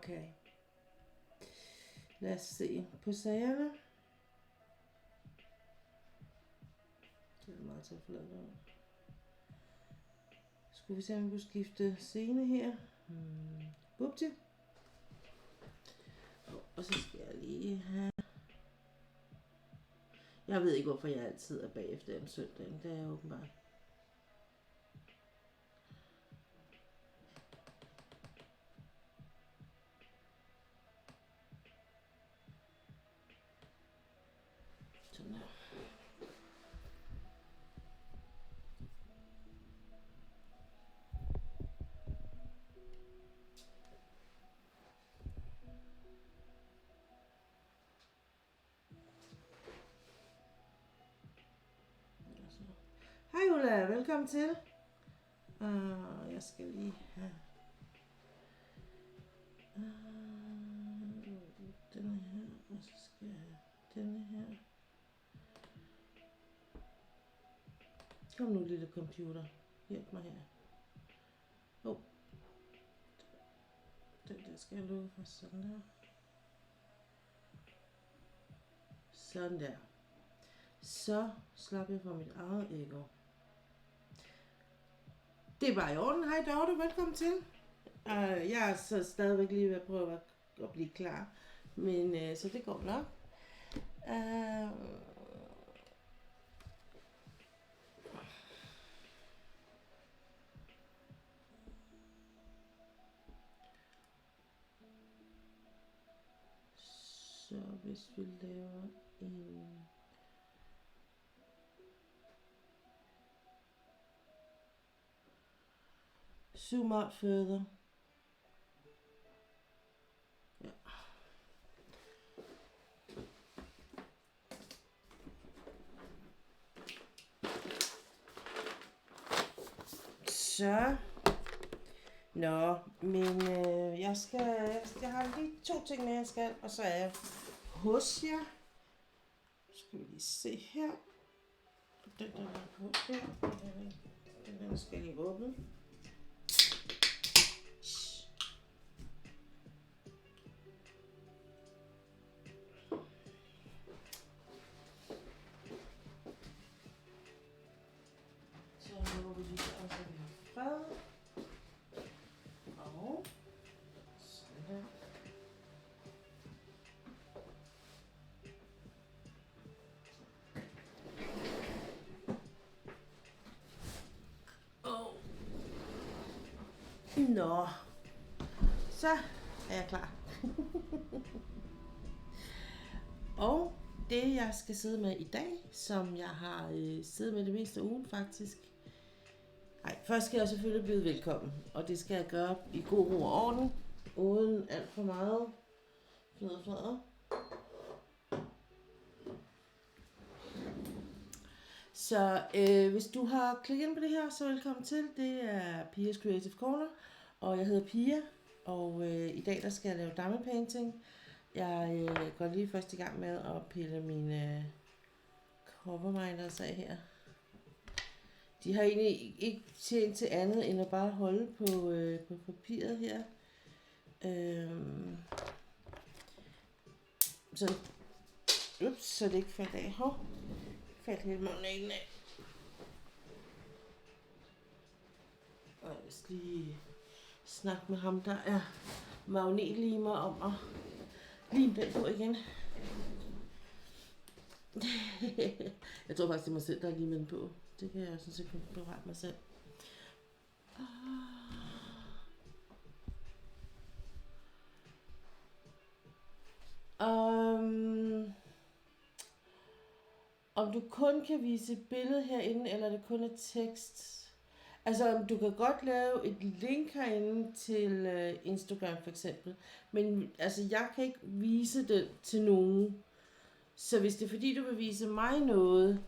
Okay. Lad os se på sagerne. Det er meget til at forlade det. Skulle vi se, om vi kunne skifte scene her. Bupti. Og så skal jeg lige have... Jeg ved ikke, hvorfor jeg altid er bagefter en søndag. Det er jeg åbenbart. Sådan her. Hej Ulla, velkommen til. Jeg skal lige have denne her, og så skal jeg have denne her. Kom nu, lille computer. Hjælp mig her. Den der skal jeg lukke for sådan der. Sådan der. Så slap jeg for mit eget ego. Det er bare i orden. Hej Dorte, velkommen til. Jeg er så stadigvæk lige ved at prøve at blive klar. Men så det går nok. Så hvis vi laver en... Zoom out further. Ja. Så. Nå, men jeg har lige 2 ting med, jeg skal, og så er jeg hos jer. Skal vi lige se her. Den der er på her. Den skal lige åbne. Nå, så er jeg klar. Og det jeg skal sidde med i dag, som jeg har siddet med det meste af ugen faktisk. Først skal jeg selvfølgelig byde velkommen, og det skal jeg gøre i god ro og orden, uden alt for meget flader. Så hvis du har klikket ind på det her, så velkommen til. Det er Pias Creative Corner, og jeg hedder Pia, og i dag der skal jeg lave diamond painting. Jeg går lige først i gang med at pille mine coverminders af her. De har egentlig ikke tjent til andet end at bare holde på papiret her. Så det ikke faldt af. Faldt hele magnaten af. Og jeg skal lige snakke med ham, der er magnetlimer om at lime den på igen. Jeg tror faktisk, det er mig selv, der er limet den på. Det kan jeg sådan set berette mig selv. Om du kun kan vise billede herinde, eller det kun er tekst. Altså, du kan godt lave et link herinde til Instagram for eksempel. Men altså, jeg kan ikke vise det til nogen. Så hvis det er fordi, du vil vise mig noget,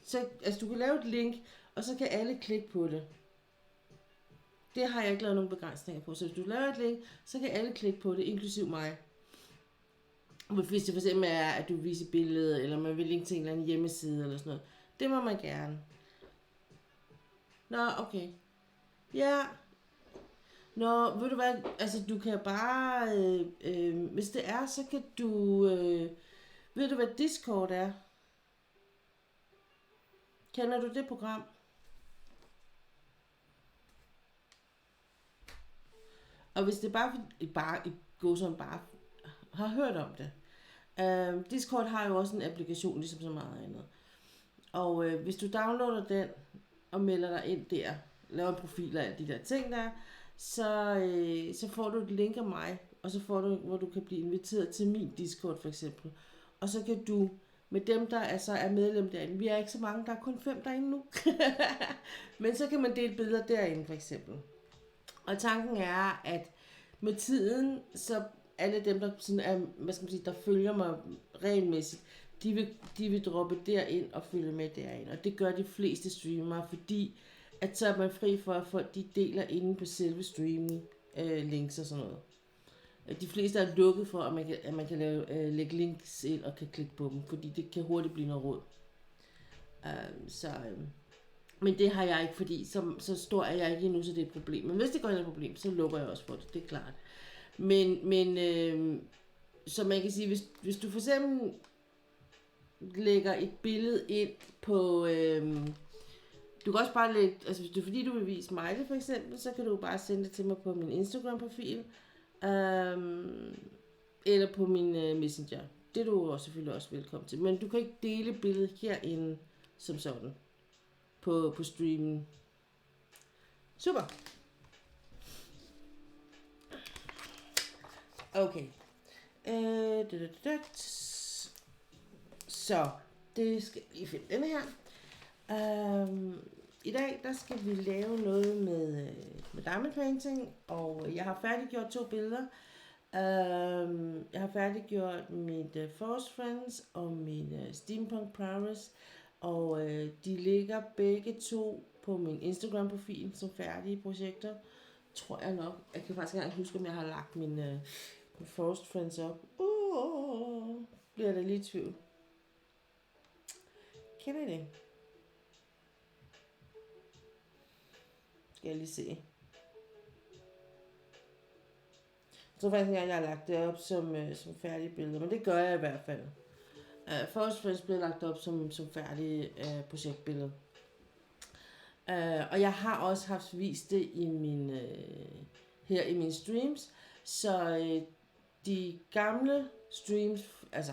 så altså, du kan lave et link, og så kan alle klikke på det. Det har jeg ikke lavet nogen begrænsninger på. Så hvis du laver et link, så kan alle klikke på det, inklusiv mig. Hvis det for eksempel er, at du viser billedet, eller man vil linke til en eller anden hjemmeside, eller sådan noget. Det må man gerne. Nå, okay. Ja. Nå, ved du hvad, altså du kan bare, hvis det er, så kan du, ved du hvad Discord er? Kender du det program? Og hvis det er bare i går som bare har hørt om det. Discord har jo også en applikation, ligesom så meget andet. Og hvis du downloader den og melder dig ind der, laver en profil og alle de der ting der, så får du et link af mig, og så får du, hvor du kan blive inviteret til min Discord for eksempel. Og så kan du, med dem der altså er medlem derinde, vi er ikke så mange, der er kun 5 derinde nu, men så kan man dele billeder derinde for eksempel. Og tanken er, at med tiden, så alle dem, der sådan er, hvad skal man sige, der følger mig regelmæssigt, de vil droppe derind og følge med derind. Og det gør de fleste streamere, fordi at så er man fri for, at folk de deler inde på selve streamen links og sådan noget. De fleste er lukket for, at man kan lægge links ind og kan klikke på dem, fordi det kan hurtigt blive noget råd. Men det har jeg ikke, fordi så stor er jeg ikke endnu, så det er et problem. Men hvis det går ind et problem, så lukker jeg også for det, det er klart. Men så man kan sige, hvis du for eksempel lægger et billede ind på, du kan også bare lægge, altså hvis det er fordi du vil vise mig det for eksempel, så kan du bare sende det til mig på min Instagram profil, eller på min Messenger. Det er du også selvfølgelig også velkommen til, men du kan ikke dele billedet herinde som sådan på streamen. Super. Okay. Så det skal lige finde denne her. I dag der skal vi lave noget med diamond painting, og jeg har færdiggjort 2 billeder. Jeg har færdiggjort mit Forest Friends og min Steampunk Paris, og de ligger begge 2 på min Instagram profil som færdige projekter. Tror jeg nok. Jeg kan faktisk ikke engang huske, om jeg har lagt min Forest Friends op. Bliver der lige i tvivl. Kender I det? Skal jeg lige se. Jeg tror faktisk ikke, jeg har lagt det op som færdige billeder, men det gør jeg i hvert fald. Forest Friends bliver lagt op som færdige projektbillede. Og jeg har også haft vist det i her i mine streams, så de gamle streams, altså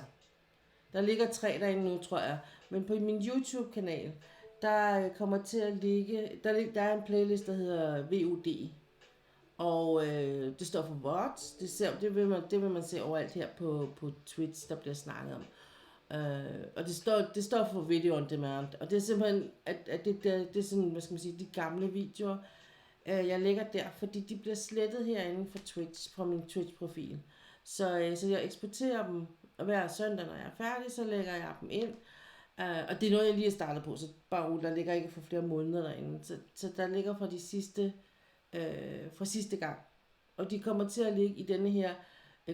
der ligger 3 derinde nu, tror jeg, men på min YouTube-kanal, der kommer til at ligge, der er en playlist, der hedder VOD, og det står for what, det vil man se overalt her på Twitch, der bliver snakket om. Og det står for video on demand, og det er simpelthen at det er sådan, hvad skal man sige, de gamle videoer jeg lægger der, fordi de bliver slettet herinde fra Twitch, fra min Twitch profil, så jeg eksporterer dem hver søndag, når jeg er færdig, så lægger jeg dem ind, og det er noget jeg lige har startet på, så bare der ligger ikke for flere måneder derinde, så der ligger fra de sidste fra sidste gang, og de kommer til at ligge i denne her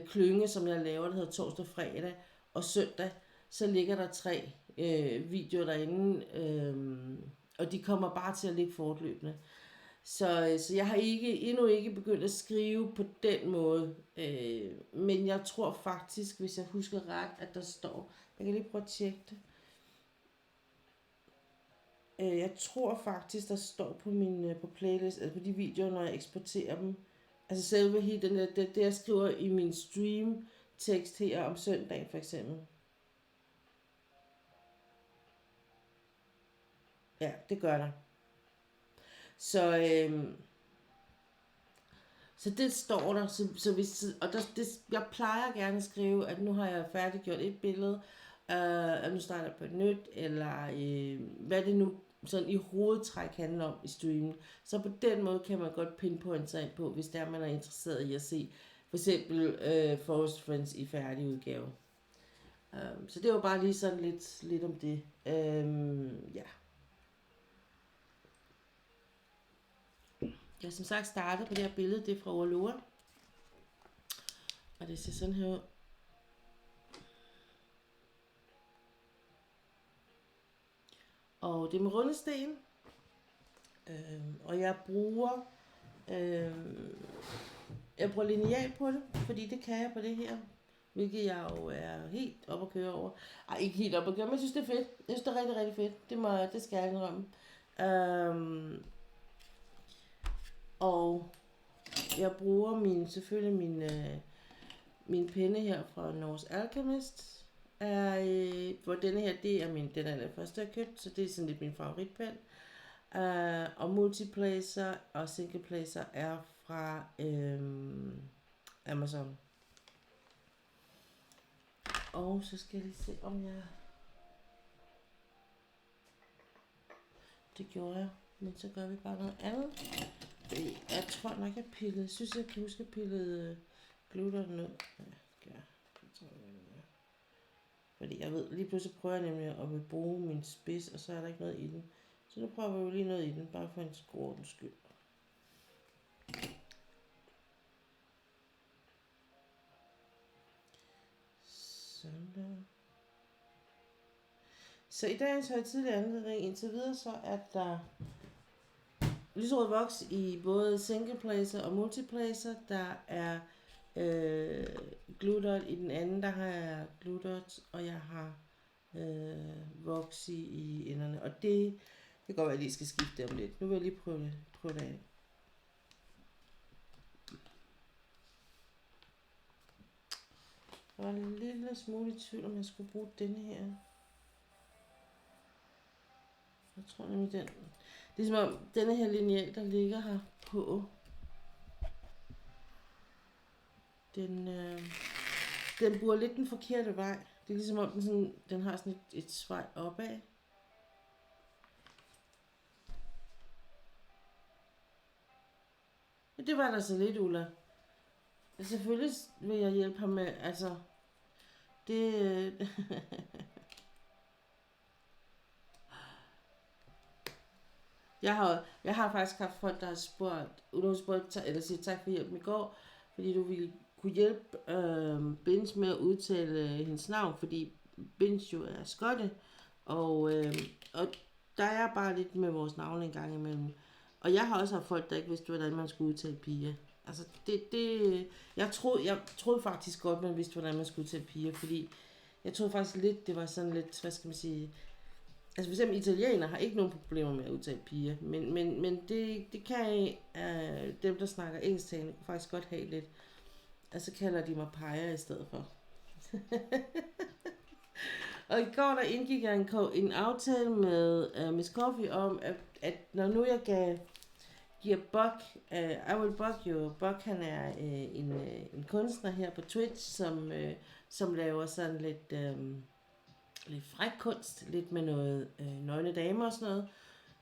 klynge, som jeg laver, der hedder torsdag, fredag og søndag. Så ligger der 3 videoer derinde, og de kommer bare til at ligge fortløbende. Så jeg har endnu ikke begyndt at skrive på den måde, men jeg tror faktisk, hvis jeg husker ret, at der står, jeg kan lige prøve at tjekke det. Jeg tror faktisk, der står på playlist, altså på de videoer, når jeg eksporterer dem, altså selve hele den der, det jeg skriver i min stream tekst her om søndagen for eksempel. Ja, det gør der. Så det står der, så hvis, og jeg plejer gerne at skrive, at nu har jeg færdiggjort et billede, at nu starter jeg på et nyt, eller hvad det nu sådan i hovedtræk handler om i streamen. Så på den måde kan man godt pinpointe sig ind på, hvis der man er interesseret i at se for eksempel Forest Friends i færdig udgave. Så det var bare lige sådan lidt om det. Ja. Jeg har som sagt startet på det her billede, det er fra Oraloa. Og det ser sådan her ud. Og det er med rundesten. Og jeg bruger Øh, jeg bruger lineal på det, fordi det kan jeg på det her. Hvilket jeg jo er helt op at køre over. Ej, ikke helt op at køre, men jeg synes, det er fedt. Jeg synes, det er rigtig, rigtig fedt. Det skal jeg indrømme. Og jeg bruger selvfølgelig min penne her fra Norse Alchemist. Hvor denne her, det er den allerførste, jeg købt, så det er sådan lidt min favoritpen. Og multiplacer og singleplacer er fra Amazon. Og så skal jeg lige se, om jeg... Det gjorde jeg, men så gør vi bare noget andet. Jeg tror nok, jeg pillede... Jeg synes, jeg kan huske, at jeg pillede gluteren ud. Ja, det tror jeg. Fordi jeg ved, lige pludselig prøver jeg nemlig at vil bruge min spids, og så er der ikke noget i den. Så nu prøver vi jo lige noget i den, bare for en skårens skyld. Sådan der. Så i dagens højtidelige anledning indtil videre, så er der lyserød voks i både singleplacer og multiplacer. Der er glutert i den anden, der har jeg glutert, og jeg har voks i enderne. Og det kan godt være, at jeg lige skal skifte det om lidt. Nu vil jeg lige prøve det af. Jeg var en lille smule i tvivl, om jeg skulle bruge denne her. Jeg tror nemlig den. Det er som om denne her lineal, der ligger her på. Den bruger lidt den forkerte vej. Det er ligesom om den har sådan et svej opad. Men det var der så lidt, Ulla. Selvfølgelig vil jeg hjælpe ham med, altså, det... jeg har faktisk haft folk, der har spurgt, eller siger tak for hjælpen i går, fordi du ville kunne hjælpe Binge med at udtale hendes navn, fordi Binge jo er skotte, og der er bare lidt med vores navn en gang imellem. Og jeg har også haft folk, der ikke vidste, hvordan man skulle udtale Pia. Altså, jeg troede faktisk godt, man vidste, hvordan man skulle udtale Pia, fordi jeg troede faktisk lidt, det var sådan lidt, hvad skal man sige... Altså for eksempel italienere har ikke nogen problemer med at udtale Pia, men det kan dem, der snakker engelsktalende, faktisk godt have lidt. Altså kalder de mig Pia i stedet for. Og i går der indgik jeg en aftale med Miss Coffee om, at når nu jeg giver Buck, I will Buck jo, Buck han er en kunstner her på Twitch, som laver sådan lidt fræk kunst, lidt med noget nøgne damer og sådan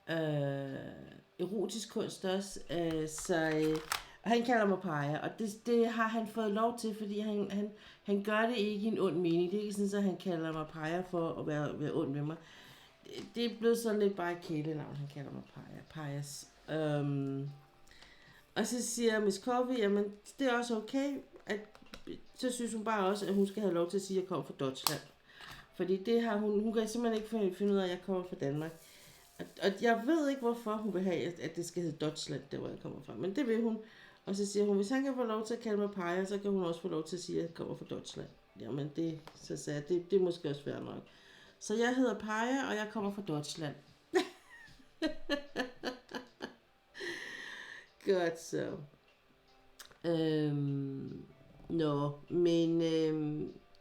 noget, erotisk kunst også, og han kalder mig Pia, og det har han fået lov til, fordi han gør det ikke i en ond mening. Det er ikke sådan, at han kalder mig Pia for at være ond ved mig. Det er blevet sådan lidt bare et kælenavn, han kalder mig Pias. Og så siger Miss Coffee, jamen det er også okay, så synes hun bare også, at hun skal have lov til at sige, at jeg kommer fra Deutschland. Fordi det har hun kan simpelthen ikke finde ud af, at jeg kommer fra Danmark. Og jeg ved ikke, hvorfor hun vil have, at det skal hedde Deutschland, der hvor jeg kommer fra. Men det vil hun. Og så siger hun, hvis han kan få lov til at kalde mig Pia, så kan hun også få lov til at sige, at jeg kommer fra Deutschland. Jamen så sagde jeg, det er måske også fair nok. Så jeg hedder Pia, og jeg kommer fra Deutschland. Godt så. Men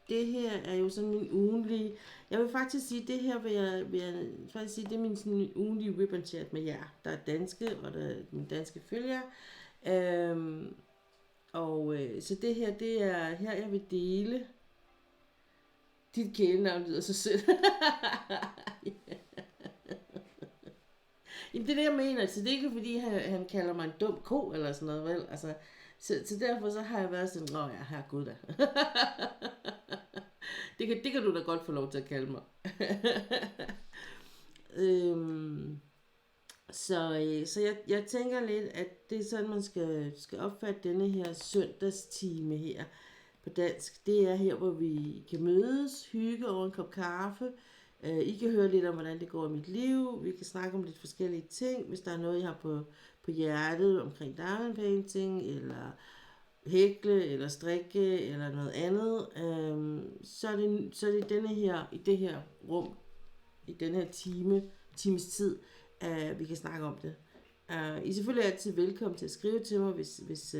det her er jo sådan min ugenlige... Jeg vil faktisk sige, det her vil jeg faktisk sige, det er min sådan ugenlige WIP and chat med jer, der er danske, og der er mine danske følgere. Så det her, det er her, jeg vil dele. Dit kælenavn lyder så sødt. Jamen, det er det, jeg mener. Så det er ikke, fordi han kalder mig en dum ko, eller sådan noget, vel? Altså, så derfor så har jeg været sådan, ja, herregud da. det kan du da godt få lov til at kalde mig. Så jeg tænker lidt, at det er sådan, man skal opfatte denne her søndagstime her på dansk. Det er her, hvor vi kan mødes, hygge over en kop kaffe. I kan høre lidt om, hvordan det går i mit liv. Vi kan snakke om lidt forskellige ting. Hvis der er noget, I har på på hjertet omkring diamond painting, eller hækle, eller strikke, eller noget andet, så er det denne her, i det her rum, i den her times tid, vi kan snakke om det. I er selvfølgelig altid velkommen til at skrive til mig, hvis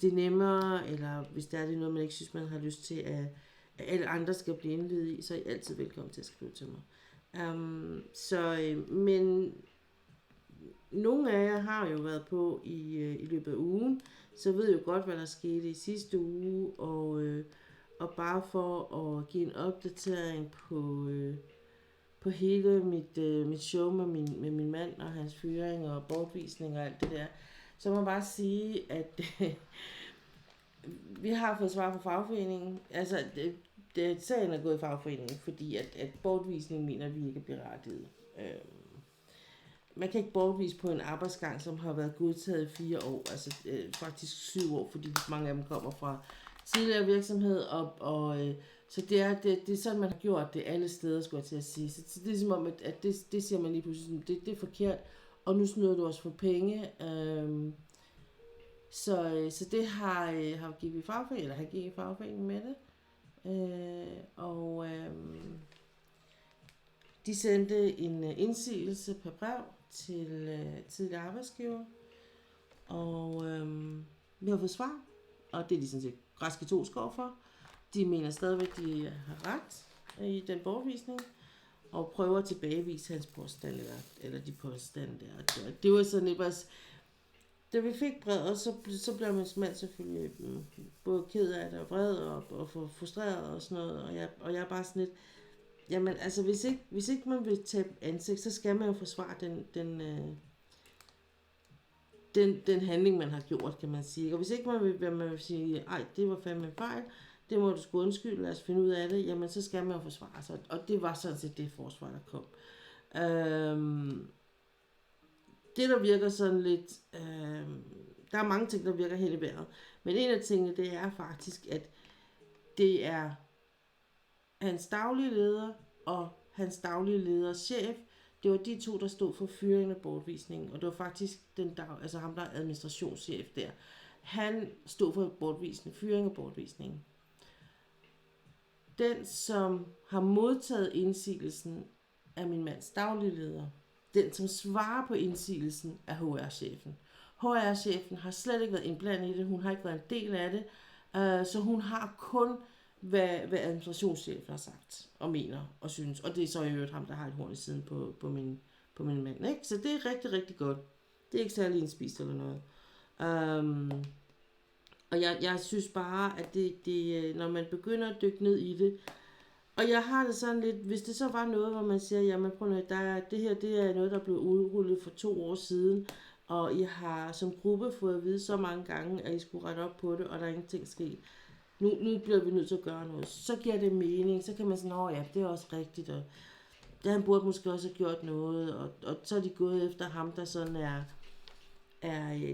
det er nemmere, eller hvis det er noget, man ikke synes, man har lyst til, at alle andre skal blive indvidet i, så er I altid velkommen til at skrive til mig. Men nogle af jer har jo været på i løbet af ugen, så ved jo godt, hvad der skete i sidste uge, og bare for at give en opdatering på hele mit show med min mand og hans fyring og bortvisning og alt det der, så må man bare sige, at vi har fået svar fra fagforeningen. Altså, sagen er gået i fagforeningen, fordi at bortvisning mener vi ikke er berettiget. Man kan ikke bortvise på en arbejdsgang, som har været godtaget i 4 år, altså faktisk 7 år, fordi mange af dem kommer fra tidligere virksomhed, så det er sådan, man har gjort det alle steder, skulle jeg til at sige. Så det er som om, at det siger man lige pludselig, det er forkert, og nu snyder du også for penge. Så det har givet fagforeningen med det. De sendte en indsigelse per brev til tidligere arbejdsgiver, og vi har fået svar, og det er de sådan set græsk-katolsk for. De mener stadigvæk, at de har ret i den bortvisning, og prøver at tilbagevise hans påstand, eller de påstande der. Det var sådan lidt bare, da vi fik brevet, så blev min mand selvfølgelig både ked af det og vred og frustreret og sådan noget, og jeg er bare sådan lidt, jamen altså hvis ikke man vil tabe ansigt, så skal man jo forsvare den handling, man har gjort, kan man sige. Og hvis ikke man vil sige, ej, det var fandme en fejl, det må du sgu undskylde, lad os finde ud af det, jamen så skal man jo forsvare sig. Og det var sådan set det forsvar, der kom. Det, der virker sådan lidt, der er mange ting, der virker helt i vejret, men en af tingene, det er faktisk, at det er hans daglige leder og hans daglige leders chef, det var de to, der stod for fyringen og bortvisningen, og det var faktisk ham, der er administrationschef der. Han stod for fyring og bortvisning. Den, som har modtaget indsigelsen, er min mands daglige leder. Den, som svarer på indsigelsen, er HR-chefen. HR-chefen har slet ikke været indblandet i det, hun har ikke været en del af det, så hun har kun, hvad administrationschefen har sagt, og mener, og synes. Og det er så i øvrigt ham, der har et horn i siden på min mand. Ikke? Så det er rigtig, rigtig godt. Det er ikke særlig indspist eller noget. Og jeg synes bare, at det, når man begynder at dykke ned i det, og jeg har det sådan lidt, hvis det så var noget, hvor man siger, jamen prøv at det her, det er noget, der blev udrullet for 2 år siden, og I har som gruppe fået at vide så mange gange, at I skulle rette op på det, og der er ingenting sket. Nu bliver vi nødt til at gøre noget. Så giver det mening, så kan man sige, ja, det er også rigtigt, og han burde måske også have gjort noget, og så er de gået efter ham, der sådan er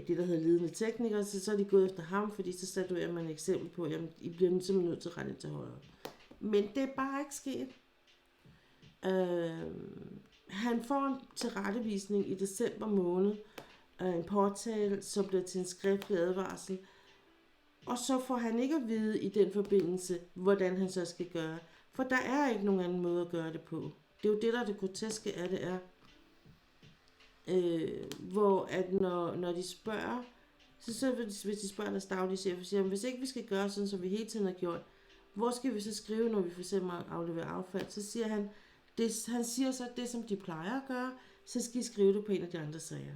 det, der hedder ledende tekniker, så er de gået efter ham, fordi så statuerer man et eksempel på, jamen, I bliver simpelthen nødt til at rette til højre. Men det er bare ikke sket. Han får en tilrettevisning i december måned, en påtale, som bliver til en skriftlig advarsel, og så får han ikke at vide i den forbindelse, hvordan han så skal gøre. For der er ikke nogen anden måde at gøre det på. Det er jo det, der er det groteske af det er. Hvor at når de spørger, så hvis de spørger deres daglige chef, siger, hvis ikke vi skal gøre sådan, som vi hele tiden har gjort, hvor skal vi så skrive, når vi for eksempel afleverer affald? Så siger han siger så det, som de plejer at gøre, så skal I skrive det på en af de andre sager.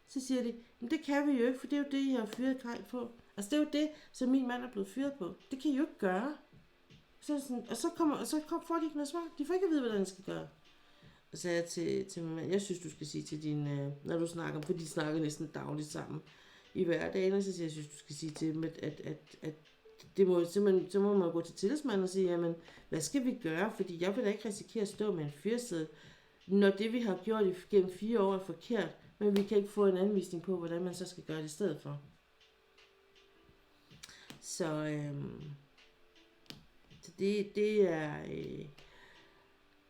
Så siger de, men det kan vi jo ikke, for det er jo det, I har fyret Kaj på. Altså det er jo det, som min mand er blevet fyret på. Det kan I jo ikke gøre. Så får de ikke noget svar. De får ikke at vide, hvordan de skal gøre. Og så sagde jeg til min mand, jeg synes, du skal sige til din, når du snakker, for de snakker næsten dagligt sammen i hverdagen, og så siger jeg synes, du skal sige til dem, at det må simpelthen, så må man gå til tillidsmanden og sige, jamen, hvad skal vi gøre? Fordi jeg vil da ikke risikere at stå med en fyrsæde, når det, vi har gjort gennem 4 år, er forkert, men vi kan ikke få en anvisning på, hvordan man så skal gøre det i stedet for. Så det er...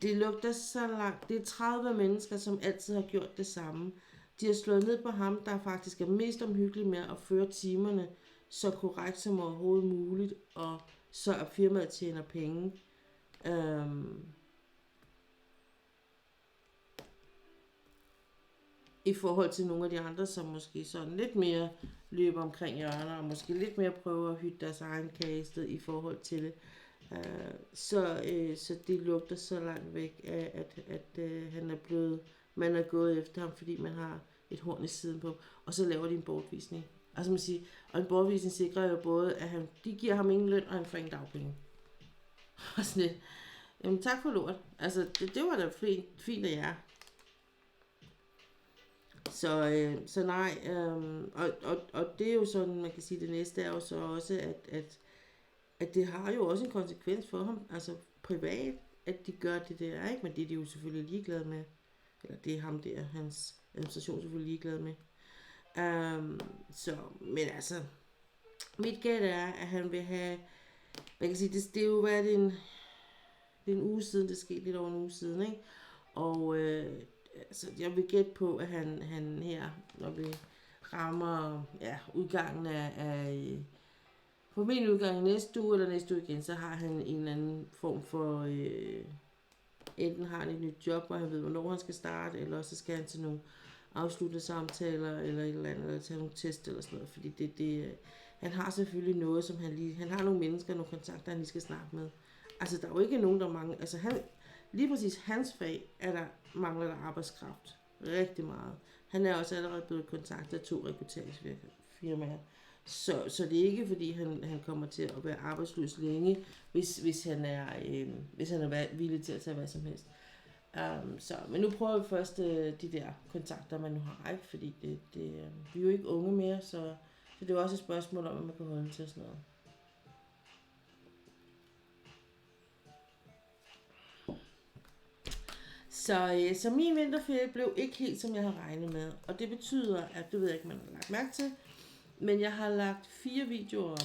Det lugter så langt. Det er 30 mennesker, som altid har gjort det samme. de har slået ned på ham, der faktisk er mest omhyggelig med at føre timerne så korrekt som overhovedet muligt, og så at firmaet tjener penge. I forhold til nogle af de andre, som måske sådan lidt mere løber omkring hjørner, og måske lidt mere prøver at hytte deres egen kage i forhold til det. Så det lugter så langt væk af, at han er blevet, man er gået efter ham, fordi man har et horn i siden på, og så laver de en bortvisning. Altså man siger, og en bortvisning sikrer jo både, at de giver ham ingen løn, og han får ingen dagpenge. Og sådan lidt, jamen tak for lort. Altså det var da fint af jer. Så nej, og det er jo sådan, man kan sige, det næste er jo så også, at det har jo også en konsekvens for ham, altså privat, at de gør det der, ikke? Men det er de jo selvfølgelig ligeglade med, eller det er ham der, hans administration selvfølgelig ligeglade med. Men altså, mit gæt er, at han vil have, man kan sige, det er jo været en uge siden, det skete lidt over en uge siden, ikke? Og altså, jeg vil gætte på, at han her, når vi rammer udgangen af formentlig udgangen næste uge, eller næste uge igen, så har han en eller anden form for, enten har han et nyt job, hvor han ved, hvornår han skal starte, eller så skal han til nogle afsluttende samtaler, eller et eller andet, eller tage nogle test, eller sådan noget, fordi han har selvfølgelig noget, som han har nogle mennesker, nogle kontakter, han lige skal snakke med. Altså, der er jo ikke nogen, der mangler, altså lige præcis hans fag, mangler der arbejdskraft. Rigtig meget. Han er også allerede blevet kontaktet af 2 rekrutteringsfirmaer. Så det er ikke, fordi han kommer til at være arbejdsløs længe, hvis han er villig til at tage hvad som helst. Men nu prøver vi først de der kontakter, man nu har, ikke? Fordi vi er jo ikke unge mere, så det er jo også et spørgsmål om, at man kan holde til sådan noget. Så min vinterferie blev ikke helt, som jeg havde regnet med. Og det betyder, at det ved jeg ikke, man har lagt mærke til, men jeg har lagt 4 videoer op.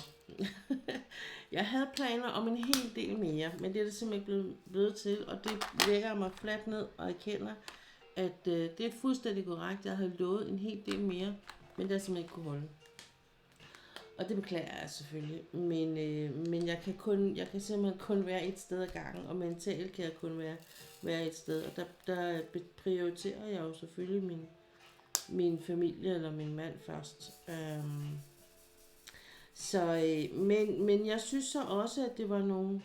Jeg havde planer om en hel del mere, men det er det simpelthen ikke blevet til, og det lægger mig fladt ned og erkender, at det er fuldstændig korrekt. Jeg havde lovet en hel del mere, men det er simpelthen ikke kunne holde. Og det beklager jeg selvfølgelig, men jeg kan simpelthen kun være et sted ad gangen, og mentalt kan jeg kun være et sted, og der prioriterer jeg jo selvfølgelig min familie eller min mand først. Men jeg synes så også, at det var nogle,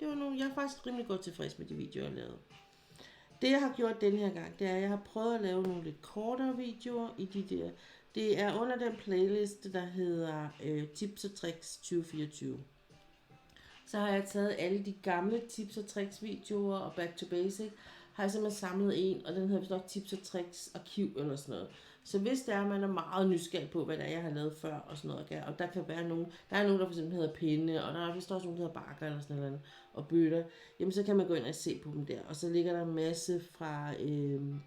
jeg er faktisk rimelig godt tilfreds med de videoer, jeg lavede. Det jeg har gjort den her gang, det er, at jeg har prøvet at lave nogle lidt kortere videoer i de der. Det er under den playlist, der hedder Tips og Tricks 2024. Så har jeg taget alle de gamle Tips og Tricks videoer og Back to Basic, har jeg simpelthen samlet en, og den hedder vist nok Tips og Tricks arkiv eller sådan noget. Så hvis det er, man er meget nysgerrig på, hvad det er, jeg har lavet før og sådan noget, og der kan være nogen, der er nogen, der for eksempel hedder pinde, og der er vist også nogen, der hedder bakker eller sådan noget, og bøtter, jamen så kan man gå ind og se på dem der. Og så ligger der en masse fra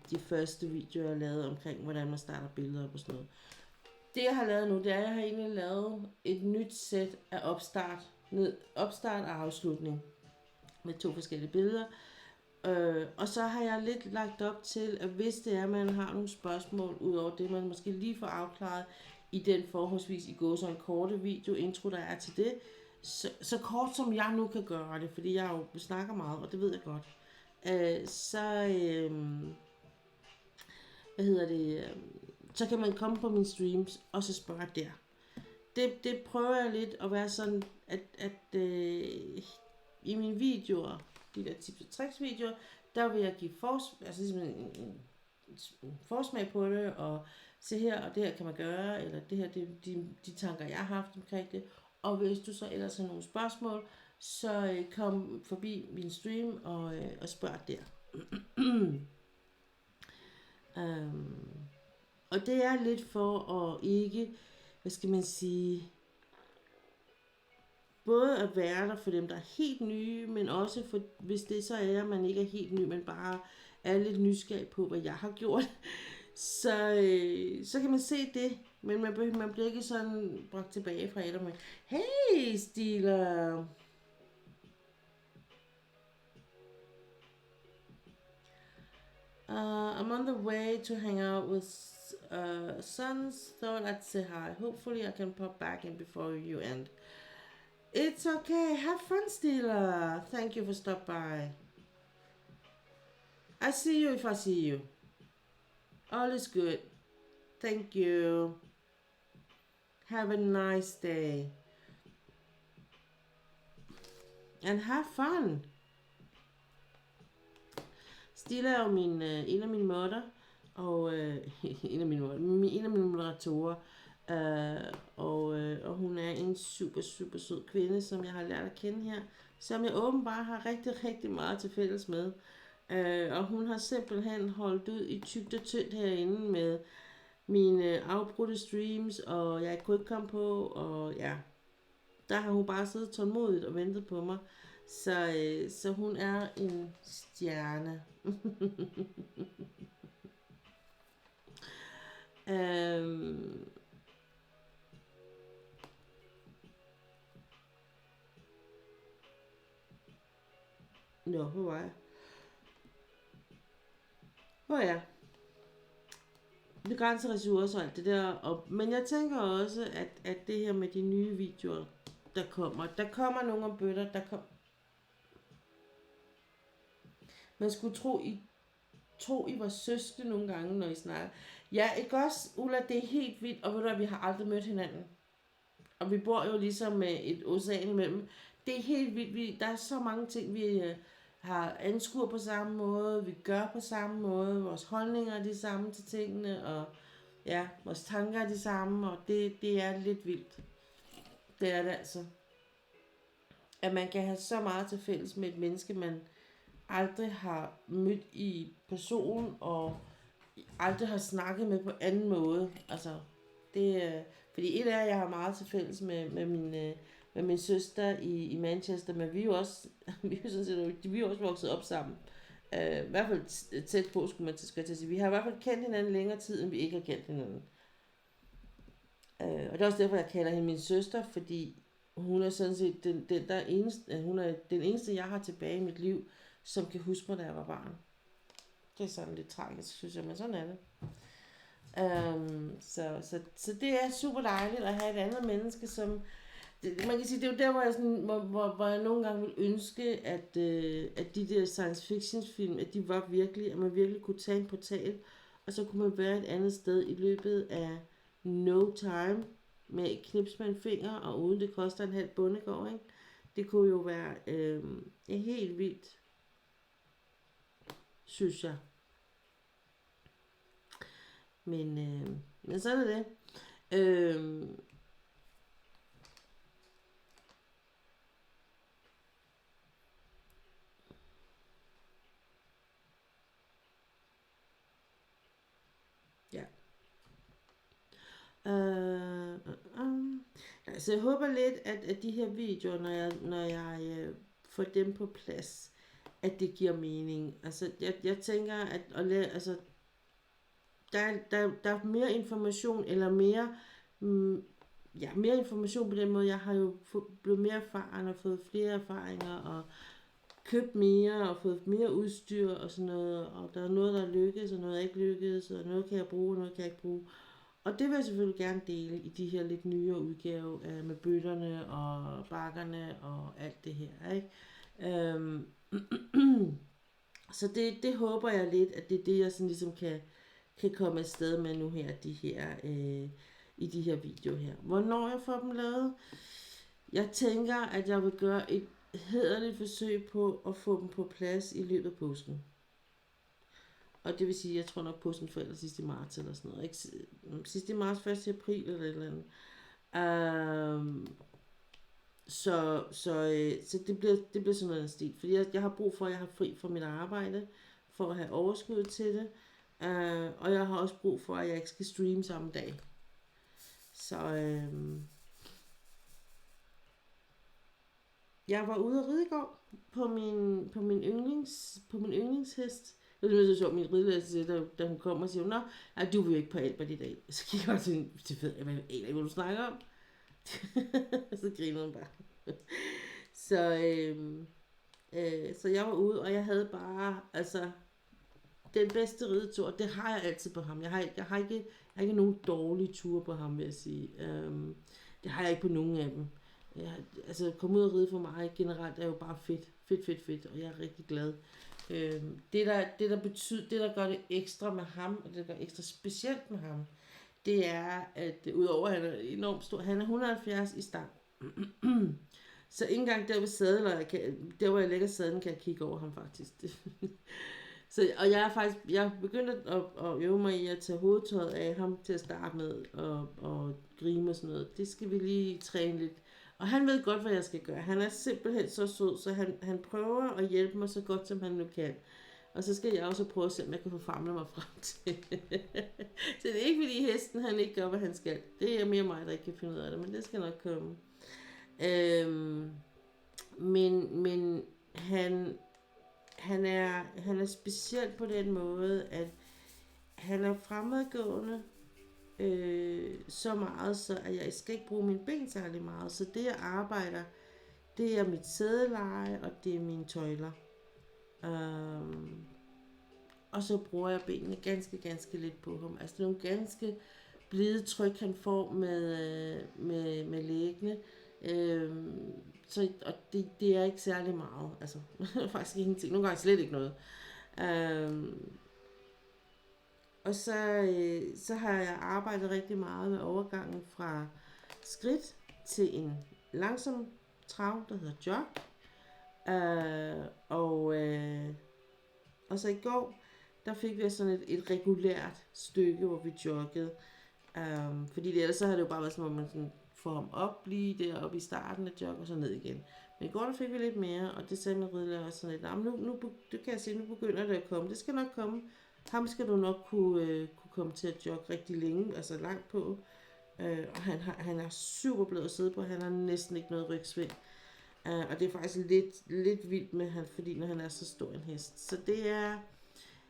de første videoer, jeg lavede omkring, hvordan man starter billeder op og sådan noget. Det jeg har lavet nu, det er, at jeg har egentlig lavet et nyt sæt af opstart og afslutning med 2 forskellige billeder. Og så har jeg lidt lagt op til, at hvis det er, at man har nogle spørgsmål, ud over det, man måske lige får afklaret i den forholdsvis i går så en korte video, intro, der er til det, så kort som jeg nu kan gøre det, fordi jeg jo snakker meget, og det ved jeg godt, så kan man komme på mine streams, og så spørge der. Det prøver jeg lidt at være sådan, at i mine videoer, de der tips og tricks videoer, der vil jeg give en forsmag på det, og se her, og det her kan man gøre, eller det her, det de tanker, jeg har haft omkring det. Og hvis du så ellers har nogle spørgsmål, så kom forbi min stream og spørg der. Og det er lidt for at ikke, hvad skal man sige, både at være der for dem, der er helt nye, men også for, hvis det så er, at man ikke er helt ny, men bare er lidt nysgerrig på, hvad jeg har gjort, så kan man se det, men man bliver ikke sådan bragt tilbage fra et med, hey Stila! I'm on the way to hang out with sons. Thought I'd say hi. Hopefully, I can pop back in before you end. It's okay. Have fun, Stila. Thank you for stopping by. I see you if I see you. All is good. Thank you. Have a nice day. And have fun. Stila er jo en af mine måtter, og en af mine moderatorer, og hun er en super, super sød kvinde, som jeg har lært at kende her, som jeg åbenbart har rigtig, rigtig meget til fælles med. Og hun har simpelthen holdt ud i tykt og tyndt herinde med mine afbrudte streams, og jeg kunne ikke komme på, og ja, der har hun bare siddet tålmodigt og ventet på mig. Så hun er en stjerne. Hvor var jeg? Begrænsede ressourcer og alt det der. Men jeg tænker også, at det her med de nye videoer, der kommer nogle om bøtter, man skulle tro, I var søskende nogle gange, når I snakker. Ja, ikke også, Ulla, det er helt vildt, og ved du hvad, vi har aldrig mødt hinanden. Og vi bor jo ligesom med et ocean imellem. Det er helt vildt, der er så mange ting, vi har anskuer på samme måde, vi gør på samme måde, vores holdninger er de samme til tingene, og ja, vores tanker er de samme, og det er lidt vildt. Det er det altså. At man kan have så meget til fælles med et menneske, man aldrig har mødt i person, og aldrig har snakket med på anden måde. Altså, det, fordi et er, at jeg har meget til fælles med min søster i Manchester, men vi er jo også, vi er også vokset op sammen. I hvert fald tæt på, skulle man til at sige. Vi har i hvert fald kendt hinanden længere tid, end vi ikke har kendt hinanden. Og det er også derfor, jeg kalder hende min søster, fordi hun er sådan set hun er den eneste, jeg har tilbage i mit liv, som kan huske mig, da jeg var barn. Det er sådan lidt tragisk, synes jeg, men sådan er det. Så det er super dejligt at have et andet menneske, som man kan sige, det er jo der, hvor jeg, sådan, hvor jeg nogle gange vil ønske, at de der science fiction film, at de var virkelig, at man virkelig kunne tage en portal, og så kunne man være et andet sted i løbet af no time, med et knips med en finger, og uden det koster en halv bondegård, ikke? Det kunne jo være helt vildt, synes jeg. Men sådan er det. Ja. Altså jeg håber lidt, at de her videoer, når jeg får dem på plads, at det giver mening. Altså jeg tænker, at altså, der er mere information, eller mere information på den måde. Jeg har jo blevet mere erfaren og fået flere erfaringer og købt mere og fået mere udstyr og sådan noget, og der er noget, der lykkes og noget, der ikke lykkes, og noget kan jeg bruge, og noget kan jeg ikke bruge. Og det vil jeg selvfølgelig gerne dele i de her lidt nyere udgave med bøtterne og bakkerne og alt det her, ikke? Så det håber jeg lidt, at det er det, jeg sådan ligesom kan komme afsted med nu her, i de her videoer her. Hvornår jeg får dem lavet? Jeg tænker, at jeg vil gøre et hæderligt forsøg på at få dem på plads i løbet af påsken. Og det vil sige, jeg tror nok påsken forældre sidst i marts eller sådan noget. Ikke? Sidst i marts, 1. april eller et eller andet. Så det bliver sådan noget stil. Fordi jeg har brug for, at jeg har fri fra mit arbejde, for at have overskud til det. Og jeg har også brug for, at jeg ikke skal streame samme dag. Så jeg var ude at ride i går på min yndlingshest. Det er så sjovt, min ridelærer, da hun kommer og siger, nå, du vil jo ikke på Albert i dag. Så gik jeg også til ved, hvad du snakker om? Så grinede hun bare. Så jeg var ude, og jeg havde bare, altså, den bedste ridetur, det har jeg altid på ham. Jeg har ikke nogen dårlige ture på ham, vil jeg sige. Det har jeg ikke på nogen af dem. Altså, komme ud og ride for mig generelt er jo bare fedt, og jeg er rigtig glad. Det der gør det ekstra med ham, og det der gør ekstra specielt med ham, det er, at udover at han er enormt stor, han er 170 i stang. Så ikke engang der ved sadlen, der hvor jeg lægger sadlen, kan jeg kigge over ham faktisk. Så, og jeg er begyndt at øve mig i at tage hovedtøjet af ham til at starte med, og grime og sådan noget. Det skal vi lige træne lidt. Og han ved godt, hvad jeg skal gøre. Han er simpelthen så sød, så han prøver at hjælpe mig så godt, som han nu kan. Og så skal jeg også prøve at se, om jeg kan få famlet mig frem til. Så det er ikke fordi hesten, han ikke gør, hvad han skal. Det er mere mig, der ikke kan finde ud af det, men det skal nok komme. Men han er speciel på den måde, at han er fremadgående så meget, så at jeg skal ikke bruge mine ben særlig meget. Så det jeg arbejder, det er mit sædeleje, og det er mine tøjler. Og så bruger jeg benene ganske lidt på ham. Altså det er nogle ganske blide tryk, han får med læggene. Og det er ikke særlig meget. Altså faktisk ingenting. Nogle gange slet ikke noget. Og så har jeg arbejdet rigtig meget med overgangen fra skridt til en langsom trav, der hedder jog. Og så i går, der fik vi sådan et regulært stykke, hvor vi joggede. Fordi ellers så har det jo bare været sådan, at man sådan får ham op lige deroppe i starten af jog, og så ned igen. Men i går, der fik vi lidt mere, og det sagde min ridelærer også sådan lidt, nu kan jeg se, nu begynder det at komme. Det skal nok komme. Ham skal du nok kunne komme til at jogge rigtig længe, altså langt på. Og han er super blød at sidde på, han har næsten ikke noget rygsving. Og det er faktisk lidt vildt med ham, fordi når han er så stor en hest. Så det er,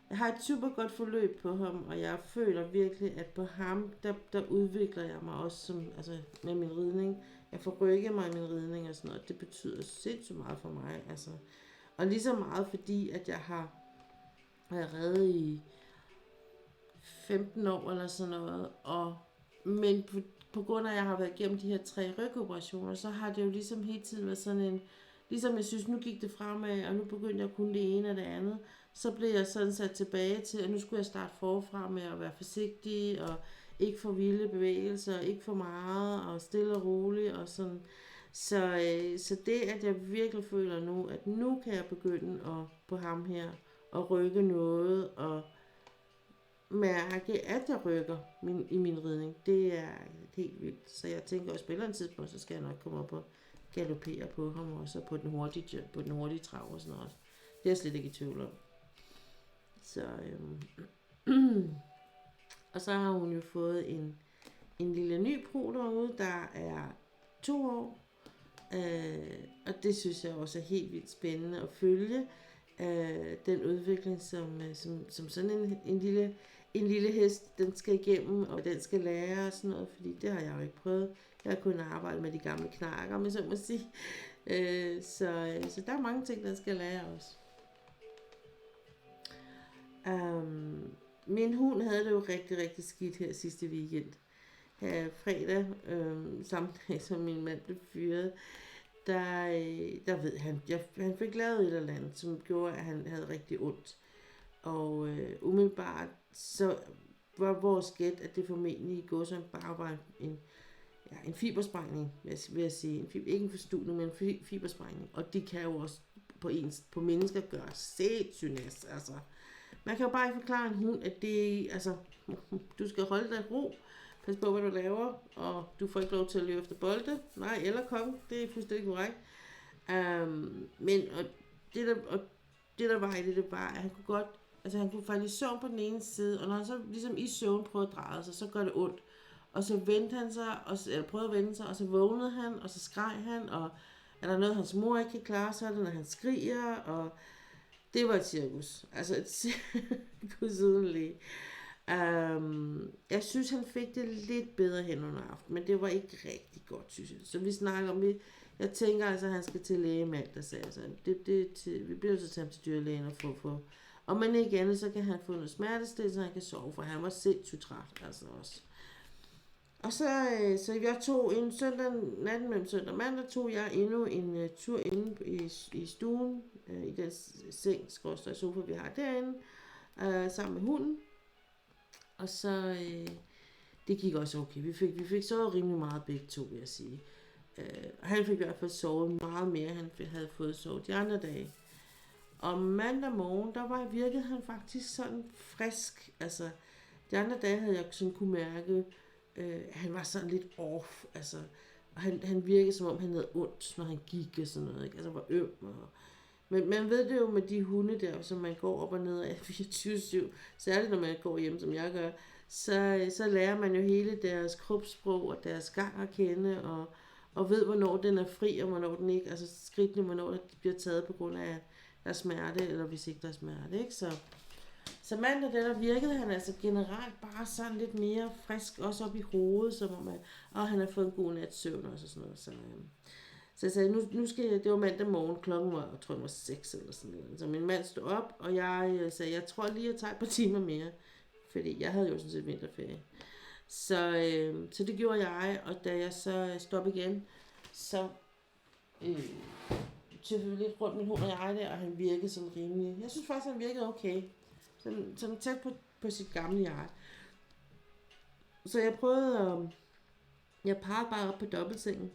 jeg har et super godt forløb på ham, og jeg føler virkelig, at på ham, der udvikler jeg mig også altså med min ridning. Jeg får rykket mig i min ridning og sådan noget. Det betyder sindssygt meget for mig. Altså. Og lige så meget fordi, at jeg har reddet i 15 år eller sådan noget. Men på grund af, at jeg har været igennem de her 3 rygoperationer, så har det jo ligesom hele tiden været sådan en, ligesom jeg synes, nu gik det fremad, og nu begyndte jeg at kunne det ene og det andet, så blev jeg sådan sat tilbage til, at nu skulle jeg starte forfra med at være forsigtig, og ikke for vilde bevægelser, ikke for meget, og stille og roligt, og sådan. Så det, at jeg virkelig føler nu, at nu kan jeg begynde på ham her, at rykke noget, og mærke, at jeg rykker i min ridning, det er helt vildt. Så jeg tænker også på et eller andet tidspunkt, så skal jeg nok komme op og galoppere på ham også, på den hurtige trav og sådan noget. Det er jeg slet ikke i tvivl om. Så, og så har hun jo fået en lille ny pro derude, der er 2 år. Og det synes jeg også er helt vildt spændende at følge. Den udvikling, som sådan en lille hest, den skal igennem, og den skal lære og sådan noget, fordi det har jeg jo ikke prøvet. Jeg har kun arbejdet med de gamle knakker, men så må sige. Så der er mange ting, den skal lære også. Min hund havde det jo rigtig, rigtig skidt her sidste weekend. Her fredag, samme dag som min mand blev fyret, der ved han fik lavet et eller andet, som gjorde, at han havde rigtig ondt. Og umiddelbart så var vores gæt, at det formentlig i går som bare var en fibersprængning, vil jeg sige. Ikke en forstudning, men en fibersprængning. Og det kan jo også på mennesker gøre sindssygt næst. Altså, man kan jo bare ikke forklare en hund, at det, altså, du skal holde dig i ro. Pas på, hvad du laver, og du får ikke lov til at løbe efter bolde. Nej, eller konge. Det er fuldstændig korrekt. Men det der var i det var, at han kunne godt, altså han kunne falde i søvn på den ene side, og når han så ligesom i søvn prøvede at dreje sig, så gør det ondt. Og så vendte han sig, eller prøvede at vende sig, og så vågnede han, og så skreg han, og er der noget, hans mor ikke kan klare, så er det, når han skriger, og det var et cirkus. Altså et cirkus uden læge. Jeg synes, han fik det lidt bedre hen under aften, men det var ikke rigtig godt, synes jeg. Så vi snakker om det. Jeg tænker altså, at han skal til læge med alt, der sagde. Altså, vi bliver så til ham til dyrlægen Om man ikke andet, så kan han få noget smertestillende, så han kan sove, for han var sindssygt træt, altså også. Og så jeg tog en søndag, natten mellem søndag og mandag, tog jeg endnu en tur inde i stuen, i den seng, skråstreg sofa, vi har derinde, sammen med hunden. Og så, det gik også okay. Vi fik sovet rimelig meget begge to, vil jeg sige. Han fik i hvert fald sovet meget mere, end han havde fået sovet de andre dage. Og mandag morgen, virkede han faktisk sådan frisk. Altså, de andre dage havde jeg sådan kunne mærke, han var sådan lidt off. Altså, og han virkede som om han havde ondt, når han gik og sådan noget. Ikke? Altså, var øm. Men man ved det jo med de hunde der, som man går op og ned af 24/7, særligt når man går hjem, som jeg gør, så lærer man jo hele deres kropssprog og deres gang at kende, og ved, hvornår den er fri, og hvornår den ikke, altså skridtene, hvornår de bliver taget på grund af der smerte, eller hvis ikke der er smerte, ikke? Så mandag, der virkede han altså generelt bare sådan lidt mere frisk, også op i hovedet, som om han har fået en god nats søvn også og sådan noget. Så jeg sagde, nu skal jeg, det var mandag morgen, klokken var, jeg tror det var 6 eller sådan noget. Så min mand stod op, og jeg sagde, jeg tror lige, jeg tager et par timer mere, fordi jeg havde jo sådan set vinterferie. Så det gjorde jeg, og da jeg så stoppede igen, så tøffede vi lidt rundt min hund og jeg der, og han virkede sådan rimelig. Jeg synes faktisk, han virkede okay. Sådan tæt på sit gamle jeg. Så jeg prøvede, jeg parrede bare op på dobbeltsengen,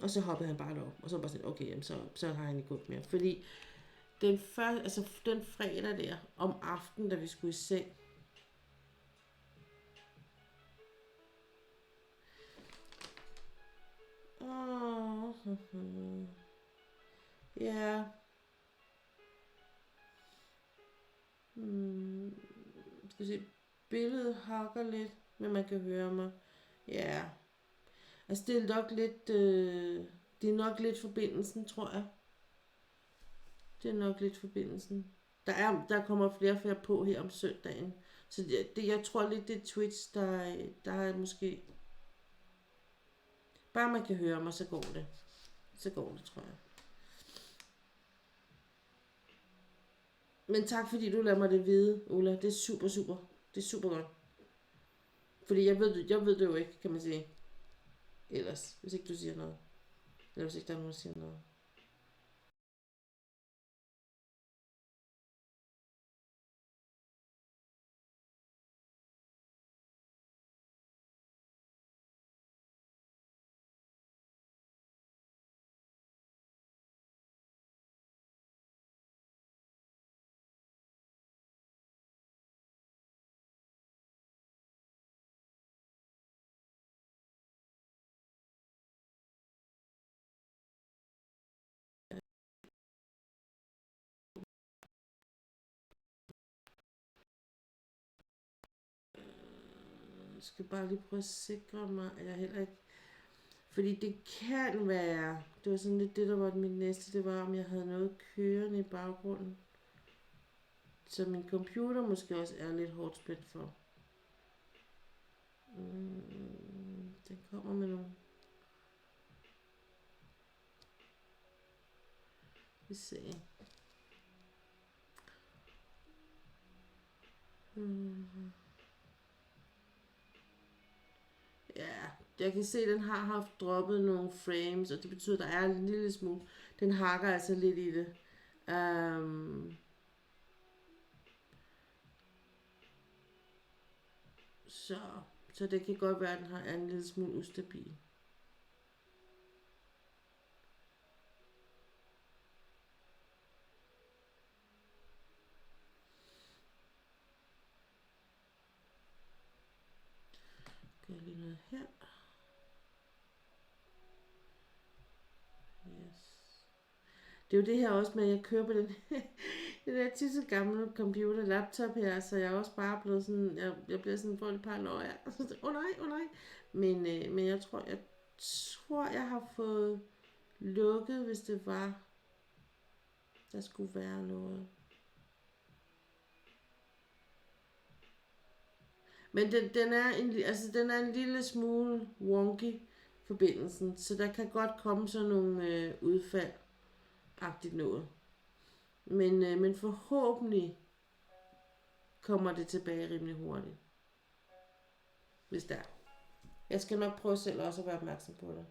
og så hoppede han bare op, og så var bare sådan, okay, jamen, så har han ikke gået mere. Fordi den fredag der, om aftenen, da vi skulle i seng, ja, skal se, billedet hakker lidt, men man kan høre mig, ja, altså det er nok lidt, det er nok lidt forbindelsen, tror jeg. Det er nok lidt forbindelsen. Der kommer flere og flere på her om søndagen. Så jeg tror lidt, det er Twitch, der er måske... Bare man kan høre mig, så går det. Så går det, tror jeg. Men tak, fordi du lader mig det vide, Ulla. Det er super, super. Det er super godt. Fordi jeg ved det jo ikke, kan man sige. Ellers, hvis ikke du siger noget. Eller hvis ikke der er nogen, der siger noget. Jeg skal bare lige prøve at sikre mig, at jeg heller ikke... Fordi det kan være... Det var sådan lidt det, der var mit næste. Det var, om jeg havde noget kørende i baggrunden. Så min computer måske også er lidt hårdt spændt for. Den kommer med nogle... Vi ser. Ja, jeg kan se, at den har haft droppet nogle frames, og det betyder, at der er en lille smule. Den hakker altså lidt i det. Så det kan godt være, at den er en lille smule ustabil. Gør lige noget her. Yes. Det er jo det her også med, at jeg kører på den der tisse gamle computer laptop her, så jeg er også bare blevet sådan, jeg bliver sådan for et par løg. Åh nej. Men jeg tror, jeg har fået lukket, hvis det var, der skulle være noget. Men den er en lille smule wonky, forbindelsen, så der kan godt komme sådan nogle udfald-agtigt noget. Men forhåbentlig kommer det tilbage rimelig hurtigt. Hvis der er. Jeg skal nok prøve selv også at være opmærksom på det.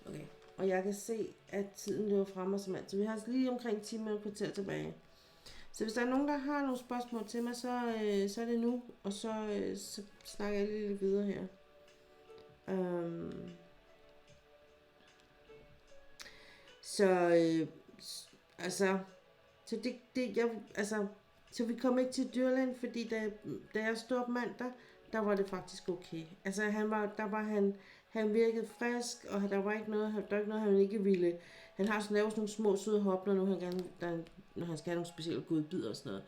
Okay, og jeg kan se, at tiden løber frem som altid. Vi har lige omkring 10 minutter kvarter tilbage. Så hvis der er nogen, der har nogle spørgsmål til mig, så er det nu, og så snakker jeg lidt videre her. Så vi kom ikke til dyrlægen, fordi da jeg stod op mandag, der var det faktisk okay. Altså han virkede frisk, og der var ikke noget, han ikke ville. Han har lavet sådan nogle små søde hop, når han skal have nogle specielle godbidder og sådan noget.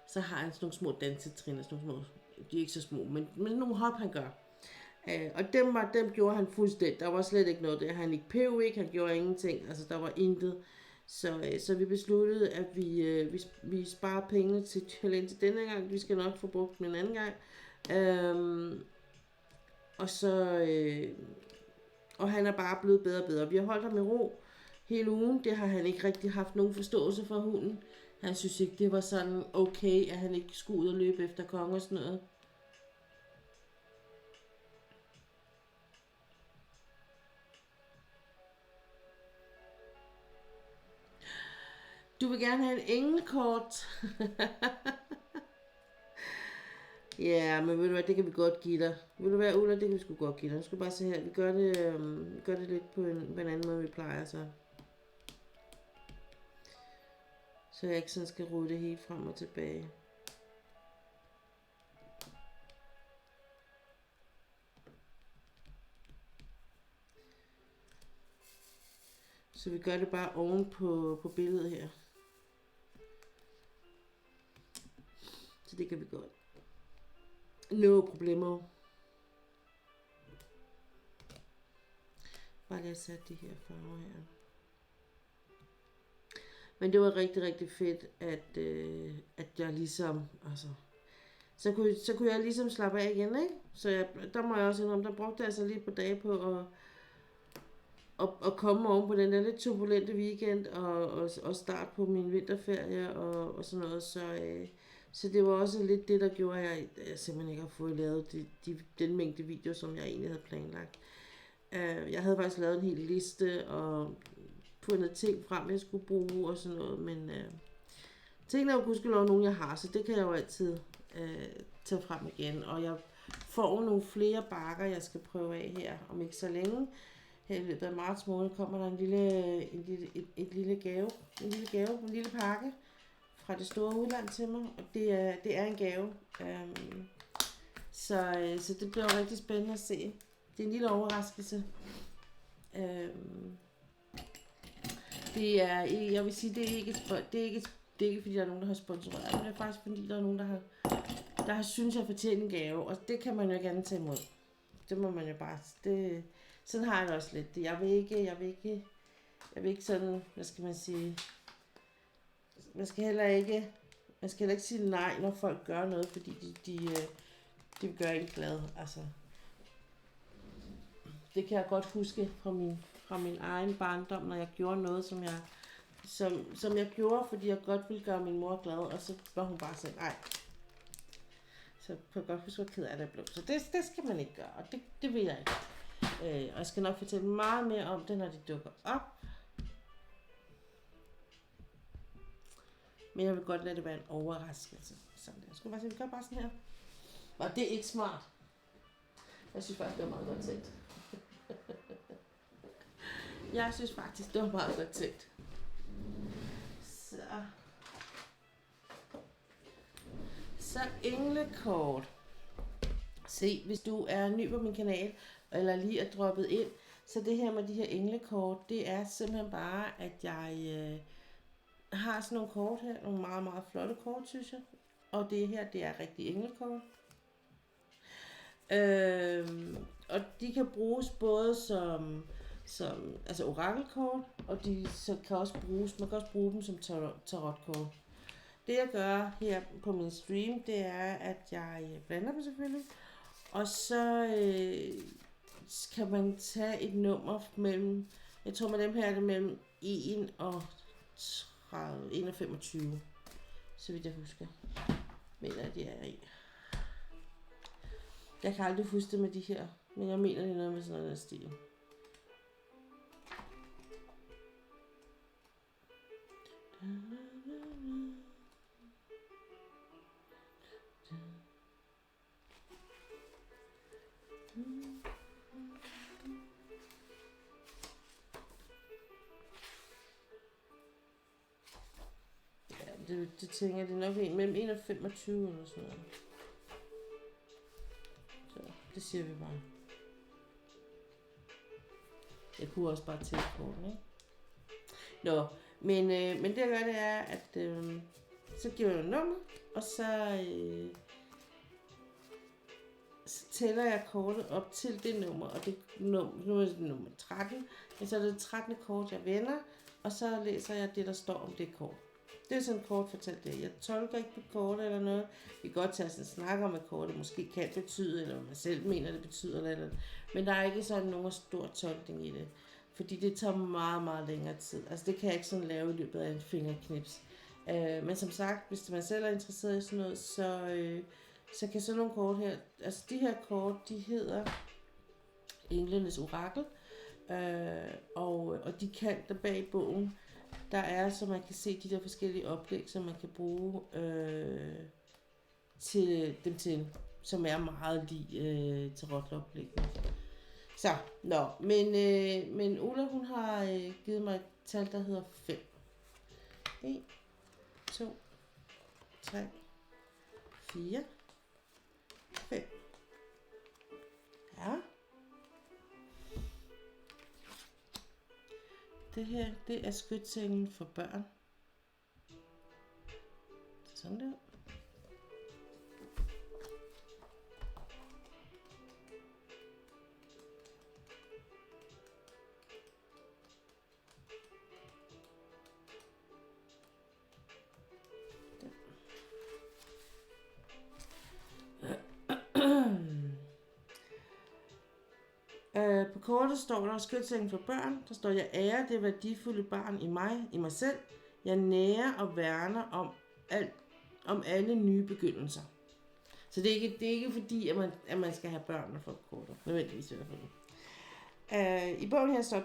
Så har han sådan nogle små dansetrin, sådan nogle små, de er ikke så små, men nogle hop han gør. Og dem gjorde han fuldstændig. Der var slet ikke noget der. Han ikke pev ikke, han gjorde ingenting. Altså der var intet. Så vi besluttede, at vi sparer pengene til dyrlægen til denne gang. Vi skal nok få brugt dem en anden gang. Og han er bare blevet bedre og bedre. Vi har holdt ham i ro hele ugen. Det har han ikke rigtig haft nogen forståelse for hunden. Han synes ikke, det var sådan okay, at han ikke skulle ud og løbe efter konge og sådan noget. Du vil gerne have en engelkort. Ja, men ved du hvad, det kan vi godt give dig. Vil du være Ulla, det kan vi sgu godt give dig. Nu skal bare se her, vi gør det lidt på en anden måde, vi plejer så. Så jeg ikke sådan skal rode det helt frem og tilbage. Så vi gør det bare oven på billedet her. Så det kan vi godt. No problemo. Bare lige at sætte de her farver her. Men det var rigtig, rigtig fedt, at jeg ligesom, altså, så kunne jeg ligesom slappe af igen, ikke? Så der må jeg også indrømme, der brugte jeg altså lige på dage på at komme oven på den der lidt turbulente weekend og starte på min vinterferie og sådan noget. Så det var også lidt det, der gjorde, at jeg simpelthen ikke har fået lavet den mængde videoer, som jeg egentlig havde planlagt. Jeg havde faktisk lavet en hel liste og fundet ting frem, jeg skulle bruge og sådan noget, men tingene er jo gudskelov nogen, jeg har, så det kan jeg jo altid tage frem igen. Og jeg får nogle flere bakker, jeg skal prøve af her om ikke så længe. Her i løbet af marts måned kommer der en lille pakke fra det store udland til mig, og det er en gave. Så det bliver rigtig spændende at se. Det er en lille overraskelse. Jeg vil sige, det er ikke fordi der er nogen, der har sponsoreret, men det er faktisk fordi der er nogen, der har synes jeg fortjener en gave, og det kan man jo gerne tage imod. Det må man jo bare. Sådan har jeg det også lidt. Jeg vil ikke sådan, hvad skal man sige, man skal heller ikke sige nej, når folk gør noget, fordi de vil gøre en glad. Altså, det kan jeg godt huske fra min egen barndom, når jeg gjorde noget, som jeg gjorde, fordi jeg godt ville gøre min mor glad, og så var hun bare sådan, nej. Så kan jeg godt huske, hvor ked af det blev. Så det skal man ikke gøre, og det vil jeg ikke. Og jeg skal nok fortælle meget mere om det, når de dukker op. Men jeg vil godt lade det være en overraskelse. Sådan der. Jeg skulle bare sige, vi gør bare sådan her. Og det er ikke smart. Jeg synes faktisk, det var meget godt tænkt. Jeg synes faktisk, det var meget godt tænkt. Så englekort. Se, hvis du er ny på min kanal, eller lige er droppet ind, så det her med de her englekort, det er simpelthen bare, at jeg har sådan nogle kort her, nogle meget, meget flotte kort, synes jeg. Og det her, det er rigtig englekort. Og de kan bruges både som altså orakelkort, og de så kan også bruges, man kan også bruge dem som tarotkort. Det jeg gør her på min stream, det er, at jeg blander dem selvfølgelig, og så kan man tage et nummer mellem, jeg tror med dem her er det mellem 1 og 30, 1 og 25, så vidt jeg husker, mener jeg, de er i. Jeg kan aldrig huske det med de her, men jeg mener, det er noget med sådan noget stil. Ja, det tænker jeg, det er nok en mellem 1 og 25 eller sådan noget. Så det siger vi bare. Jeg kunne også bare tælle på den, ikke? Nå, men det jeg gør, det er, at så giver jeg et nummer, og så tæller jeg kortet op til det nummer, og det nu er det nummer 13, men så er det 13. kort, jeg vender, og så læser jeg det, der står om det kort. Det er sådan et kort fortalt det. Jeg tolker ikke på kortet eller noget. Vi kan godt tage sådan en snak om, at kortet måske kan betyde, eller hvad man selv mener, det betyder, eller men der er ikke sådan nogen stor tolkning i det. Fordi det tager meget, meget længere tid. Altså det kan jeg ikke sådan lave i løbet af en fingerknips. Men som sagt, hvis man selv er interesseret i sådan noget, så kan sådan nogle kort her, altså de her kort, de hedder Englenes Orakel. Og de kan der bag i bogen, der er, så man kan se de der forskellige oplæg, som man kan bruge til dem til, som er meget lige tarotoplæggene. Så, men Ulla, hun har givet mig et tal, der hedder 5. 1, 2, 3, 4, 5. Ja. Det her, det er skytsenglen for børn. Sådan der. På kortet står der skytsenglen for børn. Der står, jeg ærer det værdifulde barn i mig selv. Jeg nærer og værner om alle nye begyndelser. Så det er ikke fordi, at man skal have børn for kortet. Nødvendigvis i hvert fald. I bogen her står,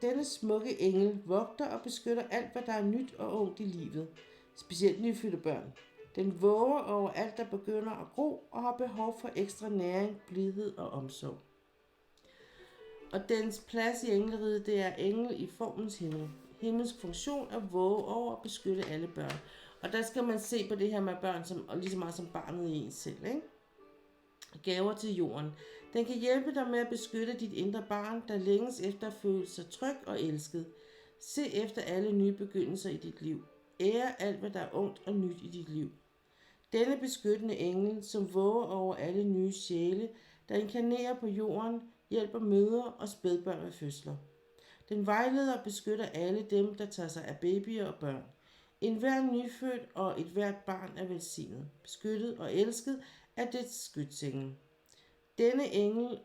denne smukke engel vogter og beskytter alt, hvad der er nyt og ungt i livet. Specielt nyfødte børn. Den våger over alt, der begynder at gro og har behov for ekstra næring, blidhed og omsorg. Og dens plads i engleriget, det er engel i formens himmel. Himmelsk funktion er at våge over at beskytte alle børn. Og der skal man se på det her med børn, og lige så meget som barnet i en selv. Ikke? Gaver til jorden. Den kan hjælpe dig med at beskytte dit indre barn, der længes efter at føle sig tryg og elsket. Se efter alle nye begyndelser i dit liv. Ære alt, hvad der er ungt og nyt i dit liv. Denne beskyttende engel, som våger over alle nye sjæle, der inkarnerer på jorden, hjælper mødre og spædbørn ved fødsler. Den vejleder og beskytter alle dem, der tager sig af babyer og børn. En hver nyfødt og et hvert barn er velsignet, beskyttet og elsket af dets skytsengel. Denne engel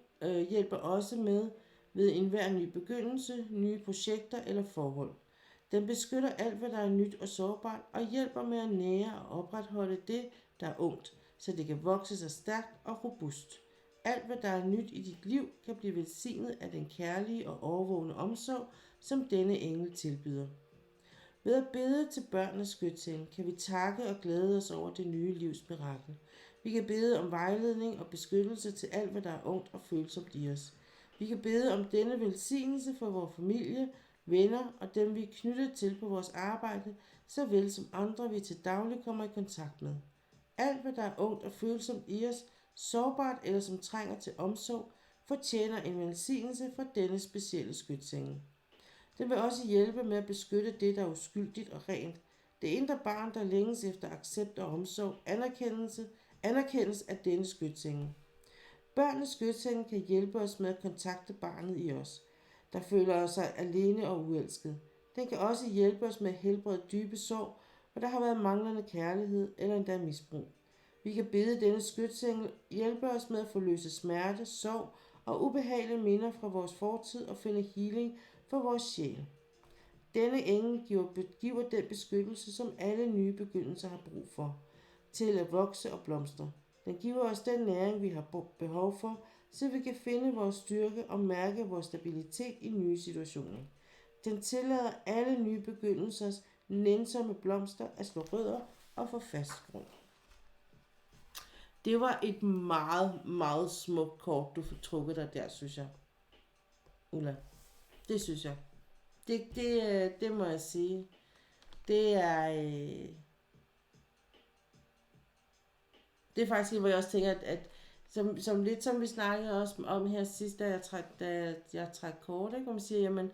hjælper også med ved enhver ny begyndelse, nye projekter eller forhold. Den beskytter alt, hvad der er nyt og sårbart, og hjælper med at nære og opretholde det, der er ungt, så det kan vokse sig stærkt og robust. Alt, hvad der er nyt i dit liv, kan blive velsignet af den kærlige og overvågende omsorg, som denne engel tilbyder. Ved at bede til børnenes skytsengel kan vi takke og glæde os over det nye livs mirakel. Vi kan bede om vejledning og beskyttelse til alt, hvad der er ungt og følsomt i os. Vi kan bede om denne velsignelse for vores familie, venner og dem, vi er knyttet til på vores arbejde, såvel som andre, vi til daglig kommer i kontakt med. Alt, hvad der er ungt og følsomt i os, sårbart eller som trænger til omsorg, fortjener en velsignelse fra denne specielle skytsengel. Den vil også hjælpe med at beskytte det, der er uskyldigt og rent. Det indre barn, der længes efter accept og omsorg, anerkendes af denne skytsengel. Børnenes skytsengel kan hjælpe os med at kontakte barnet i os, der føler sig alene og uelsket. Den kan også hjælpe os med at helbrede dybe sår, hvor der har været manglende kærlighed eller endda misbrug. Vi kan bede denne skytsengel hjælpe os med at forløse smerte, sorg og ubehagelige minder fra vores fortid og finde healing for vores sjæl. Denne engel giver den beskyttelse, som alle nye begyndelser har brug for, til at vokse og blomstre. Den giver os den næring, vi har behov for, så vi kan finde vores styrke og mærke vores stabilitet i nye situationer. Den tillader alle nye begyndelsers nænsomme blomster at slå rødder og få fast grund. Det var et meget, meget smukt kort, du fik trukket dig der, synes jeg. Ulla, det synes jeg. Det må jeg sige. Det er faktisk, hvor jeg også tænker, at som lidt som vi snakkede også om her sidst, da jeg trak kort, ikke? Hvor man siger, jamen,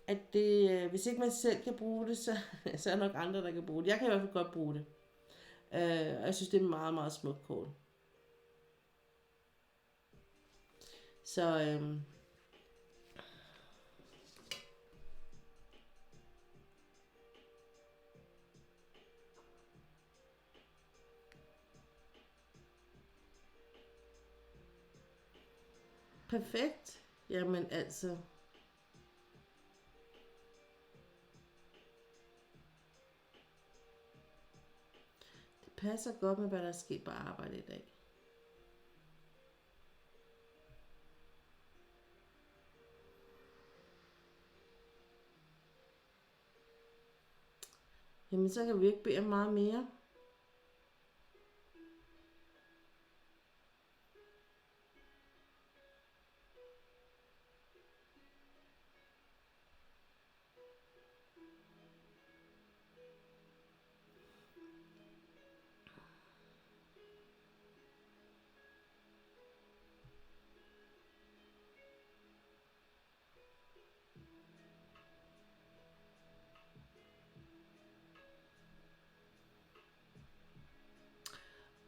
at det, hvis ikke man selv kan bruge det, så er der nok andre, der kan bruge det. Jeg kan i hvert fald godt bruge det. Og jeg synes, det er meget, meget smukt kort. Så perfekt. Jamen altså. Det passer godt med, hvad der er sket på arbejde i dag. Jamen så kan vi ikke bede om meget mere.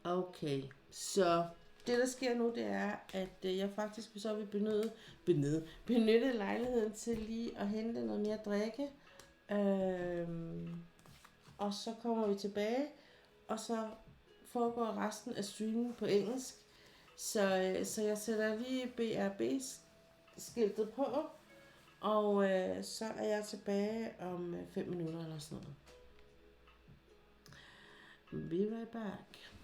Okay, så det der sker nu, det er, at jeg faktisk så vil benytte lejligheden til lige at hente noget mere drikke. Og så kommer vi tilbage, og så foregår resten af streamen på engelsk. Så jeg sætter lige BRB-skiltet på, og så er jeg tilbage om 5 minutter eller sådan noget. Be right back.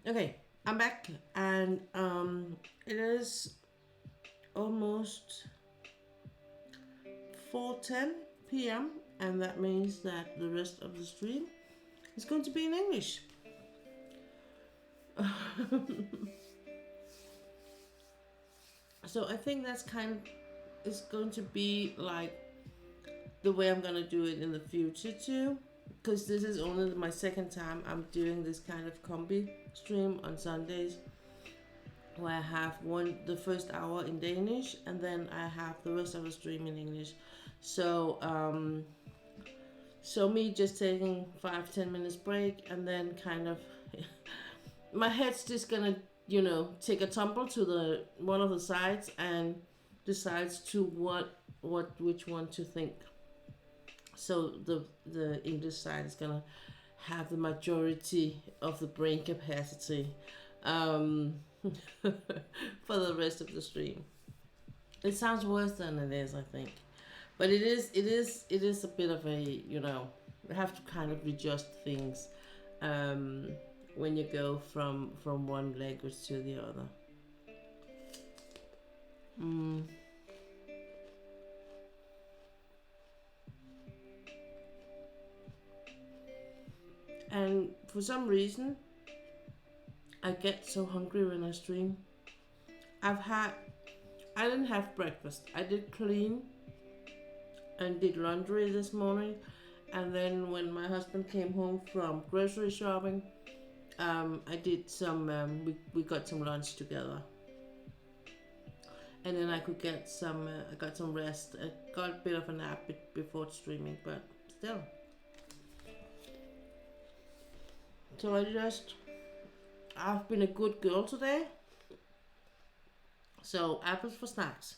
Okay, I'm back, and it is almost 4:10 p.m., and that means that the rest of the stream is going to be in English. So I think that's kind of is going to be like the way I'm gonna do it in the future too, because this is only my second time I'm doing this kind of combi stream on Sundays, where I have the first hour in Danish, and then I have the rest of the stream in English. So so me just taking 5-10 minutes break, and then kind of my head's just gonna take a tumble to the one of the sides and decides to which one to think. So the English side is gonna have the majority of the brain capacity for the rest of the stream. It sounds worse than it is, I think, but it is a bit of a you have to kind of adjust things when you go from one language to the other. And for some reason, I get so hungry when I stream. I didn't have breakfast. I did clean and did laundry this morning, and then when my husband came home from grocery shopping, I did some. We got some lunch together, and then I could get some. I got some rest. I got a bit of a nap before streaming, but still. So I've been a good girl today. So apples for snacks.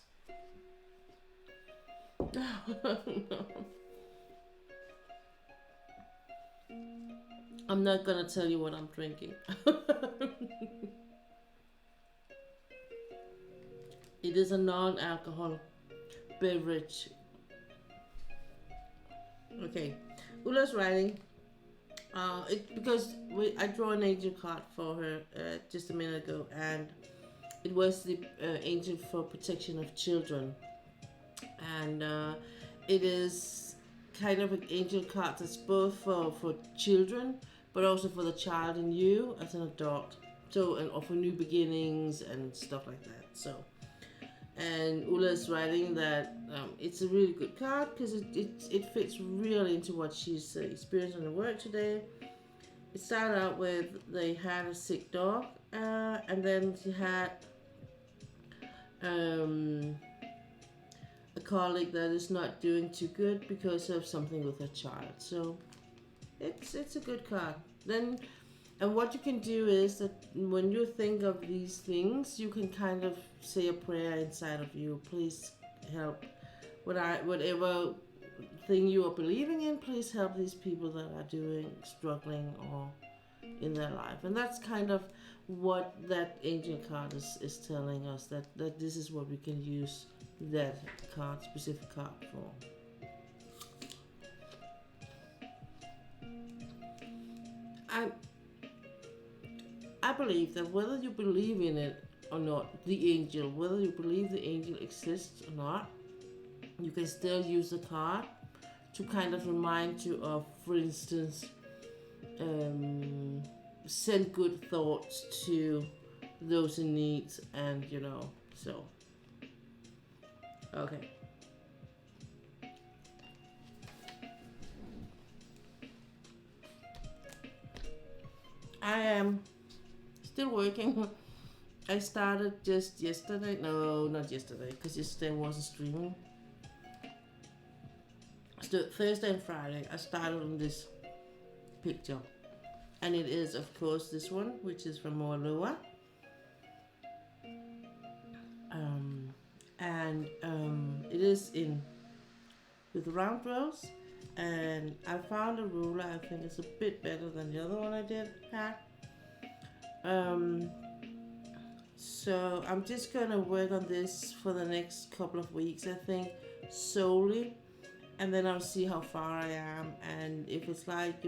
I'm not gonna tell you what I'm drinking. It is a non-alcohol beverage. Okay, Ulla's writing. Because I drew an angel card for her just a minute ago, and it was the angel for protection of children, and it is kind of an angel card that's both for children, but also for the child in you as an adult. So and for new beginnings and stuff like that. So. And Ulla's writing that it's a really good card because it fits really into what she's experiencing at work today. It started out with they had a sick dog, and then she had a colleague that is not doing too good because of something with her child. So it's a good card. Then. And what you can do is that when you think of these things, you can kind of say a prayer inside of you. Please help. Whatever thing you are believing in, please help these people that are struggling or in their life. And that's kind of what that angel card is telling us, that this is what we can use that specific card for. I believe that whether you believe in it or not, whether you believe the angel exists or not, you can still use the card to kind of remind you of, for instance, send good thoughts to those in need, and so. Okay. I am still working. I started just yesterday. No, not yesterday, because yesterday wasn't streaming. So Thursday and Friday, I started on this picture, and it is, of course, this one, which is from Oraloa. It is with round rows, and I found a ruler. I think it's a bit better than the other one I did have. So I'm just gonna work on this for the next couple of weeks, I think, solely, and then I'll see how far I am, and if it's like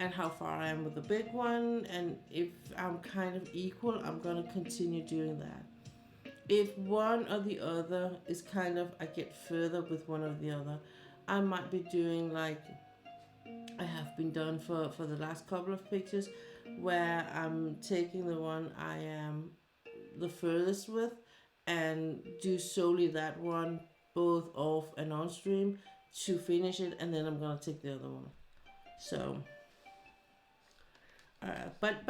and how far I am with the big one, and if I'm kind of equal, I'm gonna continue doing that. If one or the other is kind of, I get further with one or the other, I might be doing like I have been done for the last couple of pictures, where I'm taking the one I am the furthest with and do solely that one, both off and on stream, to finish it, and then I'm gonna take the other one. So but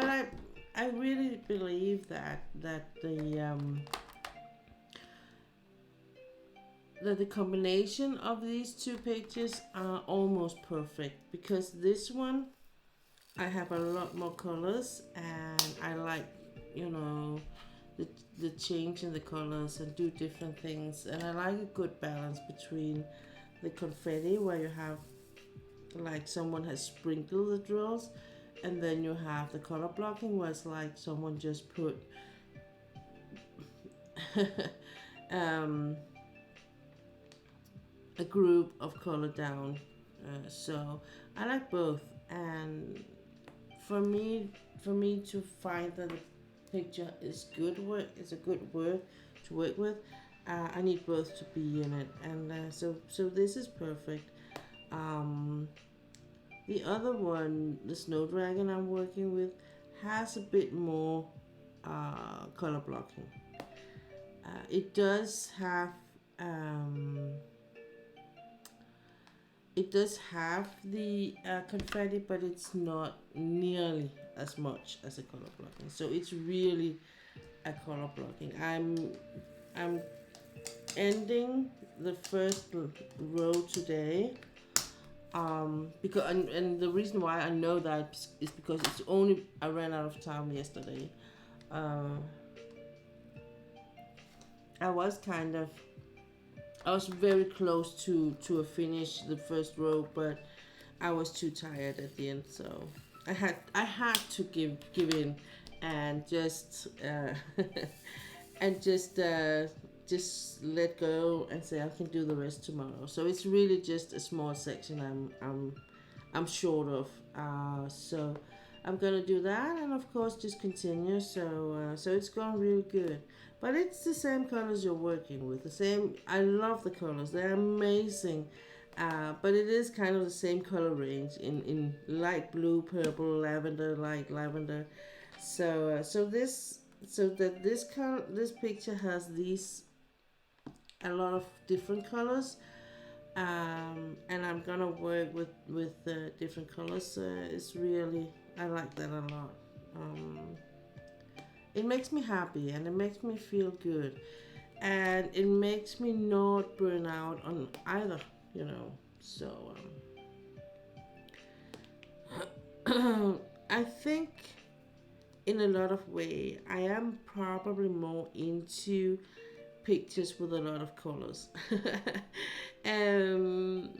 I really believe that the combination of these two pictures are almost perfect, because this one I have a lot more colors, and I like, you know, the change in the colors and do different things, and I like a good balance between the confetti, where you have like someone has sprinkled the drills, and then you have the color blocking, where it's like someone just put a group of color down. So I like both, and for me to find that the picture is good work, it's a good work to work with. I need both to be in it, and so this is perfect. The other one, the snow dragon I'm working with, has a bit more color blocking. It does have the confetti, but it's not nearly as much as a color blocking. So it's really a color blocking. I'm ending the first row today. Because and the reason why I know that is because it's only I ran out of time yesterday. I was very close to a finish the first row, but I was too tired at the end, so I had to give in and just and just let go and say I can do the rest tomorrow. So it's really just a small section I'm short of. So I'm gonna do that, and of course just continue. So it's going really good. But it's the same colors you're working with. The same. I love the colors. They're amazing. But it is kind of the same color range in light blue, purple, lavender, light lavender. This picture has these a lot of different colors, and I'm gonna work with different colors. It's really, I like that a lot. It makes me happy, and it makes me feel good, and it makes me not burn out on either, you know. So I think in a lot of way I am probably more into pictures with a lot of colors. um,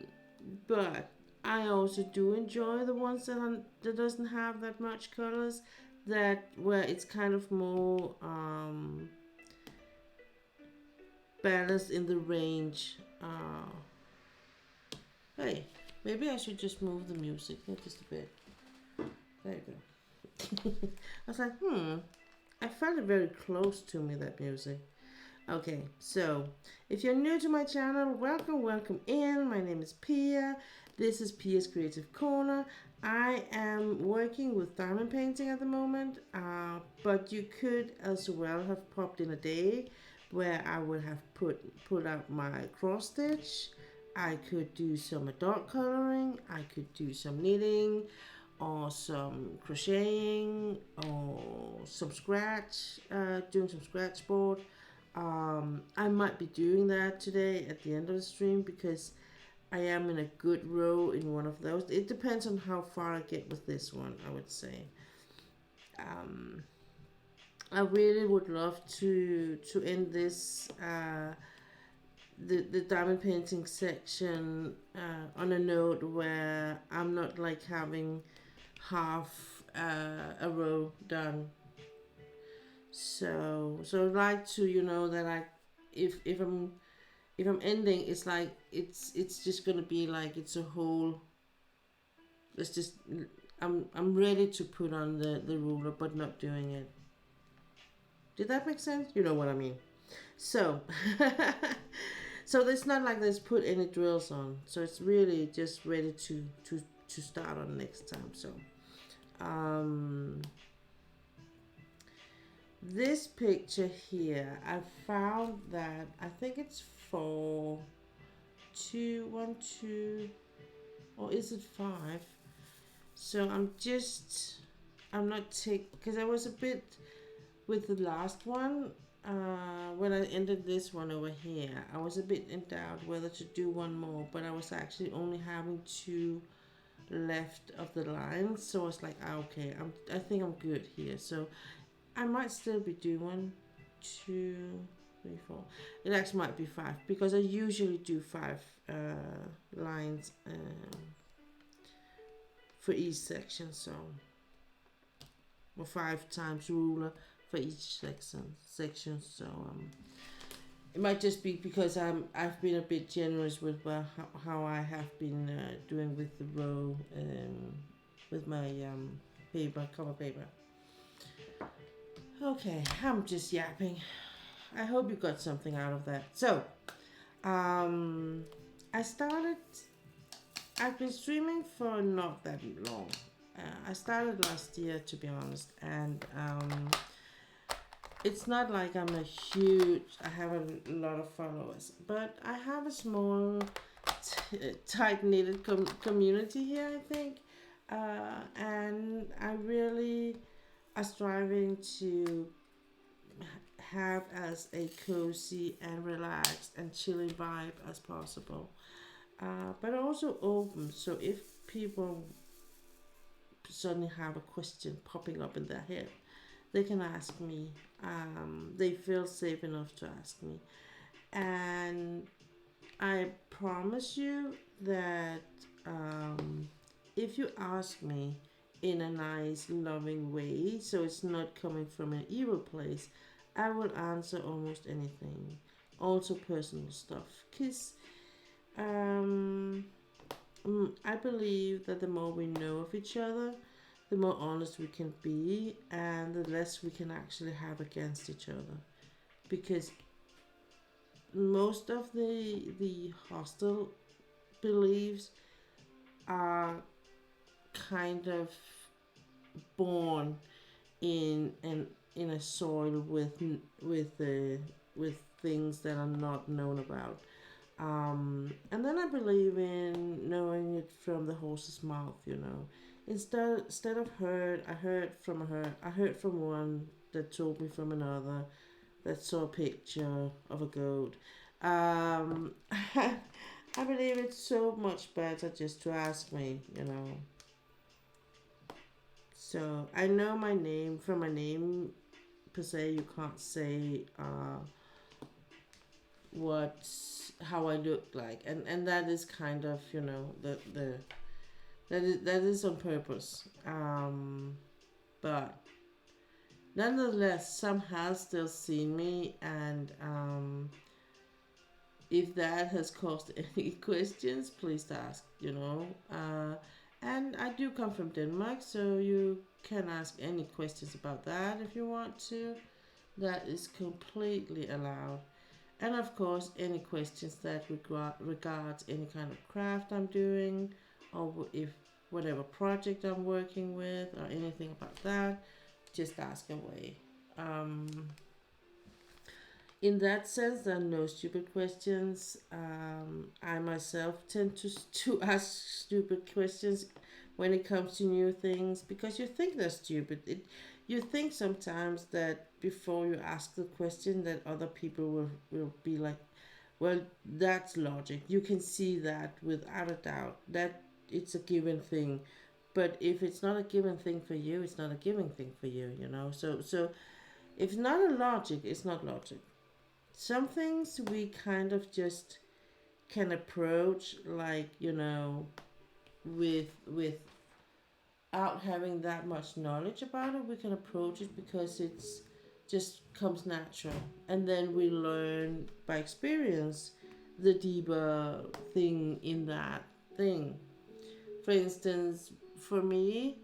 but I also do enjoy the ones that doesn't have that much colors, that where it's kind of more balanced in the range. Hey, maybe I should just move the music just a bit. There you go. I was like, I felt it very close to me, that music. Okay, so if you're new to my channel, welcome in. My name is Pia. This is Pia's Creative Corner. I am working with diamond painting at the moment, but you could as well have popped in a day where I would have put out my cross stitch. I could do some adult coloring. I could do some knitting, or some crocheting, or some scratch, doing some scratch board. I might be doing that today at the end of the stream, because I am in a good row in one of those. It depends on how far I get with this one, I would say. I really would love to end this the diamond painting section on a note where I'm not like having half a row done. So I'd like to, you know, that if I'm ending, it's like it's just gonna be like it's a whole. Let's just I'm ready to put on the ruler, but not doing it. Did that make sense? You know what I mean. So, so it's not like there's put any drills on. So it's really just ready to start on next time. So, um, this picture here, I found that I think it's for 2, 1, 2, or is it 5? So I'm not because I was a bit with the last one. When I ended this one over here, I was a bit in doubt whether to do one more, but I was actually only having 2 left of the lines, so I was like, okay, I think I'm good here. So I might still be doing 1, 2, 3, 4. It actually might be 5 because I usually do 5 lines for each section. So, or 5 times ruler for each section. So it might just be because I've been a bit generous with how I have been doing with the row with my cover paper. Okay, I'm just yapping. I hope you got something out of that. So, I've been streaming for not that long. I started last year, to be honest, and it's not like I have a lot of followers, but I have a small, tight-knitted community here, I think, and I really are striving to have as a cozy and relaxed and chilly vibe as possible, but also open. So if people suddenly have a question popping up in their head, they can ask me. They feel safe enough to ask me, and I promise you that if you ask me in a nice, loving way, so it's not coming from an evil place, I will answer almost anything, also personal stuff, because I believe that the more we know of each other, the more honest we can be, and the less we can actually have against each other. Because most of the hostile beliefs are kind of born in a soil with things that are not known about. And then I believe in knowing it from the horse's mouth, you know. Instead of I heard from one that told me from another that saw a picture of a goat. I believe it's so much better just to ask me, you know. So I know my name. From my name per se, you can't say how I look like, and that is kind of, you know, that is on purpose. But nonetheless, some have still seen me, and if that has caused any questions, please ask, you know. And I do come from Denmark, so you can ask any questions about that if you want to. That is completely allowed. And of course, any questions that regards any kind of craft I'm doing, or if whatever project I'm working with, or anything about that, just ask away. In that sense, there are no stupid questions. I myself tend to ask stupid questions when it comes to new things, because you think they're stupid. You think sometimes that before you ask the question that other people will be like, well, that's logic. You can see that without a doubt. That it's a given thing. But if it's not a given thing for you, it's not a given thing for you, you know. So if it's not a logic, it's not logic. Some things we kind of just can approach, like, you know, without having that much knowledge about it. We can approach it because it's just comes natural, and then we learn by experience the deeper thing in that thing. For instance, for me,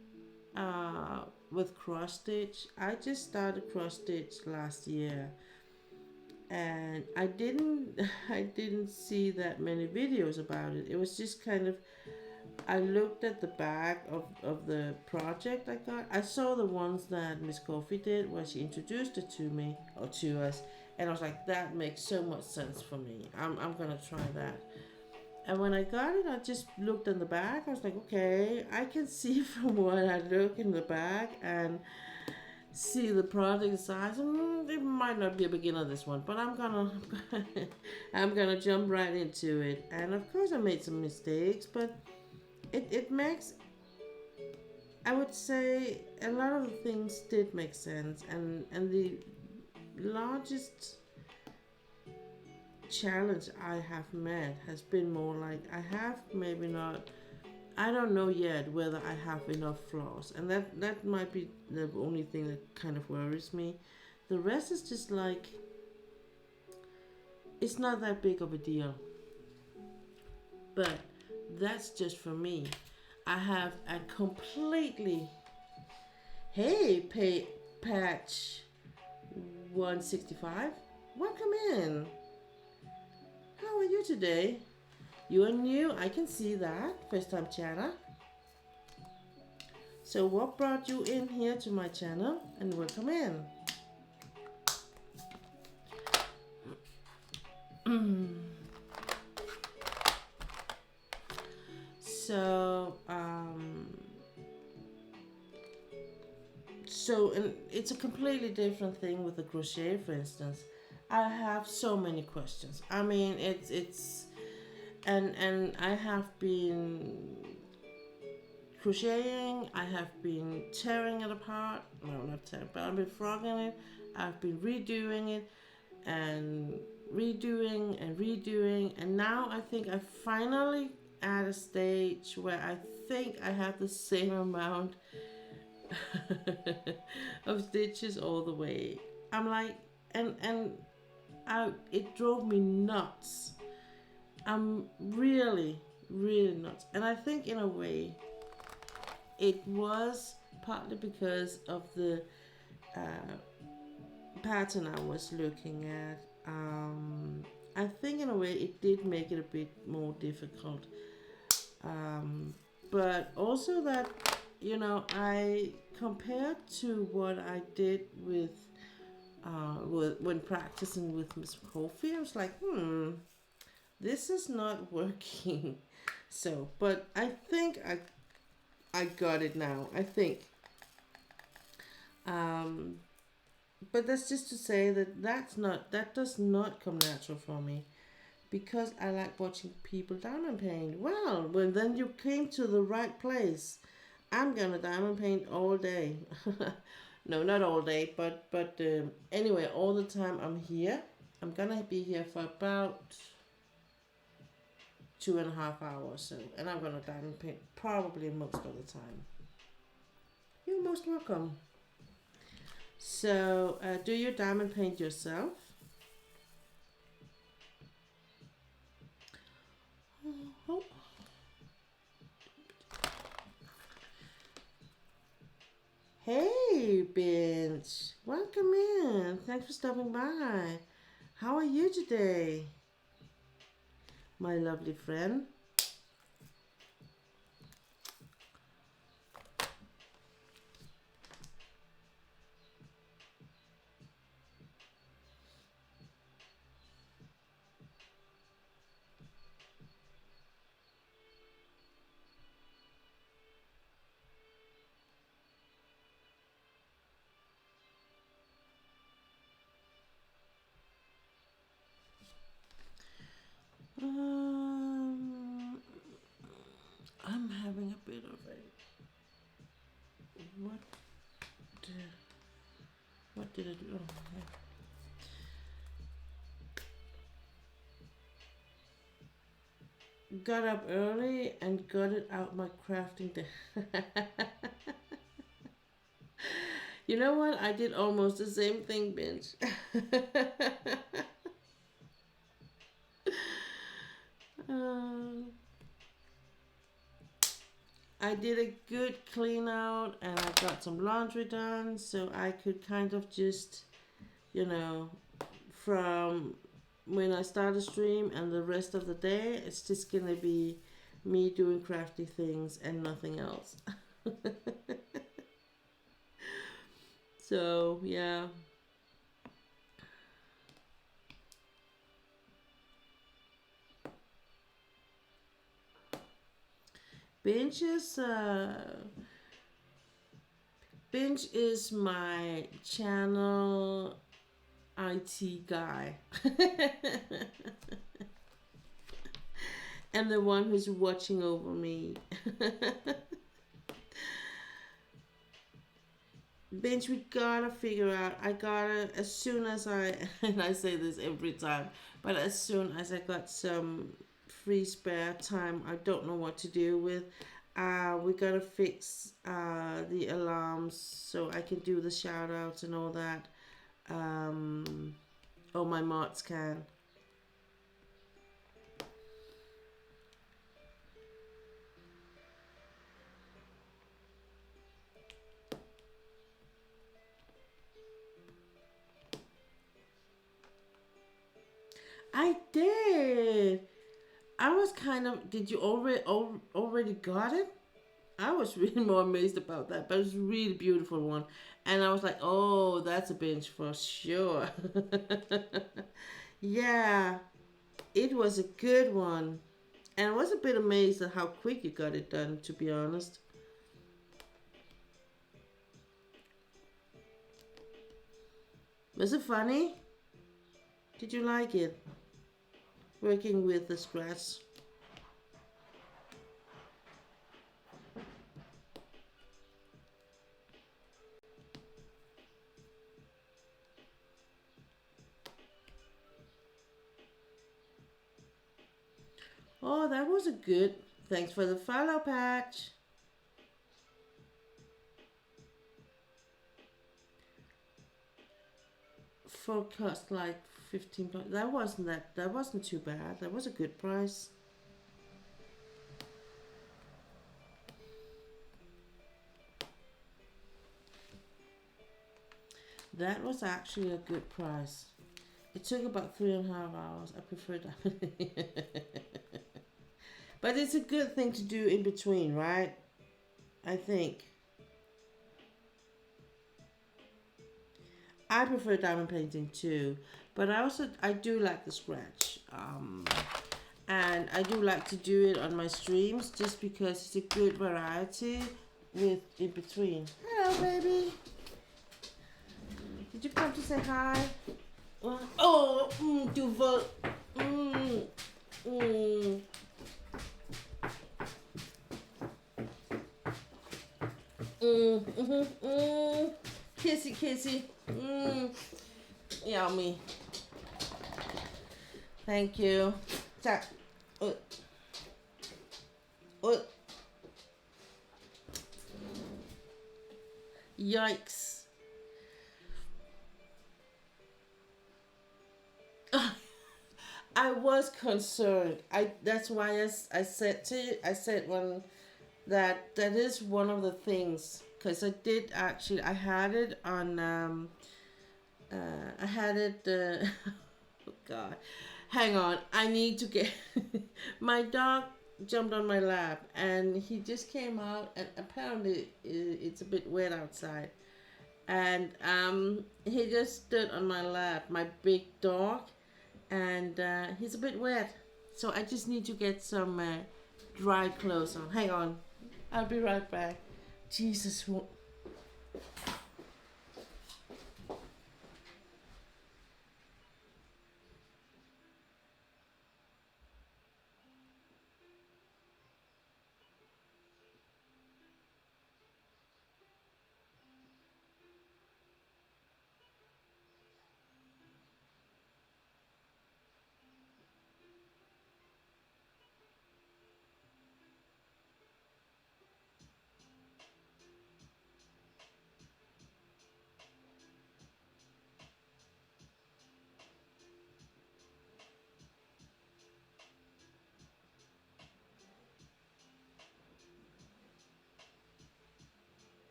with cross stitch. I just started cross stitch last year, and I didn't I didn't see that many videos about it. It was just kind of, I looked at the back of the project I got. I saw the ones that Miss Coffee did where she introduced it to me or to us, and I was like, that makes so much sense for me. I'm gonna try that. And when I got it, I just looked in the back. I was like, okay, I can see from when I look in the back and see the project size. It might not be a beginner this one, but I'm gonna jump right into it. And of course, I made some mistakes, but it makes, I would say, a lot of the things did make sense, and the largest challenge I have met has been more like, I have maybe not, I don't know yet whether I have enough flaws, and that might be the only thing that kind of worries me. The rest is just like, it's not that big of a deal, but that's just for me. I have a completely, hey, patch 165, welcome in. How are you today? You are new, I can see that. First time chatter. So what brought you in here to my channel? And welcome in. And it's a completely different thing with the crochet, for instance. I have so many questions. I mean, and I have been crocheting, I have been tearing it apart. No, not tearing, but I've been frogging it. I've been redoing it and redoing, and now I think I finally at a stage where I think I have the same amount of stitches all the way. I'm like, it drove me nuts. I'm really nuts, and I think in a way it was partly because of the pattern I was looking at. I think in a way it did make it a bit more difficult, but also that, I compared to what I did with when practicing with Miss Kofi, I was like, this is not working. So, but I think I got it now. I think. But that's just to say that does not come natural for me, because I like watching people diamond paint. Well, then you came to the right place. I'm gonna diamond paint all day. No, not all day, but anyway, all the time I'm here. I'm gonna be here for about 2.5 hours, so, and I'm gonna diamond paint probably most of the time. You're most welcome. So, do you diamond paint yourself? Oh. Hey, Bench. Welcome in. Thanks for stopping by. How are you today, my lovely friend? I'm having a bit of a what did I do? Oh, yeah. Got up early and got it out my crafting day. You know what? I did almost the same thing, Bench. I did a good clean out and I got some laundry done so I could kind of just, you know, from when I start a stream and the rest of the day, it's just gonna be me doing crafty things and nothing else. So, yeah. Bench is, Bench is my channel IT guy. And the one who's watching over me. Bench, we gotta figure out. I gotta, as soon as I, and I say this every time, but as soon as I got some free spare time, I don't know what to do with. We gotta fix the alarms so I can do the shout outs and all that. All my mods can. I did. I was kind of. Did you already got it? I was really more amazed about that, but it was a really beautiful one, and I was like, "Oh, that's a bench for sure." Yeah, it was a good one, and I was a bit amazed at how quick you got it done. To be honest, was it funny? Did you like it? Working with the scratch. Oh, that was a good. Thanks for the follow, Patch. For cost like 15. That wasn't too bad. That was a good price. That was actually a good price. It took about 3.5 hours. I prefer that. But it's a good thing to do in between, right? I think. I prefer diamond painting too, but I do like the scratch. And I do like to do it on my streams just because it's a good variety with in between. Hello, baby. Did you come to say hi? Oh, Duval. Mm, mm. Kissy, kissy. Yummy. Thank you. Tap. Yikes. I was concerned. That's why I said to you, I said when that is one of the things because I did actually I had it on I had it oh god, hang on, I need to get my dog jumped on my lap and he just came out and apparently it's a bit wet outside and he just stood on my lap, my big dog, and he's a bit wet, so I just need to get some dry clothes on. Hang on, I'll be right back. Jesus.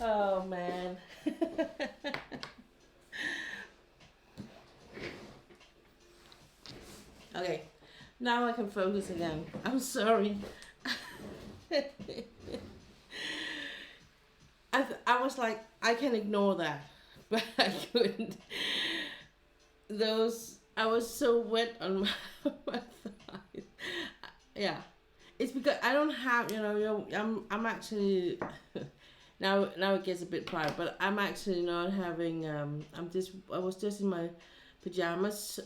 Oh man. Okay, now I can focus again. I'm sorry. I was like, I can ignore that, but I couldn't. Those, I was so wet on my, my thighs. Yeah, it's because I don't have, I'm actually, now it gets a bit private, but I'm actually not having, I was just in my pajamas,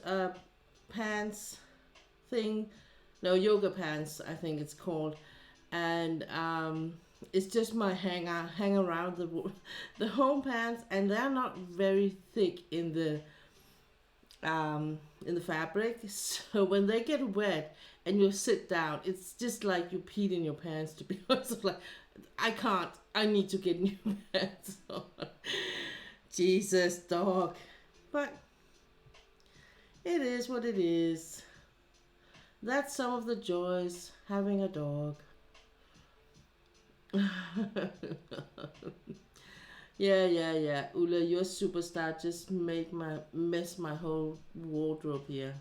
pants thing, no, yoga pants, I think it's called, and it's just my hang around the home pants, and they're not very thick in the fabric. So when they get wet and you sit down, it's just like you peed in your pants. To be honest, like I can't. I need to get new pants on. Jesus, dog. But it is what it is. That's some of the joys having a dog. Yeah. Ula, you're a superstar. Just mess my whole wardrobe here.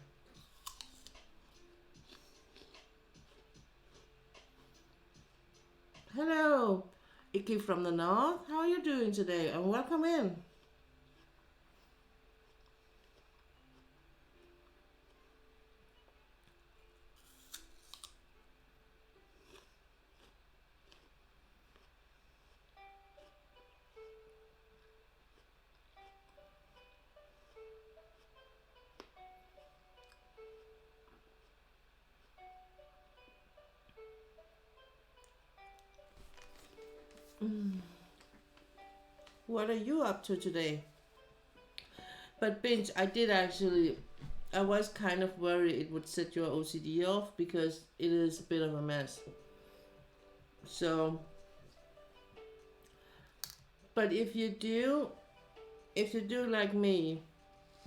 Hello, Iki from the north. How are you doing today? And welcome in. What are you up to today? But Binge, I was kind of worried it would set your OCD off because it is a bit of a mess. So, but if you do like me,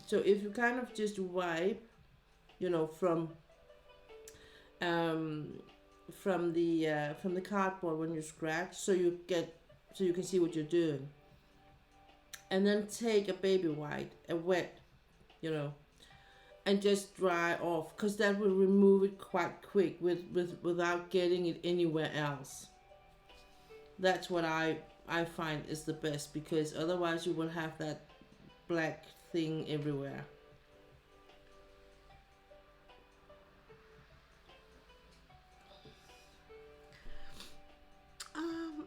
so if you kind of just wipe, from um, from the cardboard when you scratch, so you can see what you're doing, and then take a baby wipe, a wet, you know, and just dry off, because that will remove it quite quick without getting it anywhere else. That's what I find is the best, because otherwise you will have that black thing everywhere.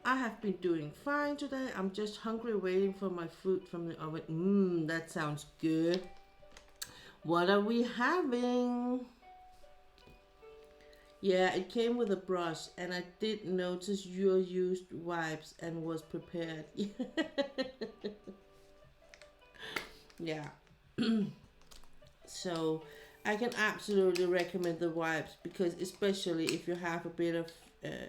I have been doing fine today. I'm just hungry, waiting for my food from the oven. That sounds good. What are we having? Yeah, it came with a brush, and I did notice you used wipes and was prepared. Yeah. So I can absolutely recommend the wipes, because especially if you have a bit of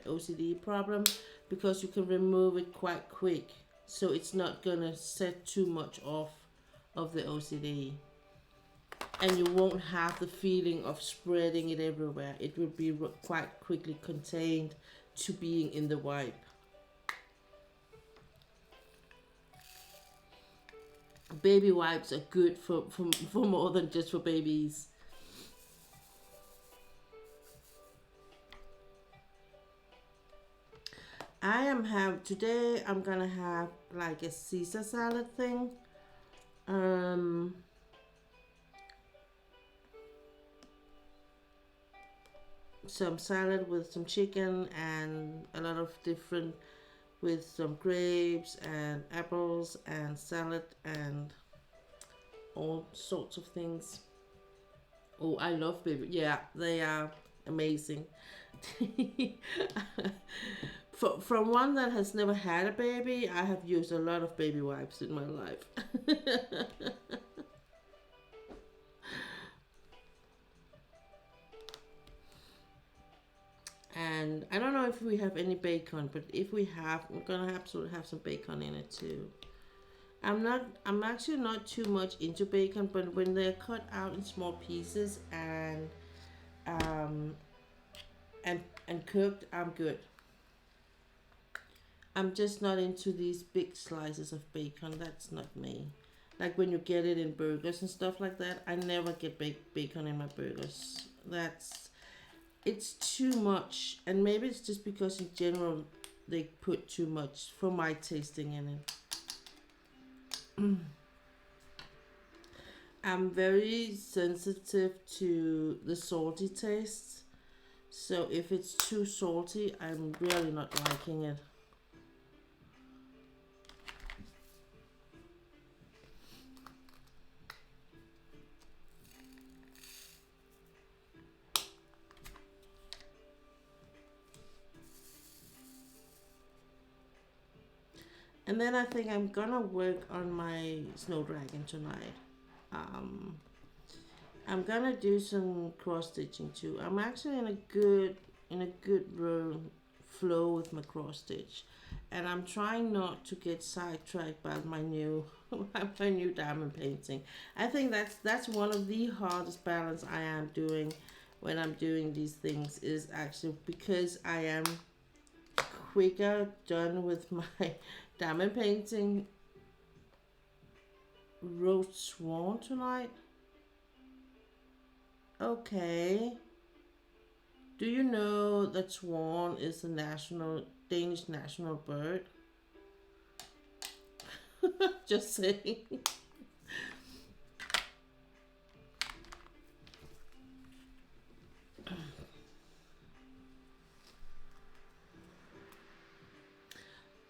OCD problem, because you can remove it quite quick, so it's not gonna set too much off of the OCD, and you won't have the feeling of spreading it everywhere. It will be quite quickly contained to being in the wipe. Baby wipes are good for more than just for babies. Today I'm gonna have like a Caesar salad thing. Um, some salad with some chicken and a lot of different, with some grapes and apples and salad and all sorts of things. Oh, I love baby. Yeah, they are amazing. From one that has never had a baby, I have used a lot of baby wipes in my life. And I don't know if we have any bacon, but if we have, we're gonna absolutely have some bacon in it too. I'm actually not too much into bacon, but when they're cut out in small pieces um, and cooked, I'm good. I'm just not into these big slices of bacon. That's not me. Like when you get it in burgers and stuff like that, I never get bacon in my burgers. It's too much, and maybe it's just because in general they put too much for my tasting in it. I'm very sensitive to the salty taste, so if it's too salty, I'm really not liking it. And then I think I'm gonna work on my snow dragon tonight. Um, I'm gonna do some cross stitching too. I'm actually in a good flow with my cross stitch, and I'm trying not to get sidetracked by my new my new diamond painting. I think that's one of the hardest balance I am doing when I'm doing these things, is actually because I am quicker done with my diamond painting. Roast swan tonight. Okay. Do you know that swan is the Danish national bird? Just saying.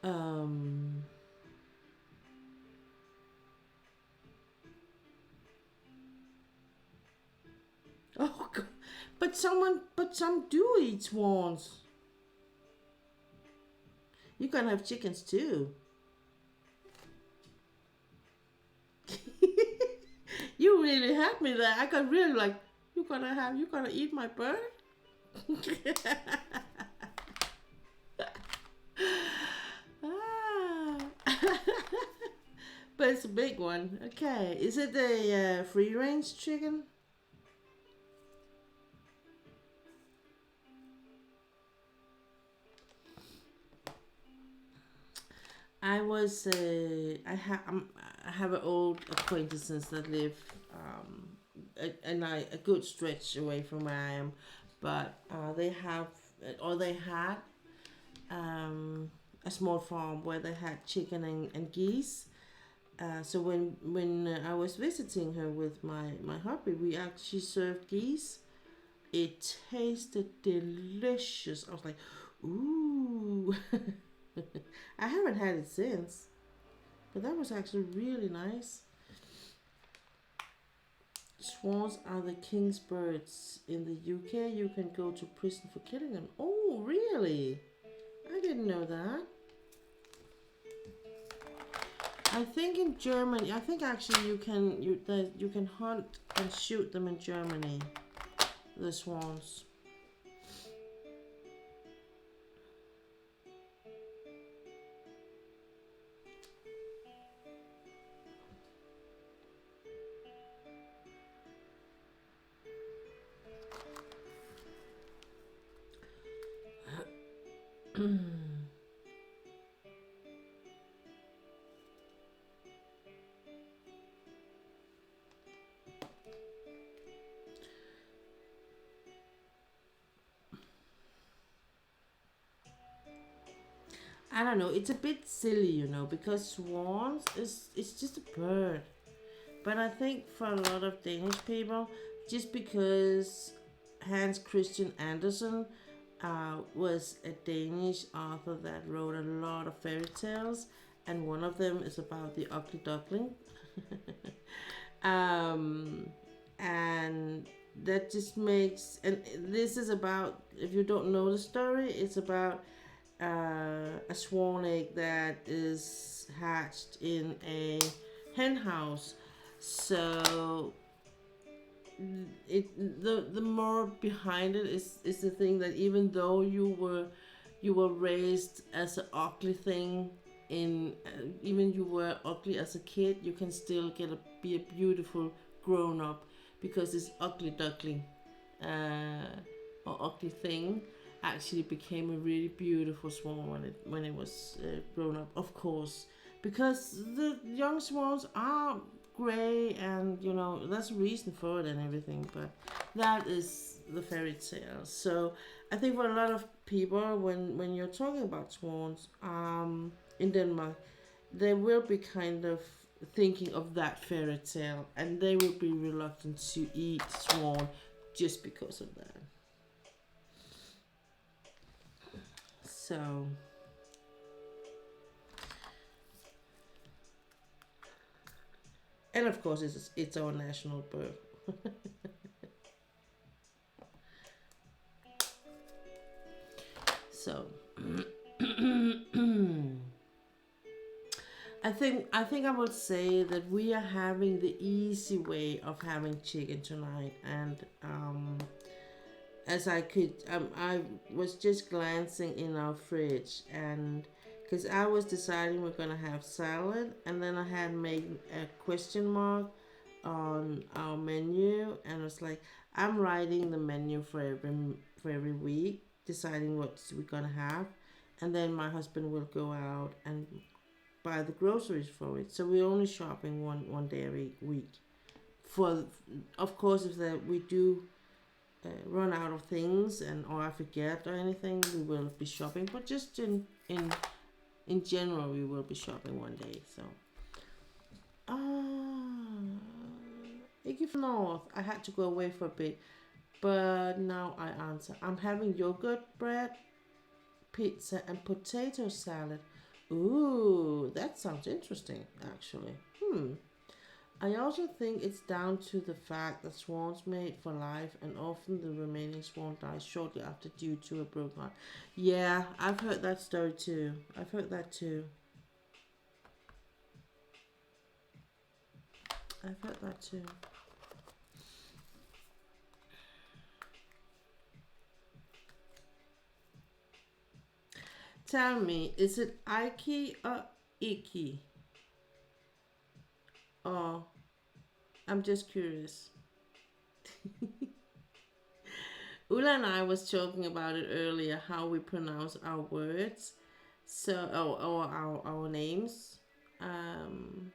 Um. Oh God. But some do eat swans. You can have chickens too. You really had me there. I got really like, you gonna eat my bird? Ah. But it's a big one. Okay, is it a free range chicken? I was I have an old acquaintances that live a good stretch away from where I am, but they have or they had a small farm where they had chicken and geese. So when I was visiting her with my hubby, we actually served geese. It tasted delicious. I was like, ooh. I haven't had it since, but that was actually really nice. Swans are the king's birds. In the UK, you can go to prison for killing them. Oh, really? I didn't know that. I think in Germany, I think actually you can hunt and shoot them in Germany. The swans. I don't know. It's a bit silly, because swans is it's just a bird. But I think for a lot of Danish people, just because Hans Christian Andersen was a Danish author that wrote a lot of fairy tales, and one of them is about the ugly duckling. um, and that just makes, and this is about, if you don't know the story, it's about a swan egg that is hatched in a hen house. So the more behind it is the thing that even though you were raised as an ugly thing in even you were ugly as a kid, you can still be a beautiful grown up because it's ugly duckling or ugly thing. actually became a really beautiful swan when it was grown up, of course, because the young swans are gray, and that's a reason for it and everything. But that is the fairy tale. So I think for a lot of people, when you're talking about swans, in Denmark, they will be kind of thinking of that fairy tale, and they will be reluctant to eat swan just because of that. So, and of course, it's our national bird. So, I think I would say that we are having the easy way of having chicken tonight, and as I was just glancing in our fridge, and because I was deciding we're gonna have salad, and then I had made a question mark on our menu, and it's like I'm writing the menu for every week, deciding what we're gonna have, and then my husband will go out and buy the groceries for it. So we're only shopping one day every week. For of course, if we do run out of things, and or I forget or anything, we will be shopping. But just in general, we will be shopping one day. So Iggy from North, I had to go away for a bit, but now I answer. I'm having yogurt bread, pizza, and potato salad. Ooh, that sounds interesting, actually. I also think it's down to the fact that swans mate for life, and often the remaining swan dies shortly after due to a broken heart. Yeah, I've heard that story too. I've heard that too. I've heard that too. Tell me, is it Ike or Icky? Or I'm just curious. Ula and I was talking about it earlier, how we pronounce our words, so or our names. Um,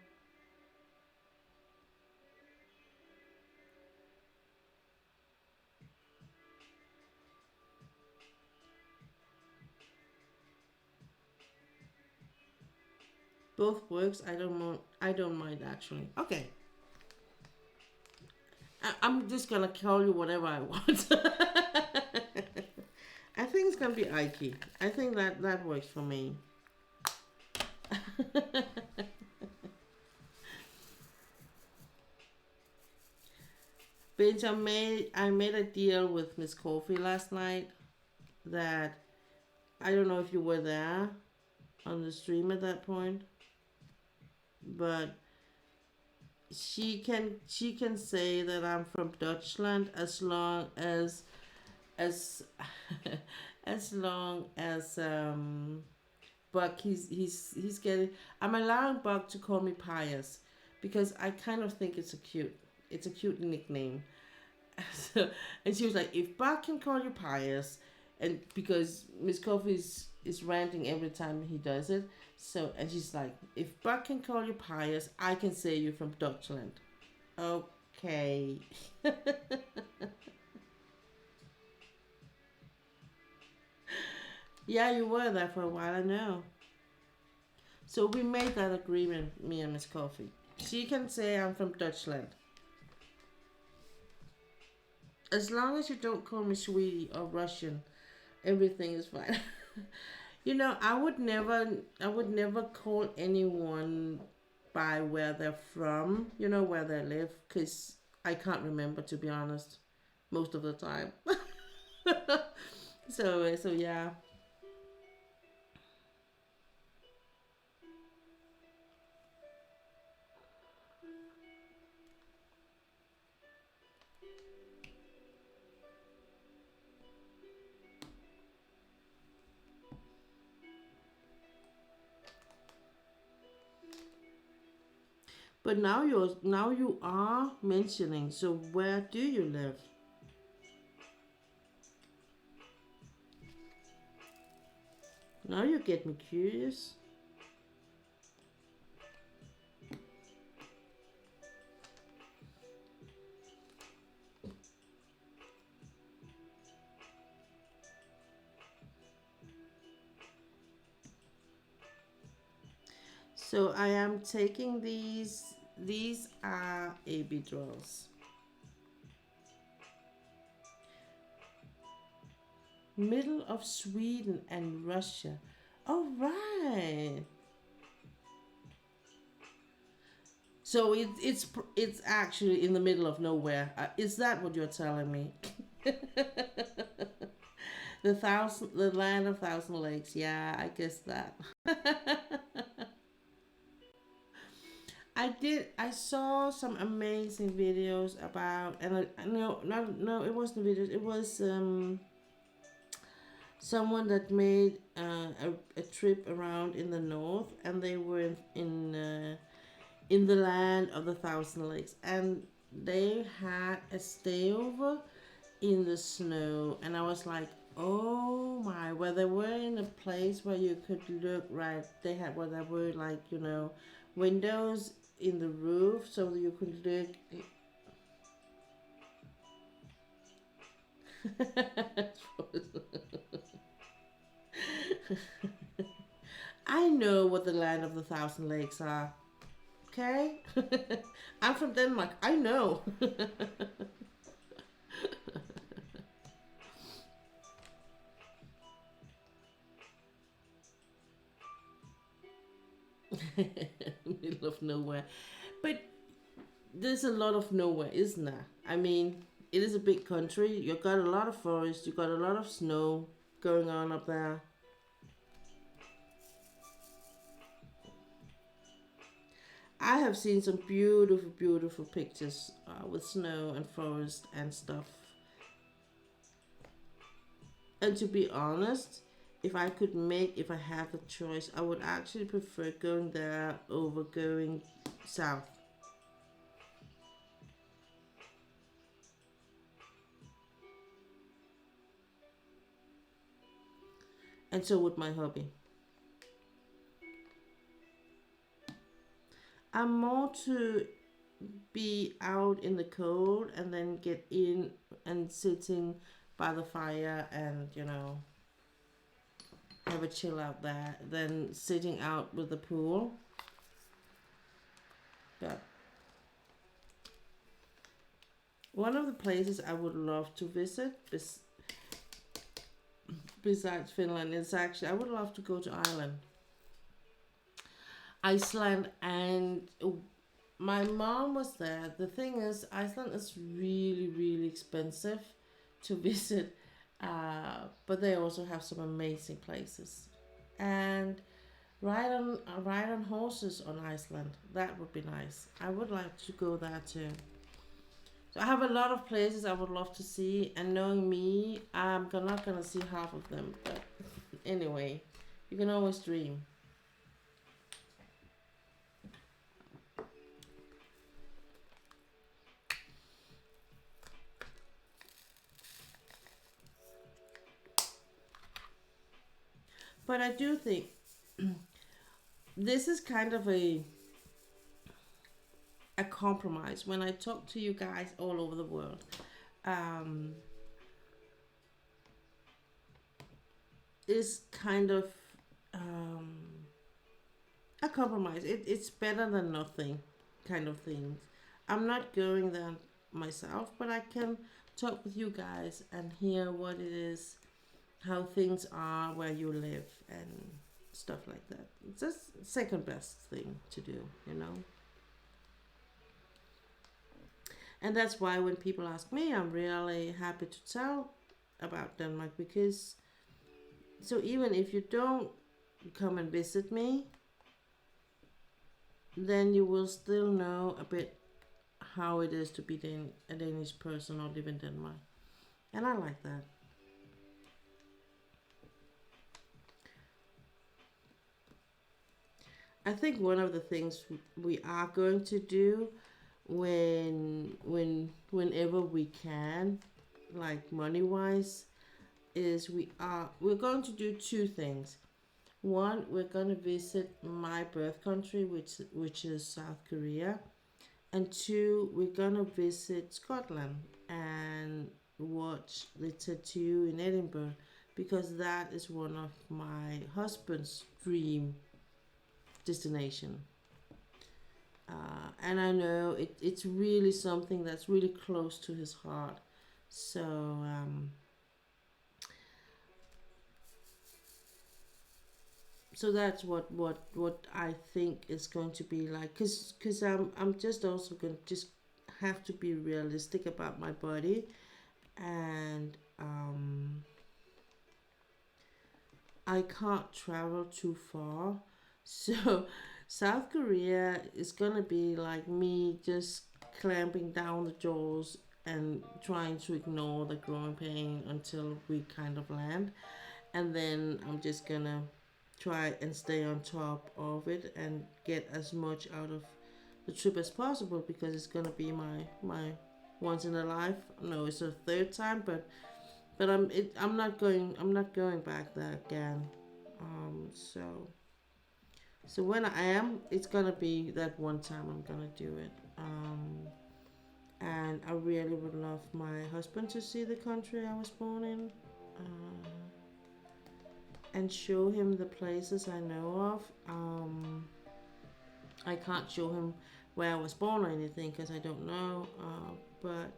both works. I don't mind actually. Okay, I'm just gonna call you whatever I want. I think it's gonna be Ike. I think that works for me. Bitch, I made a deal with Miss Coffee last night that I don't know if you were there on the stream at that point, but she can say that I'm from Deutschland as long as as long as Buck he's getting. I'm allowing Buck to call me Pious because I kind of think it's a cute nickname. So, and she was like, if Buck can call you Pious, and because Miss Coffee is ranting every time he does it. So, and she's like, if Buck can call you Pious, I can say you're from Deutschland. Okay. Yeah, you were there for a while, I know. So we made that agreement, me and Miss Coffee. She can say I'm from Deutschland. As long as you don't call me sweetie or Russian, everything is fine. I would never call anyone by where they're from, where they live, because I can't remember, to be honest, most of the time. So yeah. But now you are mentioning. So where do you live? Now you get me curious. So I am taking these. These are AB drawers. Middle of Sweden and Russia. All right. So it's actually in the middle of nowhere. Is that what you're telling me? The land of thousand lakes. Yeah, I guess that. I saw some amazing videos about, and no, it wasn't videos. It was someone that made a trip around in the north, and they were in the land of the thousand lakes, and they had a stayover in the snow, and I was like, oh my, where they were in a place where you could look right. They had where there were like, windows in the roof so that you could look. I know what the land of the thousand lakes are. Okay? I'm from Denmark. I know. Middle of nowhere. But there's a lot of nowhere, isn't there? I mean, it is a big country. You've got a lot of forest. You've got a lot of snow going on up there. I have seen some beautiful, beautiful pictures with snow and forest and stuff. And to be honest, if I had the choice, I would actually prefer going there over going south. And so would my hobby. I'm more to be out in the cold and then get in and sitting by the fire and, have a chill out there than sitting out with the pool. But one of the places I would love to visit besides Finland is actually, I would love to go to Iceland, and my mom was there. The thing is, Iceland is really, really expensive to visit, but they also have some amazing places. And ride on horses on Iceland. That would be nice. I would like to go there too. So I have a lot of places I would love to see, and knowing me, I'm not gonna see half of them. But anyway, you can always dream. But I do think this is kind of a compromise. When I talk to you guys all over the world, is kind of a compromise. It's better than nothing, kind of thing. I'm not going there myself, but I can talk with you guys and hear what it is, how things are where you live and stuff like that. It's just second best thing to do. And that's why when people ask me, I'm really happy to tell about Denmark, because so even if you don't come and visit me, then you will still know a bit how it is to be a Danish person or live in Denmark. And I like that. I think one of the things we are going to do whenever we can, like money wise, is we're going to do two things. One, we're gonna visit my birth country, which is South Korea, and two, we're gonna visit Scotland and watch the tattoo in Edinburgh because that is one of my husband's dream destination. And I know it's really something that's really close to his heart. So so that's what I think is going to be like. Cause I'm just also gonna just have to be realistic about my body, and I can't travel too far. So South Korea is gonna be like me just clamping down the jaws and trying to ignore the growing pain until we kind of land. And then I'm just gonna try and stay on top of it and get as much out of the trip as possible because it's gonna be my once in a life. No, it's a third time, but I'm not going back there again. So when I am, it's gonna be that one time I'm gonna do it. And I really would love my husband to see the country I was born in, and show him the places I know of. I can't show him where I was born or anything because I don't know. But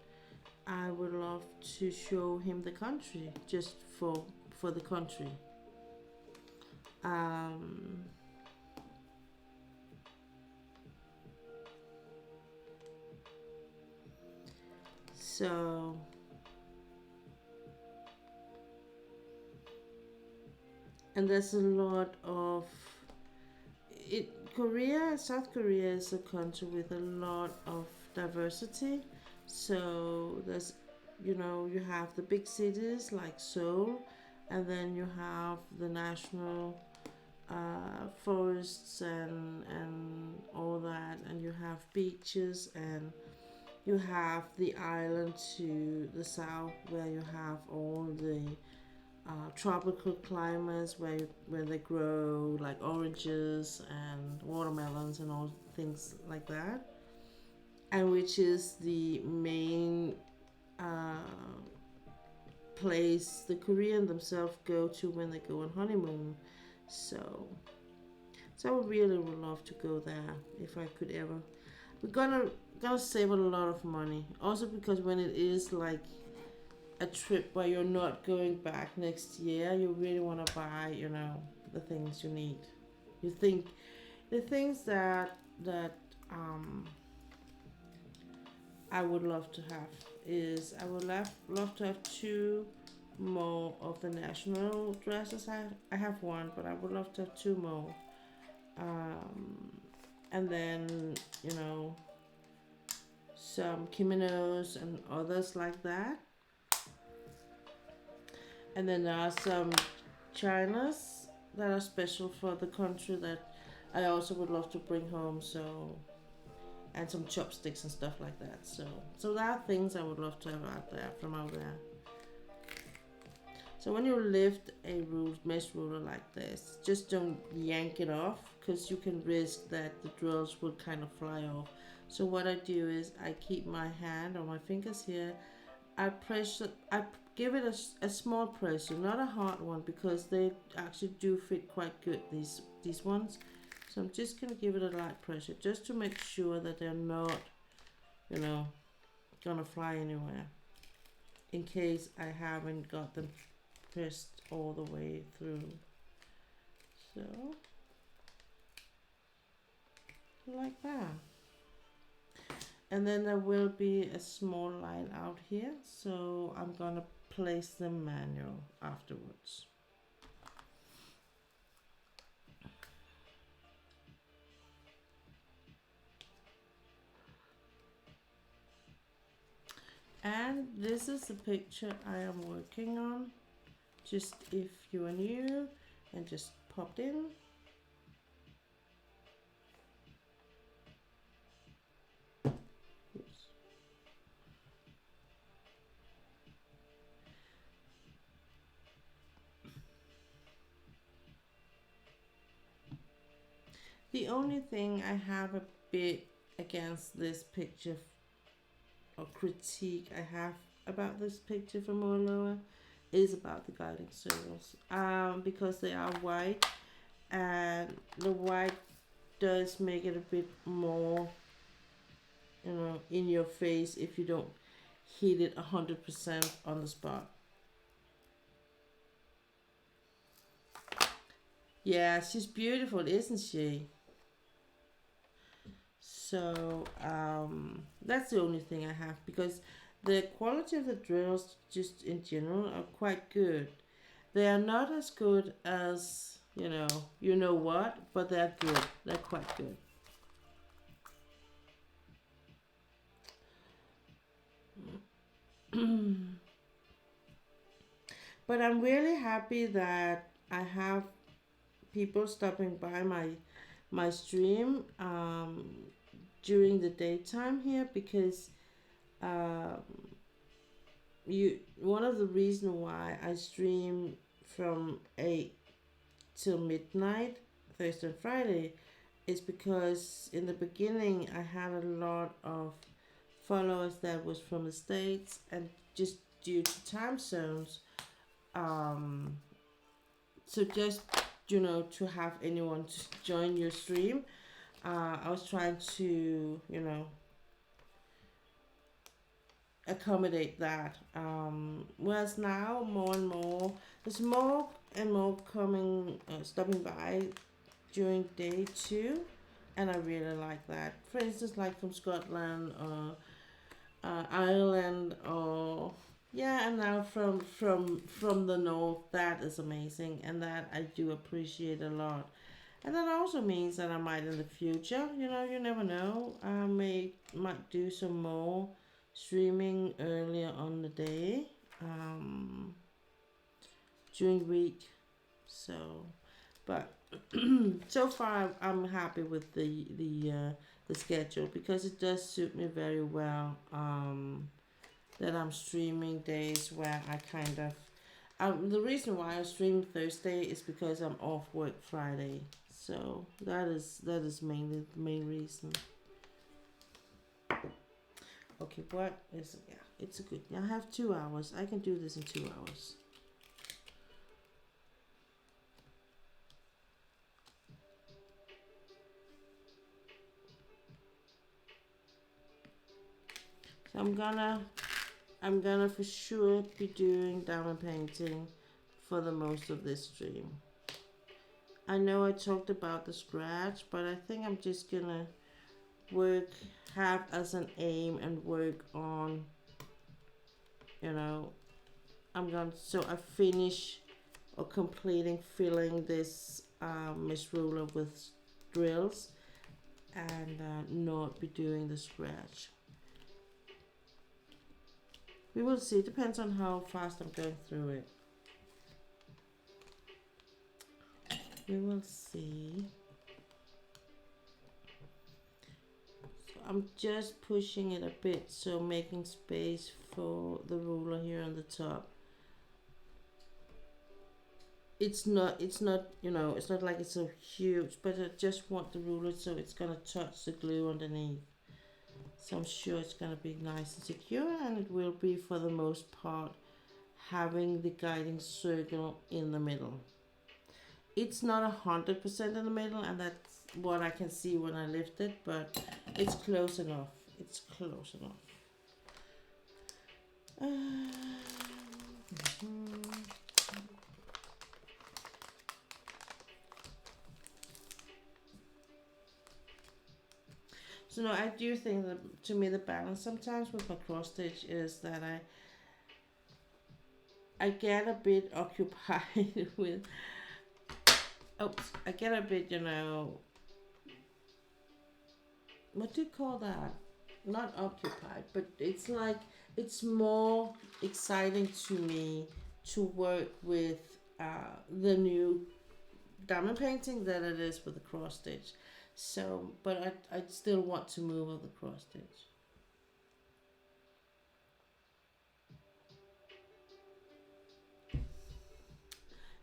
I would love to show him the country just for the country. Um, so and there's a lot of it. Korea, South Korea is a country with a lot of diversity. So there's, you have the big cities like Seoul, and then you have the national forests and all that, and you have beaches, and you have the island to the south where you have all the tropical climates where they grow like oranges and watermelons and all things like that, and which is the main uh, place the Korean themselves go to when they go on honeymoon. So, I would really would love to go there if I could ever. We're gonna save a lot of money, also because when it is like a trip where you're not going back next year, you really want to buy, the things you need. You think the things that um, I would love to have is I would love to have two more of the national dresses. I have one, but I would love to have two more. Um, and then some kimonos and others like that. And then there are some chinas that are special for the country that I also would love to bring home. So, and some chopsticks and stuff like that. So there are things I would love to have out there from out there. So when you lift a mesh ruler like this, just don't yank it off because you can risk that the drills will kind of fly off. So what I do is I keep my hand or my fingers here. I give it a small pressure, not a hard one because they actually do fit quite good, these ones. So I'm just gonna give it a light pressure just to make sure that they're not, gonna fly anywhere. In case I haven't got them pressed all the way through. So like that. And then there will be a small line out here, so I'm gonna place them manual afterwards. And this is the picture I am working on, just if you are new and just popped in. Oops. The only thing I have a bit against this picture, or critique I have about this picture from Oraloa, is about the guiding circles. Because they are white, and the white does make it a bit more, in your face if you don't hit it 100% on the spot. Yeah, she's beautiful, isn't she? So that's the only thing I have, because the quality of the drills just in general are quite good. They are not as good as, you know what, but they're good. They're quite good. But I'm really happy that I have people stopping by my stream during the daytime here, because um, you one of the reasons why I stream from 8 till midnight Thursday and Friday is because in the beginning I had a lot of followers that was from the States, and just due to time zones, um so just to have anyone to join your stream, I was trying to accommodate that. Whereas now, more and more, there's more and more coming, stopping by during day two, and I really like that. For instance, like from Scotland or Ireland, or yeah, and now from the north. That is amazing, and that I do appreciate a lot. And that also means that I might in the future, you never know, I might do some more streaming earlier on the day, during the week. So, but so far I'm happy with the schedule, because it does suit me very well. That I'm streaming days where I kind of the reason why I stream Thursday is because I'm off work Friday. So that is mainly the main reason. Okay, what is yeah? It's a good. I have 2 hours. I can do this in 2 hours. So I'm gonna for sure be doing diamond painting for the most of this stream. I know I talked about the scratch, but I think I'm just gonna work, have as an aim and work on, you know, I finish or completing filling this Miss Ruler with drills, and not be doing the scratch. We will see. It depends on how fast I'm going through it. We will see. So I'm just pushing it a bit, so making space for the ruler here on the top. It's not it's not like it's so huge, but I just want the ruler so it's gonna touch the glue underneath. So I'm sure it's gonna be nice and secure, and it will be for the most part, having the guiding circle in the middle. It's not 100% in the middle, and that's what I can see when I lift it, but it's close enough. It's close enough. So no, I do think that to me the balance sometimes with my cross stitch is that I get a bit occupied with. Oops, I get a bit, what do you call that? Not occupied, but it's like it's more exciting to me to work with the new diamond painting than it is with the cross stitch. So, but I still want to move on the cross stitch.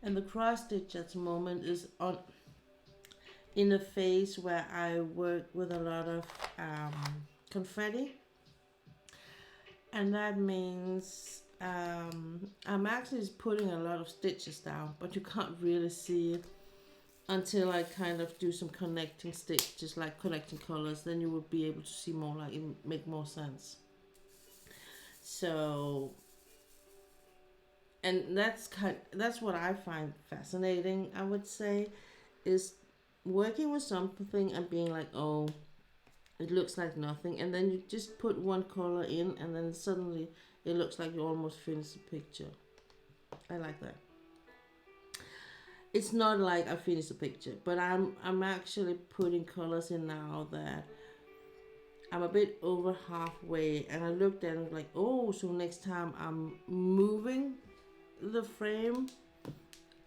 And the cross stitch at the moment is on. in a phase where I work with a lot of confetti, and that means I'm actually putting a lot of stitches down, but you can't really see it until I kind of do some connecting stitches, like connecting colors. Then you will be able to see more, like it make more sense. So, and that's what I find fascinating, I would say, is working with something and being like, oh, it looks like nothing, and then you just put one color in, and then suddenly it looks like you almost finished the picture. I like that. It's not like I finished the picture, but I'm actually putting colors in now that I'm a bit over halfway, and I looked at it like, oh, so next time I'm moving the frame,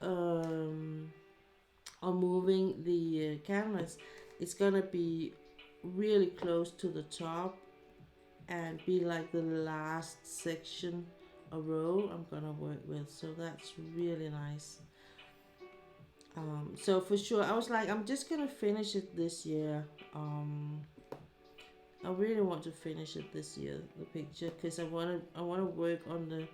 um, or moving the canvas, it's gonna be really close to the top and be like the last section, a row I'm gonna work with. So that's really nice. So for sure, I was like, I'm just gonna finish it this year. I really want to finish it this year, the picture, because I want to work on the.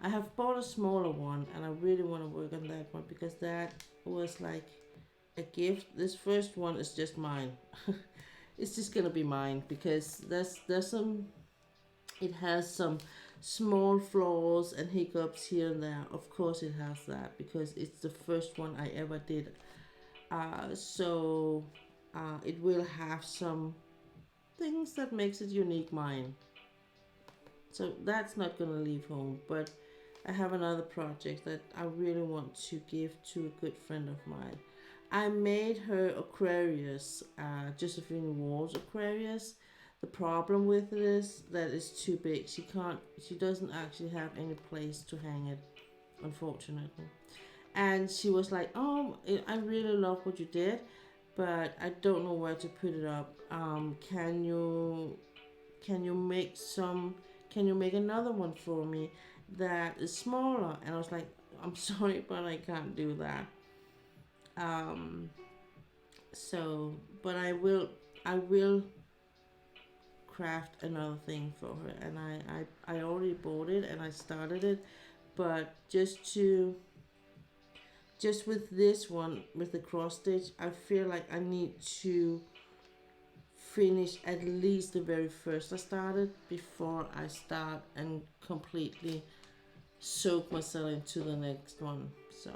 I have bought a smaller one, and I really want to work on that one because that was like a gift. This first one is just mine. It's just gonna be mine because there's some. It has some small flaws and hiccups here and there. Of course, it has that because it's the first one I ever did. So it will have some things that makes it unique mine. So that's not gonna leave home, but I have another project that I really want to give to a good friend of mine. I made her Aquarius, Josephine Wall's Aquarius. The problem with it is that it's too big. She doesn't actually have any place to hang it, unfortunately. And she was like, "Oh, I really love what you did, but I don't know where to put it up. Can you make some? Can you make another one for me that is smaller?" And I was like, "I'm sorry, but I can't do that." Um, so, but I will craft another thing for her, and I already bought it and I started it, but just with this one with the cross stitch, I feel like I need to finish at least the very first I started before I start and completely soak myself into the next one. So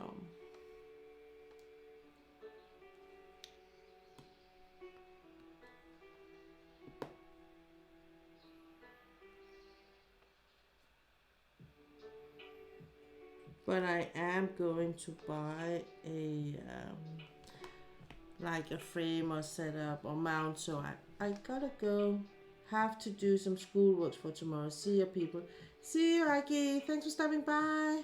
but I am going to buy a like a frame or setup or mount. So I gotta go. Have to do some schoolwork for tomorrow. See you, people. See you, Aki. Thanks for stopping by.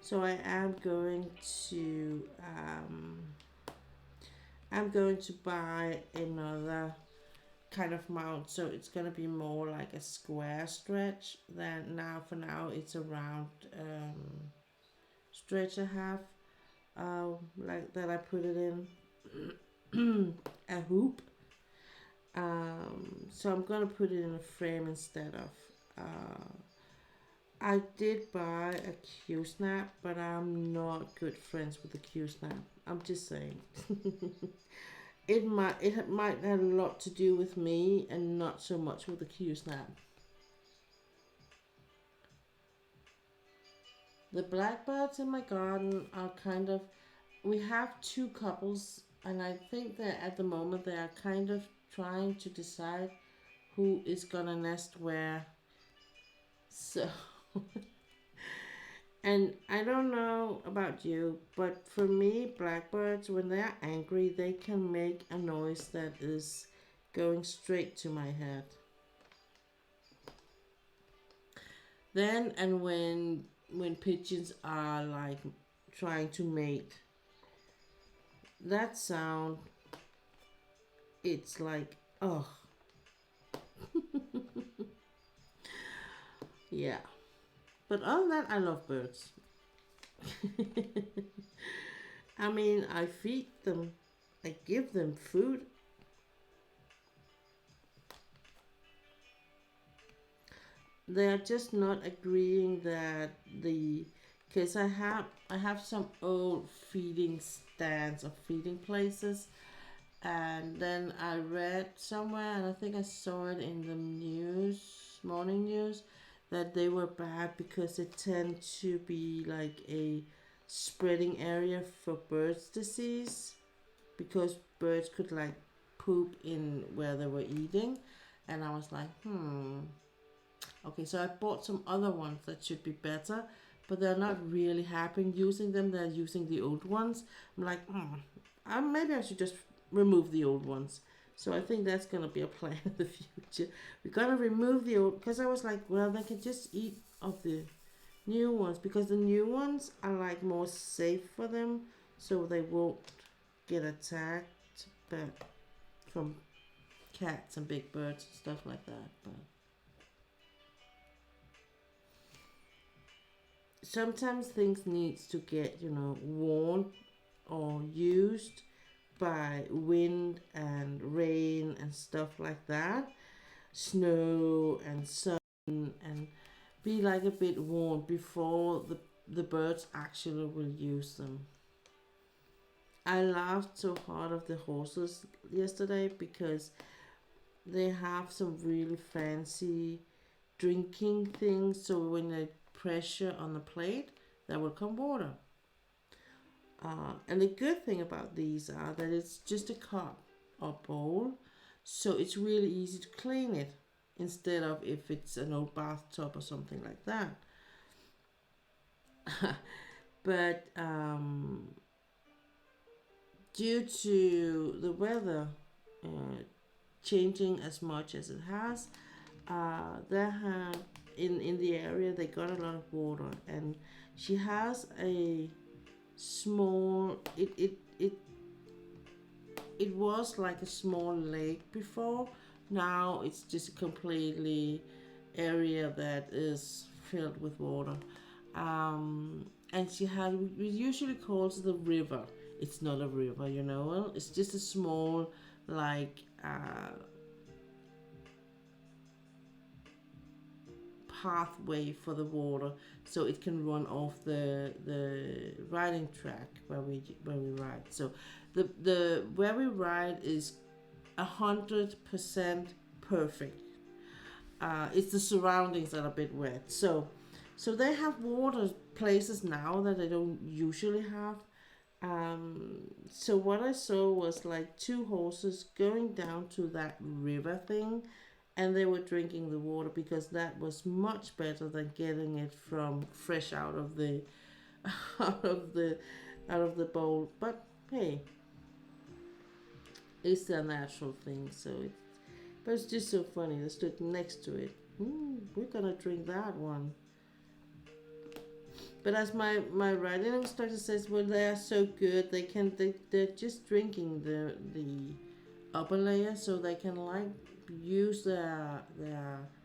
So I'm going to buy another kind of mount, so it's gonna be more like a square stretch than now. For now it's a round stretch I have, like that I put it in a hoop. So I'm gonna put it in a frame instead of I did buy a Q snap, but I'm not good friends with the Q snap. I'm just saying. It might have a lot to do with me and not so much with the Q snap. The blackbirds in my garden are kind of, we have two couples, and I think that at the moment they are kind of trying to decide who is gonna nest where. So, and I don't know about you, but for me, blackbirds, when they are angry, they can make a noise that is going straight to my head. Then and when pigeons are like trying to mate, that sound, it's like, oh, yeah. But other than that, I love birds. I mean, I feed them, I give them food. They are just not agreeing that the, because I have some old feeding stands or feeding places, and then I read somewhere, and I think I saw it in the news, morning news, that they were bad because they tend to be like a spreading area for birds disease, because birds could like poop in where they were eating. And I was like, okay, so I bought some other ones that should be better, but they're not really happy using them. They're using the old ones. I'm like, maybe I should just remove the old ones. So I think that's gonna be a plan in the future. We're gonna remove the old, because I was like, well, they can just eat of the new ones, because the new ones are like more safe for them, so they won't get attacked, but from cats and big birds and stuff like that. But sometimes things needs to get, worn or used by wind and rain and stuff like that, snow and sun, and be like a bit worn before the birds actually will use them. I laughed so hard of the horses yesterday because they have some really fancy drinking things, so when they pressure on the plate, there will come water. And the good thing about these are that it's just a cup or bowl, so it's really easy to clean it instead of if it's an old bathtub or something like that. But due to the weather changing as much as it has, they have in the area they got a lot of water, and she has a small, it was like a small lake before. Now it's just a completely area that is filled with water. And she had, we usually calls the river. It's not a river, it's just a small, like pathway for the water, so it can run off the riding track where we ride. So the where we ride is 100% perfect. It's the surroundings that are a bit wet. So they have water places now that they don't usually have. So what I saw was like two horses going down to that river thing, and they were drinking the water because that was much better than getting it from fresh out of the out of the out of the bowl. But hey, it's a natural thing, so but it's just so funny. They stood next to it. We're gonna drink that one. But as my writing instructor says, well, they are so good. They're just drinking the upper layer, so they can like use the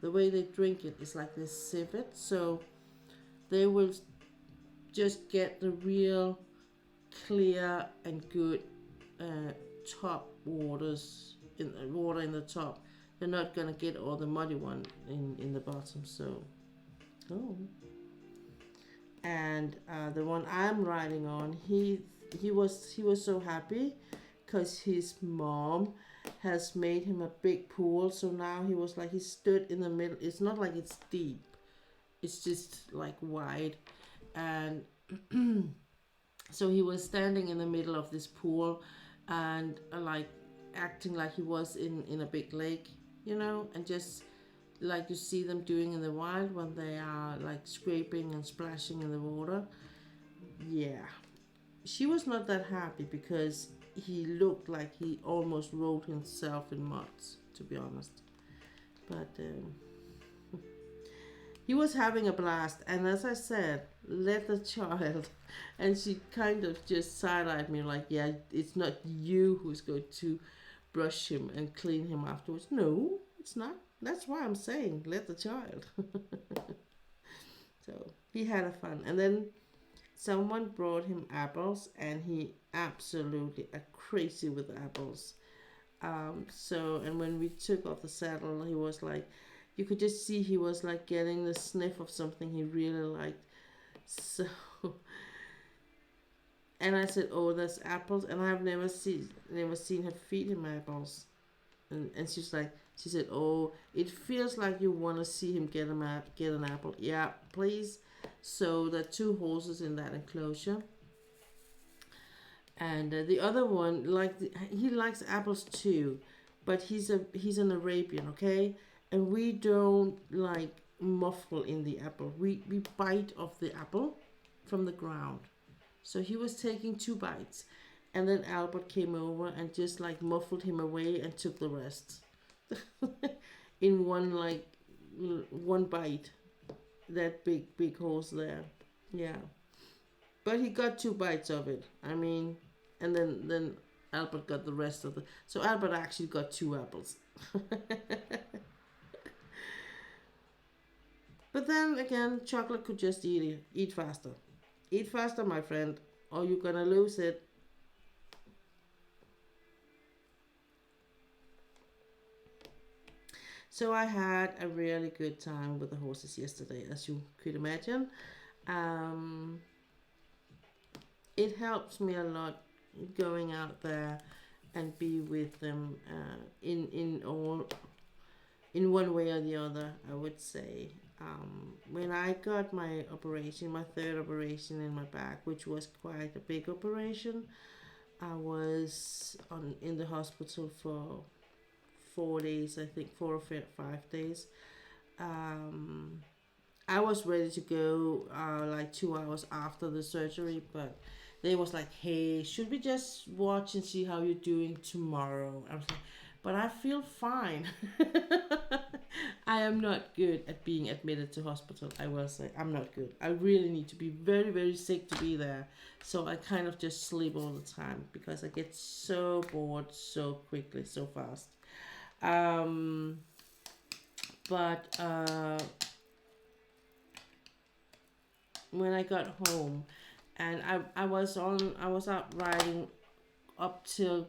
way they drink it is like they sieve it, so they will just get the real clear and good top waters in water in the top. They're not gonna get all the muddy one in the bottom. So and the one I'm riding on, he was so happy because his mom has made him a big pool. So now he was like, he stood in the middle. It's not like it's deep, it's just like wide, and so he was standing in the middle of this pool and like acting like he was in a big lake, and just like you see them doing in the wild when they are like scraping and splashing in the water. Yeah, she was not that happy because he looked like he almost rolled himself in mud, to be honest. But he was having a blast, and as I said, let the child. And she kind of just side-eyed me like, yeah, it's not you who's going to brush him and clean him afterwards. No, it's not. That's why I'm saying let the child. So he had a fun. And then someone brought him apples, and he absolutely are crazy with apples. And when we took off the saddle, he was like, you could just see he was like getting the sniff of something he really liked. So, and I said, "Oh, there's apples," and I've never seen her feed him apples. And she said, "Oh, it feels like you want to see him get an apple." Yeah, please. So there are two horses in that enclosure, and the other one, he likes apples too, but he's an Arabian, okay, and we don't like muffle in the apple. We bite off the apple from the ground. So he was taking two bites, and then Albert came over and just like muffled him away and took the rest in one bite. That big horse there, yeah. But he got two bites of it. I mean, and then Albert got the rest of the. So Albert actually got two apples. But then again, chocolate could just eat faster. Eat faster, my friend, or you're gonna lose it. So I had a really good time with the horses yesterday, as you could imagine. Um, it helps me a lot going out there and be with them in one way or the other. I would say when I got my operation, my third operation in my back, which was quite a big operation, I was in the hospital for 4 days, I think 4 or 5 days. Um, I was ready to go like 2 hours after the surgery, but they was like, "Hey, should we just watch and see how you're doing tomorrow?" I was like, "But I feel fine." I am not good at being admitted to hospital. I will say I'm not good. I really need to be very very sick to be there. So I kind of just sleep all the time because I get so bored so quickly, so fast. Um, but when I got home, and I was out riding up till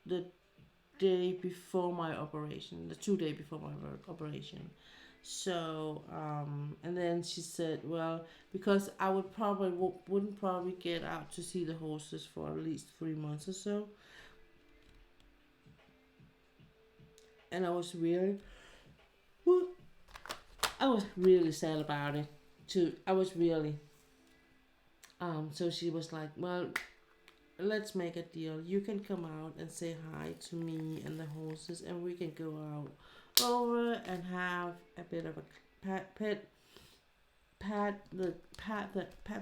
the day before my operation, the 2 day before my operation. So and then she said, well, because I would probably wouldn't probably get out to see the horses for at least 3 months or so, and I was really sad about it. Too, I was really so she was like, well, let's make a deal. You can come out and say hi to me and the horses, and we can go out over and have a bit of a pat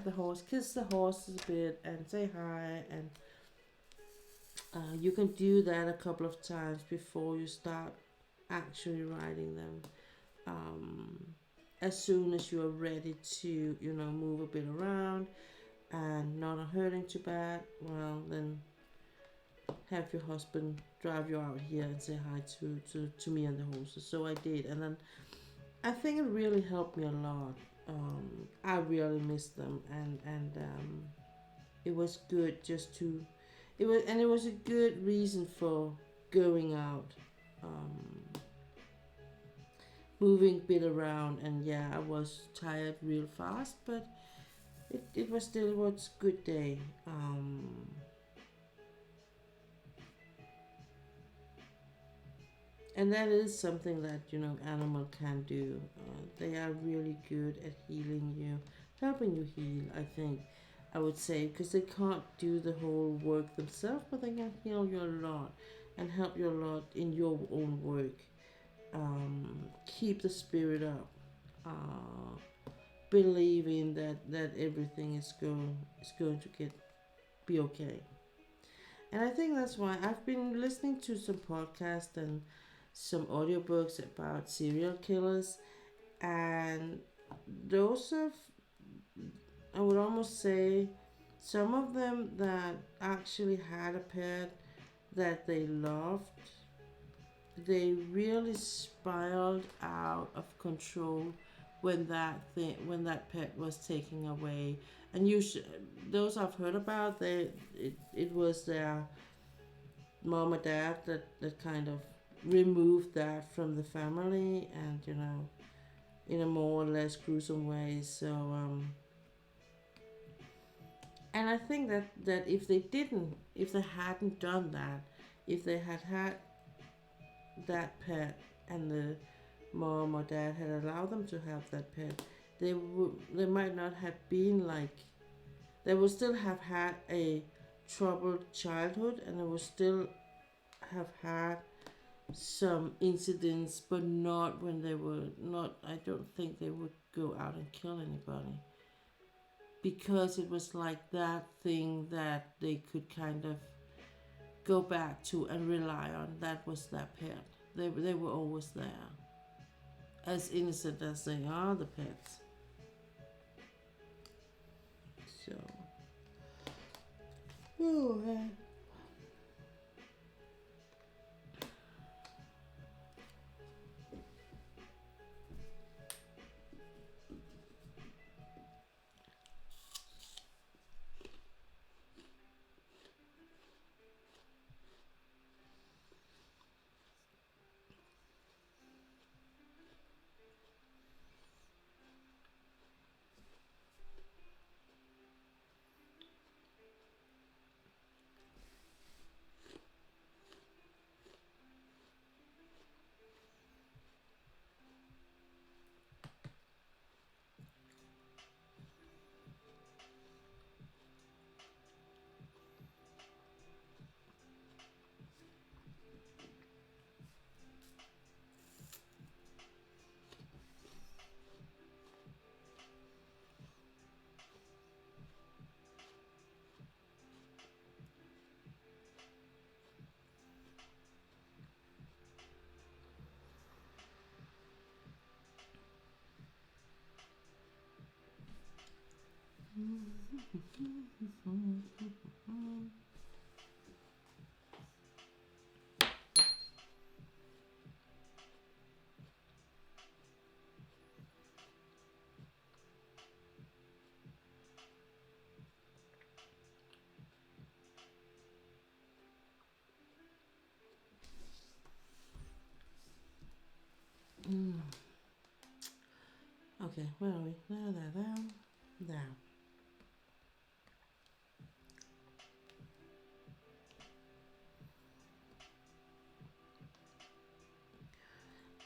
the horse, kiss the horses a bit, and say hi. And you can do that a couple of times before you start actually riding them. Um, as soon as you are ready to, move a bit around and not hurting too bad, well, then have your husband drive you out here and say hi to me and the horses. So I did, and then I think it really helped me a lot. I really missed them, and it was good just to. It was a good reason for going out, moving a bit around, and yeah, I was tired real fast, but it was still was good day. And that is something that animal can do. They are really good at healing you, helping you heal. I think I would say because they can't do the whole work themselves, but they can heal you a lot and help you a lot in your own work. Keep the spirit up. Believing that everything is going to be okay. And I think that's why I've been listening to some podcasts and some audiobooks about serial killers, and those of, I would almost say, some of them that actually had a pet that they loved, they really spiraled out of control when that pet was taken away. And those I've heard about, it was their mom or dad that kind of removed that from the family, and in a more or less gruesome way. So and I think that if they hadn't done that, if they had that pet, and the mom or dad had allowed them to have that pet, they might not have been like, they would still have had a troubled childhood, and they would still have had some incidents, but not when they were not. I don't think they would go out and kill anybody, because it was like that thing that they could kind of go back to and rely on. That was their pet. They were always there, as innocent as they are, the pets. So, oh, okay, where are we? There.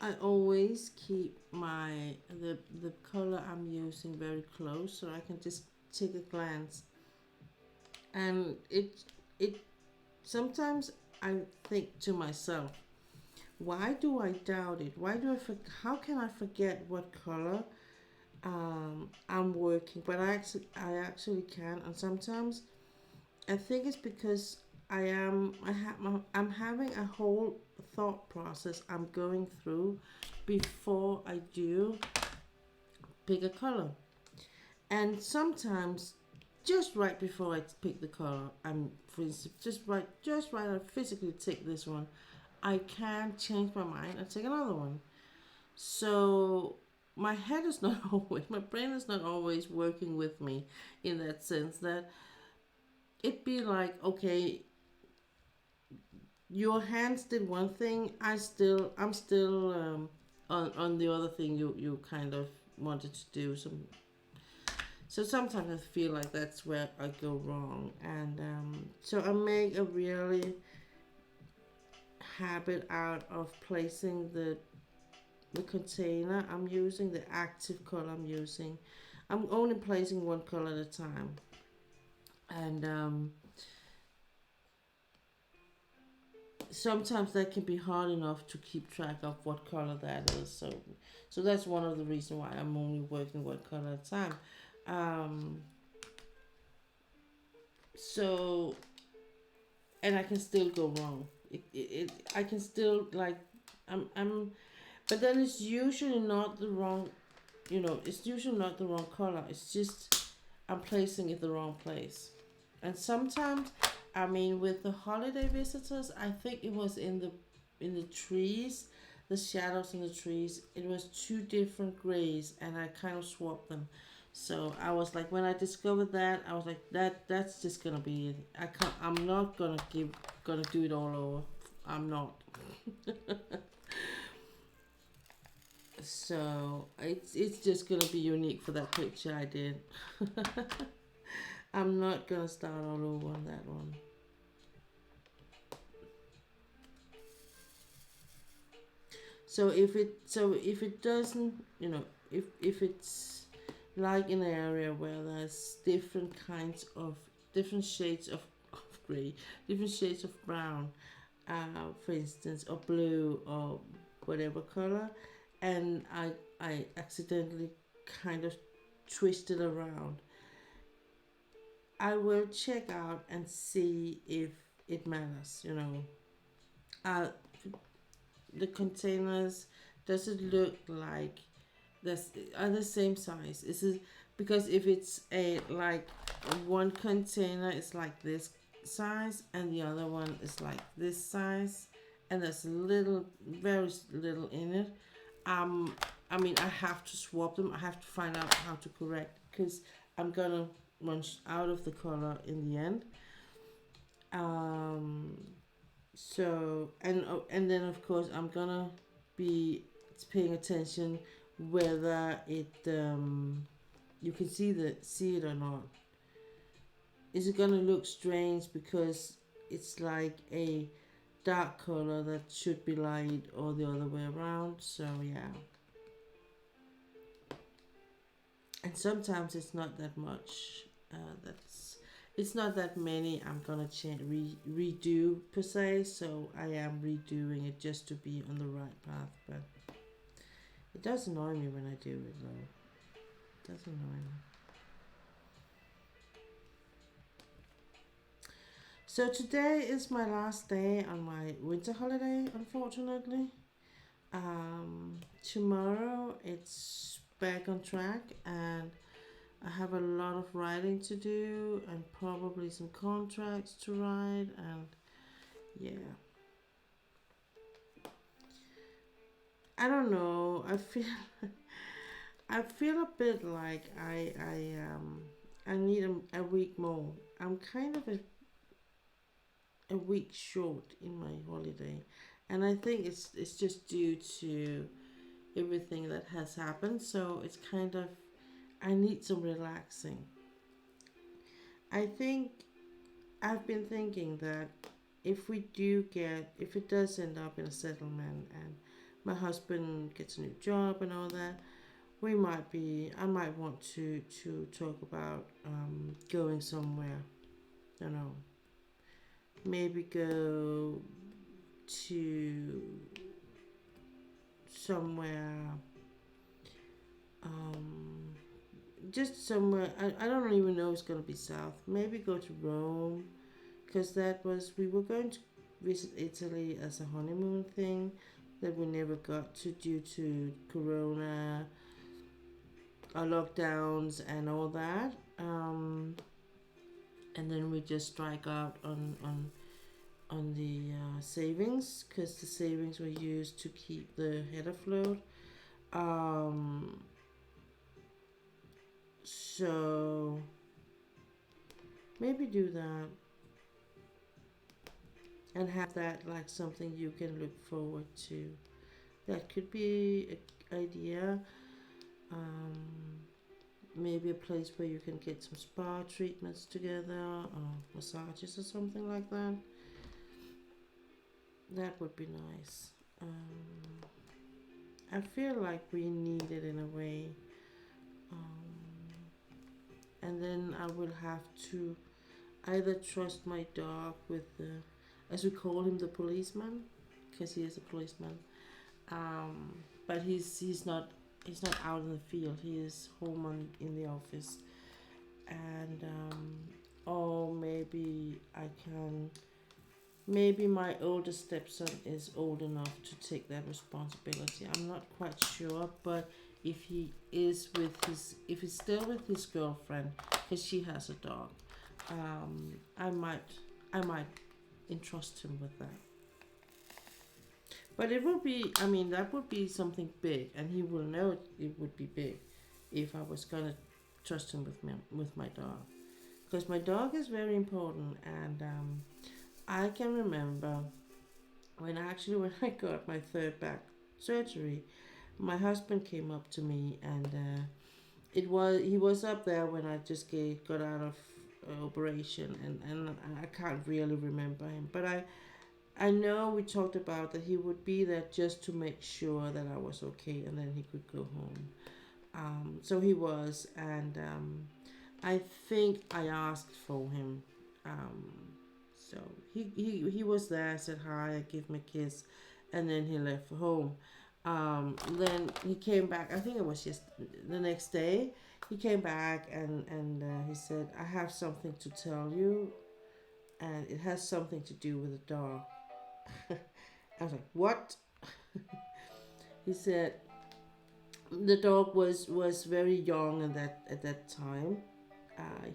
I always keep the color I'm using very close, so I can just take a glance. And it sometimes I think to myself, why do I doubt it? Why do how can I forget what color I'm working? But I actually can, and sometimes I think it's because I'm having a whole thought process I'm going through before I do pick a color. And sometimes just right before I pick the color, for instance, just right I physically take this one, I can change my mind and take another one. So my head is not always, my brain is not always working with me, in that sense that it'd be like, okay, your hands did one thing, I'm still on the other thing you kind of wanted to do. So sometimes I feel like that's where I go wrong, and so I make a really habit out of placing the container I'm using, the active color I'm using. I'm only placing one color at a time, and sometimes that can be hard enough to keep track of what color that is. So that's one of the reasons why I'm only working one color at a time. Um, so and I can still go wrong. I can still like I'm but then it's usually not the wrong, it's usually not the wrong color. It's just I'm placing it the wrong place. And sometimes, I mean, with the holiday visitors, I think it was in the trees the shadows in the trees, it was two different grays, and I kind of swapped them. So I was like, when I discovered that, I was like, that's just gonna be it. I'm not gonna do it all over. I'm not. So it's just gonna be unique for that picture I did. I'm not gonna start all over on that one. So if it doesn't, if it's like an area where there's different shades of gray, different shades of brown, for instance, or blue or whatever color, and I accidentally kind of twist it around, I will check out and see if it matters. Uh, the containers, does it look like this are the same size? Is it because if it's a like one container is like this size and the other one is like this size and there's very little in it, um I mean, I have to swap them. I have to find out how to correct, because I'm gonna run out of the color in the end. um so and then of course I'm gonna be paying attention whether it you can see it or not. Is it gonna look strange because it's like a dark color that should be light, or the other way around? So yeah. And sometimes it's not that much. That's It's not that many I'm gonna redo per se. So I am redoing it just to be on the right path. But it does annoy me when I do it though. It does annoy me. So today is my last day on my winter holiday, unfortunately. Tomorrow it's back on track, and I have a lot of writing to do and probably some contracts to write, and yeah. I don't know. I feel a bit like I need a week more. I'm kind of a week short in my holiday, and I think it's just due to everything that has happened. So it's kind of, I need some relaxing. I think I've been thinking that if it does end up in a settlement and my husband gets a new job and all that, I might want to talk about going somewhere. I don't know, maybe go to somewhere, um, just somewhere. I don't even know if it's gonna be south. Maybe go to Rome, because we were going to visit Italy as a honeymoon thing that we never got to due to Corona, lockdowns, and all that. And then we just strike out on the savings, because the savings were used to keep the head afloat. Um, so maybe do that and have that like something you can look forward to. That could be an idea. Um, Maybe a place where you can get some spa treatments together, or massages or something like that. That would be nice. I feel like we need it in a way. Um, and then I will have to either trust my dog with the, as we call him, the policeman, because he is a policeman. But he's not out in the field. He is home in the office, and or maybe I can. Maybe my older stepson is old enough to take that responsibility. I'm not quite sure, but if he's still with his girlfriend, because she has a dog, I might entrust him with that. But it would be, I mean, that would be something big, and he will know it would be big if I was gonna trust him with my dog, because my dog is very important. And I can remember when I got my third back surgery, my husband came up to me, and he was up there when I just got out of operation, and I can't really remember him, but I know we talked about that he would be there just to make sure that I was okay, and then he could go home. So he was, and I think I asked for him. Um, so he was there, said hi, gave me a kiss, and then he left for home. Then he came back. I think it was just the next day. He came back, and he said, "I have something to tell you, and it has something to do with the dog." I was like, "What?" He said the dog was very young at that time.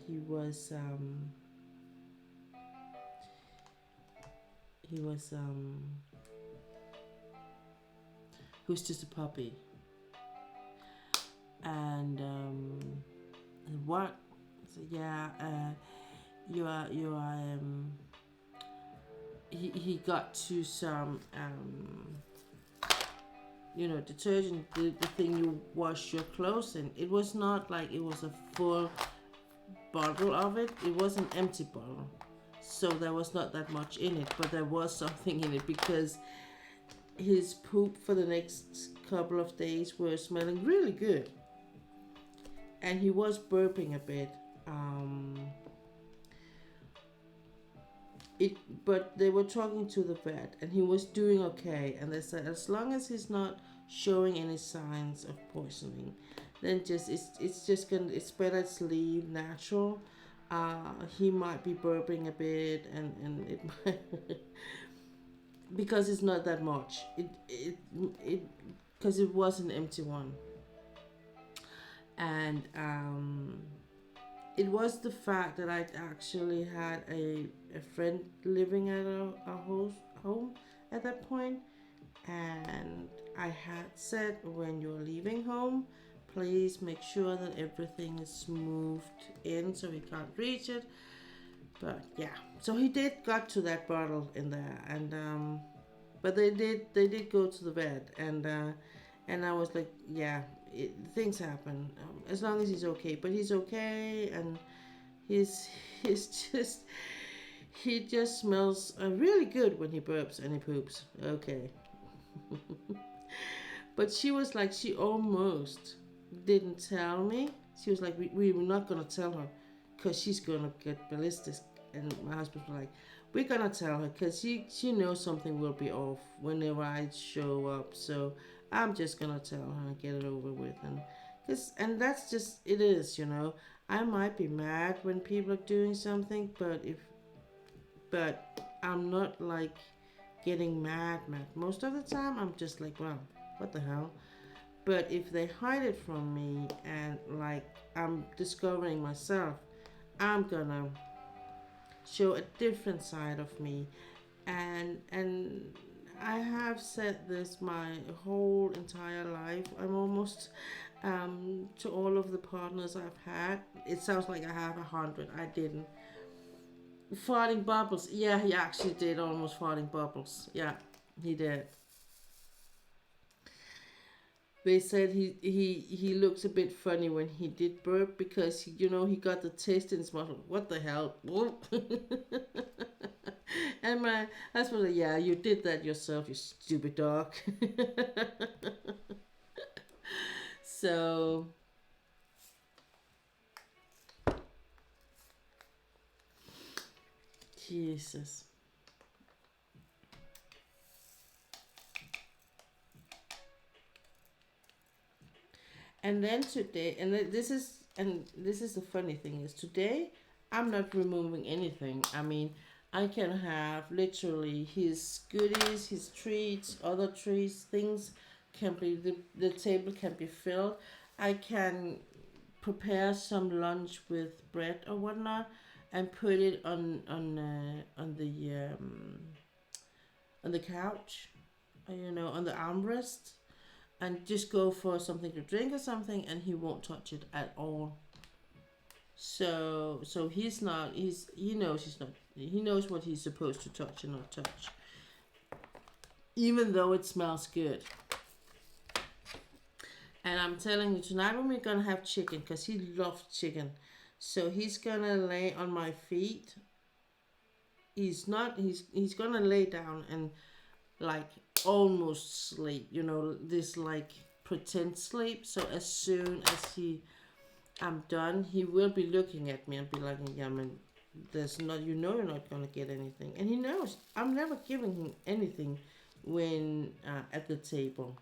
He was he was um he was just a puppy, and what? So yeah, he got to some detergent, the thing you wash your clothes in. It was not like it was a full bottle of it. It was an empty bottle, so there was not that much in it, but there was something in it, because his poop for the next couple of days were smelling really good, and he was burping a bit. Um, it, but they were talking to the vet, and he was doing okay, and they said as long as he's not showing any signs of poisoning, then it's better to leave natural. He might be burping a bit, and it might because it's not that much. It because it was an empty one, and it was the fact that I actually had a friend living at home at that point, and I had said, when you're leaving home, please make sure that everything is moved in so he can't reach it. But yeah, so he did got to that bottle in there, and but they did go to the vet, and I was like, yeah, things happen, as long as he's okay. But he's okay, and he's he's just he just smells really good when he burps and he poops. Okay. But she was like, she almost didn't tell me. She was like, we were not gonna tell her, because she's gonna get ballistic. And my husband was like, we're gonna tell her, because she knows something will be off whenever I show up. So I'm just gonna tell her and get it over with. And that's just it is. I might be mad when people are doing something, but I'm not like getting mad. Most of the time, I'm just like, well, what the hell? But if they hide it from me, and like I'm discovering myself, I'm gonna show a different side of me. And I have said this my whole entire life. I'm almost to all of the partners I've had. It sounds like I have 100. I didn't. Farting bubbles. Yeah, he actually did almost farting bubbles. Yeah, he did. They said he looks a bit funny when he did burp, because he got the taste in his mouth. What the hell? And my husband was like, yeah, you did that yourself, you stupid dog. So Jesus. And then today, and this is the funny thing is, today I'm not removing anything. I mean, I can have literally his goodies, his treats, other treats, things can be the table can be filled. I can prepare some lunch with bread or whatnot, and put it on the couch. on the armrest, and just go for something to drink or something, and he won't touch it at all. So he's not. He knows he's not. He knows what he's supposed to touch and not touch, even though it smells good. And I'm telling you, tonight when we're gonna have chicken, because he loves chicken, so he's gonna lay on my feet. He's not. He's gonna lay down and like almost sleep. This like pretend sleep. So as soon as I'm done, he will be looking at me and be like, "Yeah, man, there's not. You're not gonna get anything." And he knows I'm never giving him anything when at the table,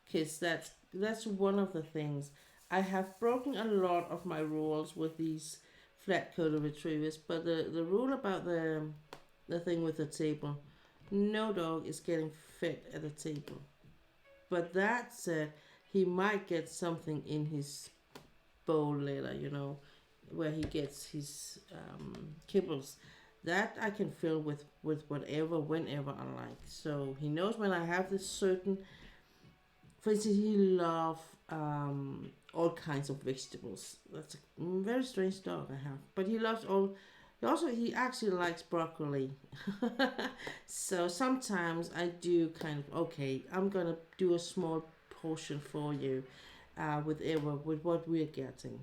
because that's one of the things. I have broken a lot of my rules with these flat-coated retrievers, but the rule about the thing with the table, no dog is getting fed at the table. But that said, he might get something in his bowl later, where he gets his kibbles. That I can fill with whatever, whenever I like. So he knows when I have this certain. For instance, he loves all kinds of vegetables. That's a very strange dog I have. But he loves all. He actually likes broccoli. So sometimes I do kind of, okay, I'm gonna do a small portion for you, with what we're getting,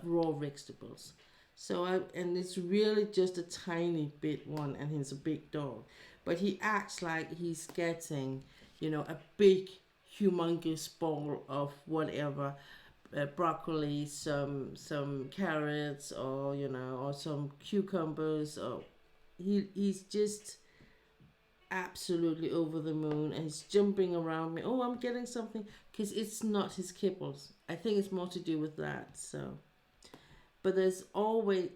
raw vegetables. And it's really just a tiny bit one, and he's a big dog, but he acts like he's getting, a big, humongous bowl of whatever, broccoli, some carrots, or some cucumbers, or he's just absolutely over the moon, and he's jumping around me. Oh, I'm getting something, because it's not his kibbles. I think it's more to do with that. So, but there's always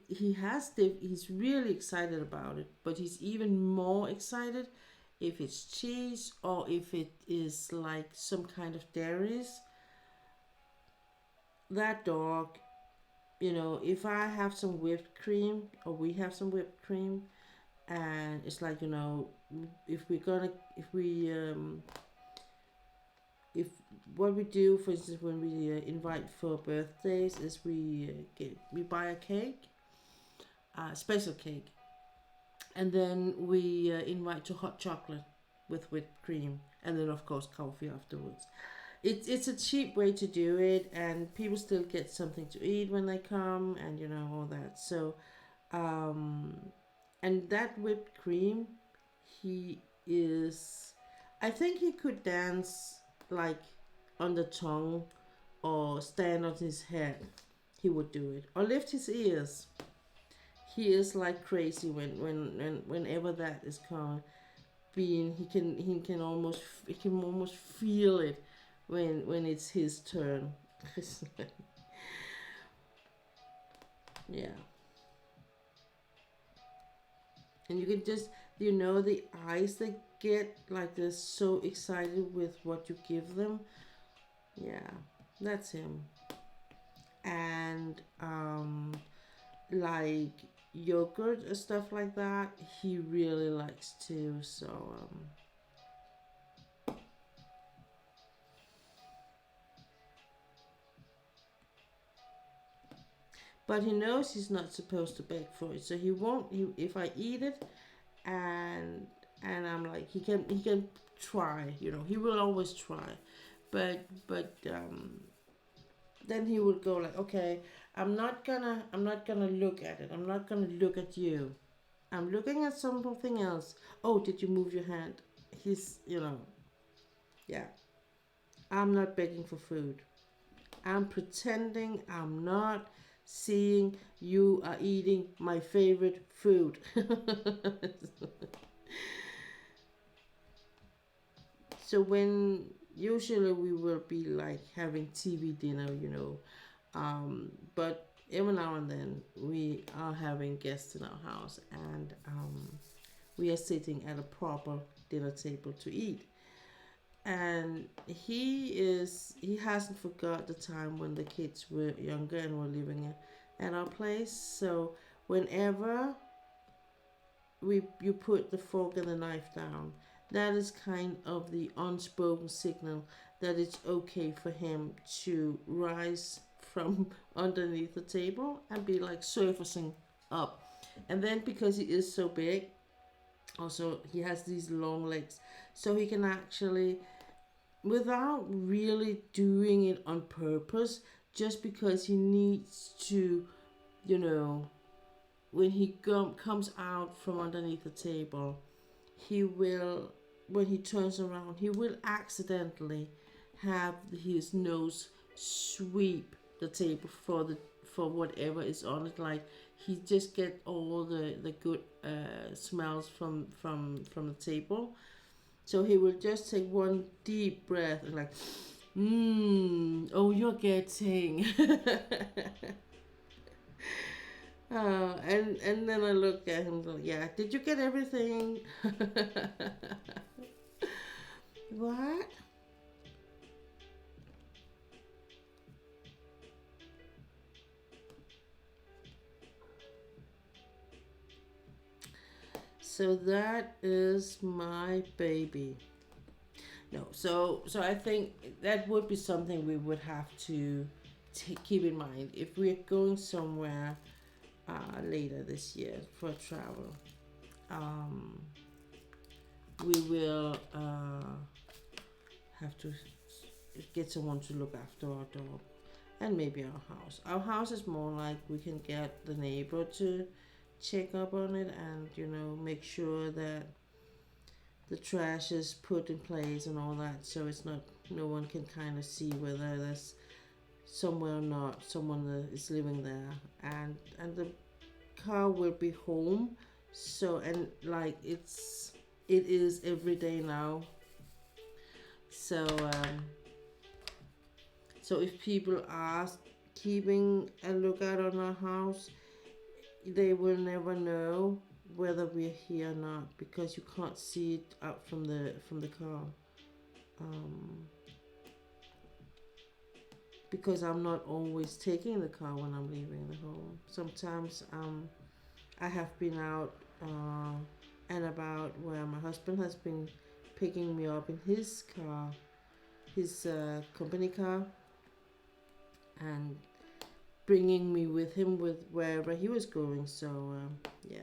he's really excited about it, but he's even more excited if it's cheese or if it is like some kind of dairies. That dog, if I have some whipped cream, or we have some whipped cream, and it's like, if we're gonna if we if what we do, for instance, when we invite for birthdays, is we buy a cake, a special cake, and then we invite to hot chocolate with whipped cream, and then of course coffee afterwards. It's a cheap way to do it, and people still get something to eat when they come, and all that. So, and that whipped cream, he is. I think he could dance like on the tongue, or stand on his head. He would do it, or lift his ears. He is like crazy whenever that is called. Being he can almost feel it when it's his turn. Yeah, and you can just the eyes they get, like they're so excited with what you give them. Yeah, that's him. And like yogurt and stuff like that, he really likes too. So but he knows he's not supposed to beg for it, so he won't. If I eat it, and I'm like, he can try. He will always try, but then he would go like, okay, I'm not gonna look at it. I'm not gonna look at you. I'm looking at something else. Oh, did you move your hand? He's, yeah. I'm not begging for food. I'm pretending I'm not seeing you are eating my favorite food. So when usually we will be like having TV dinner, but every now and then we are having guests in our house, and we are sitting at a proper dinner table to eat. And he hasn't forgot the time when the kids were younger and were living at our place. So whenever you put the fork and the knife down, That is kind of the unspoken signal that it's okay for him to rise from underneath the table and be like surfacing up. And then because he is so big, also he has these long legs, so he can actually, without really doing it on purpose, just because he needs to, you know, when he comes out from underneath the table, he will, when he turns around, he will accidentally have his nose sweep the table for whatever is on it. Like he just get all the good smells from the table. So he will just take one deep breath and like, oh, you're getting. And then I look at him and go, yeah, did you get everything? What? So that is my baby. No, so I think that would be something we would have to keep in mind if we're going somewhere later this year for travel. Um, we will have to get someone to look after our dog and maybe our house. Our house is more like we can get the neighbor to check up on it and, you know, make sure that the trash is put in place and all that, so it's not, no one can kind of see whether there's somewhere or not someone that is living there, and the car will be home. So, and like it is every day now. So so if people are keeping a lookout on our house, they will never know whether we're here or not, because you can't see it out from the car. Um, because I'm not always taking the car when I'm leaving the home. Sometimes I have been out and about where my husband has been picking me up in his car, his company car, and bringing me with him with wherever he was going. So yeah.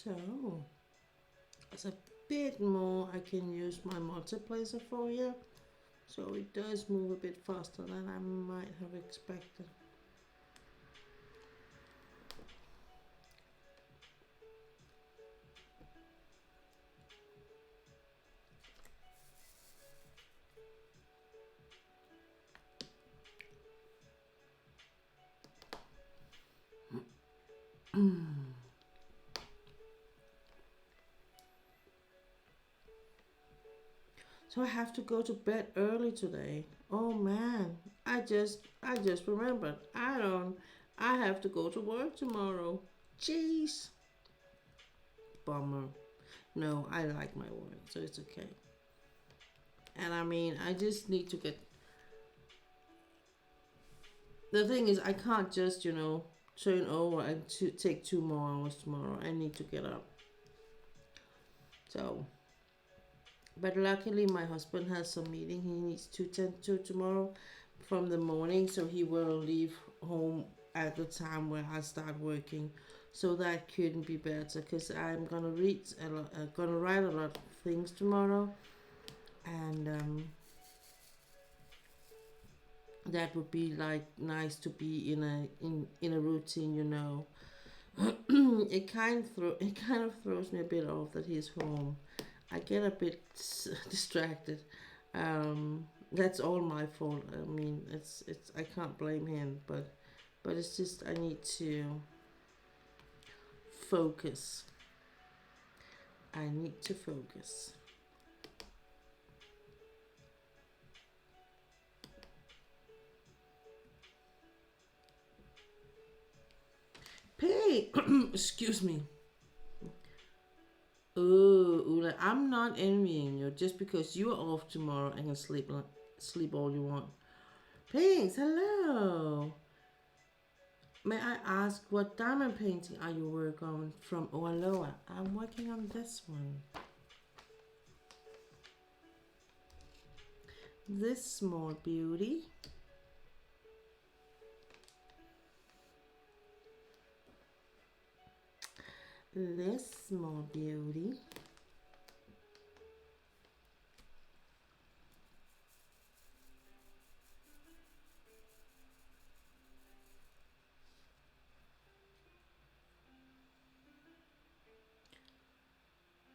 So it's a bit more, I can use my multiplier for you. So it does move a bit faster than I might have expected. So I have to go to bed early today. Oh man, I just remembered. I have to go to work tomorrow. Jeez. Bummer. No, I like my work, so it's okay. And I mean, I just need to get. The thing is, I can't just, turn over and take 2 more hours tomorrow. I need to get up. So But luckily, my husband has some meeting he needs to attend to tomorrow from the morning, so he will leave home at the time where I start working. So that couldn't be better because I'm gonna read a lot, gonna write a lot of things tomorrow, and that would be like nice to be in a routine, you know. It kind of throws me a bit off that he's home. I get a bit distracted. That's all my fault. I mean, it's I can't blame him, but it's just I need to focus. I need to focus. Hey, excuse me. Oh, Ula, I'm not envying you just because you are off tomorrow and can sleep all you want. Pinks, hello. May I ask what diamond painting are you working on from Oraloa? I'm working on this one. This small beauty. This small beauty.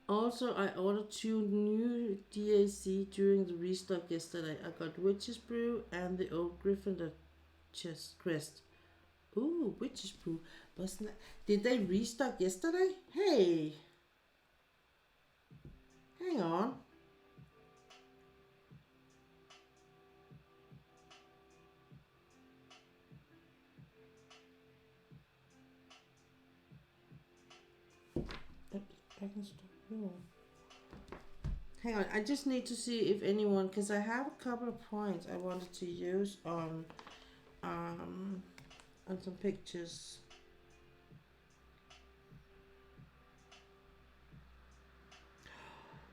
Also, I ordered 2 new DAC during the restock yesterday. I got Witch's Brew and the old Gryffindor chest crest. Ooh, Witch's Brew. Wasn't that, did they restock yesterday? Hey, hang on. I can stop here. Hang on, I just need to see if anyone, because I have a couple of points I wanted to use um, on some pictures.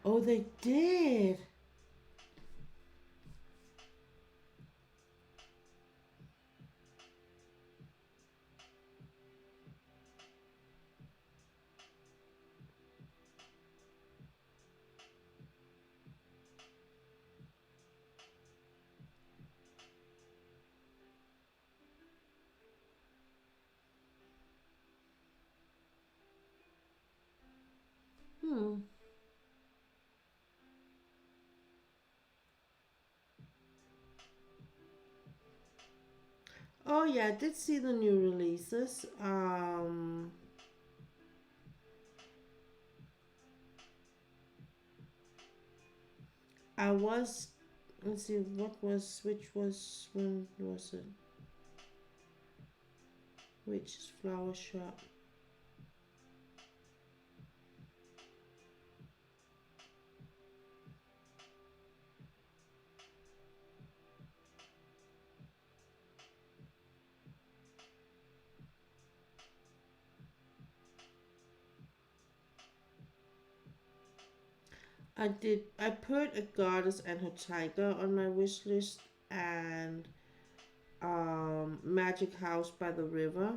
Oh, they did. Hmm. Oh yeah, I did see the new releases. I was, let's see, when was it? Which flower shop? I put a goddess and her tiger on my wish list, and Magic House by the River,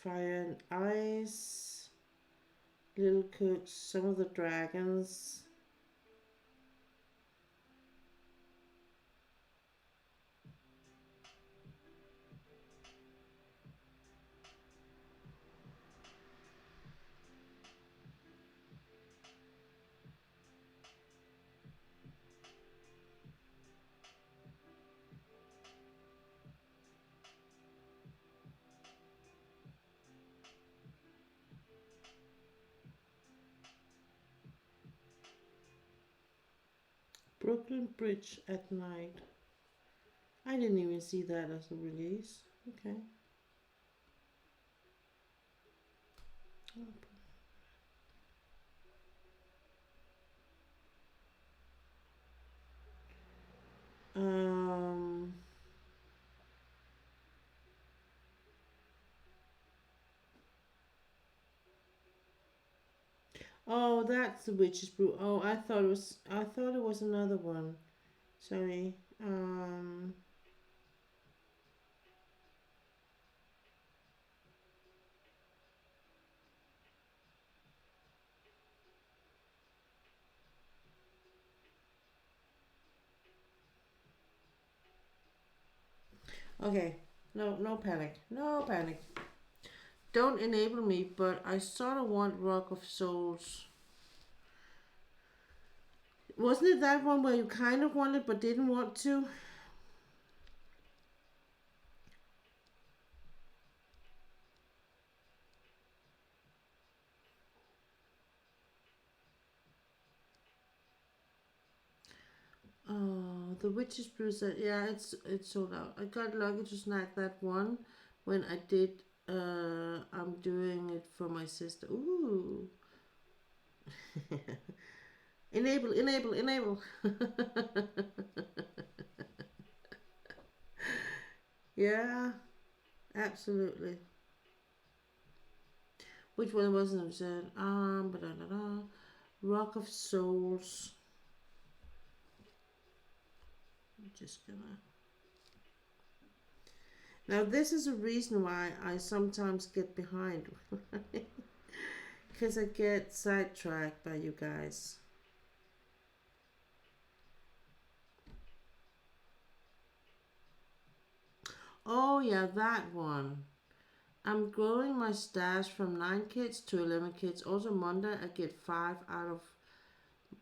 Fire and Ice, Little Cooks, some of the dragons. Brooklyn Bridge at Night. I didn't even see that as a release. Okay. Um. Oh, that's the witch's brew. Oh, I thought it was another one. Sorry. Okay. No, no panic. No panic. Don't enable me, but I sort of want Rock of Souls. Wasn't it that one where you kind of wanted but didn't want to? Oh, the Witch's Brew said, yeah, it's sold out. I got lucky to snag that one when I did. I'm doing it for my sister. Ooh. Enable, enable, enable. Yeah, absolutely. Which one was it? I said, ba-da-da-da. Rock of Souls. I'm just gonna. Now, this is a reason why I sometimes get behind. Because I get sidetracked by you guys. Oh, yeah, that one. I'm growing my stash from 9 kits to 11 kits. Also, Monday, I get 5 out of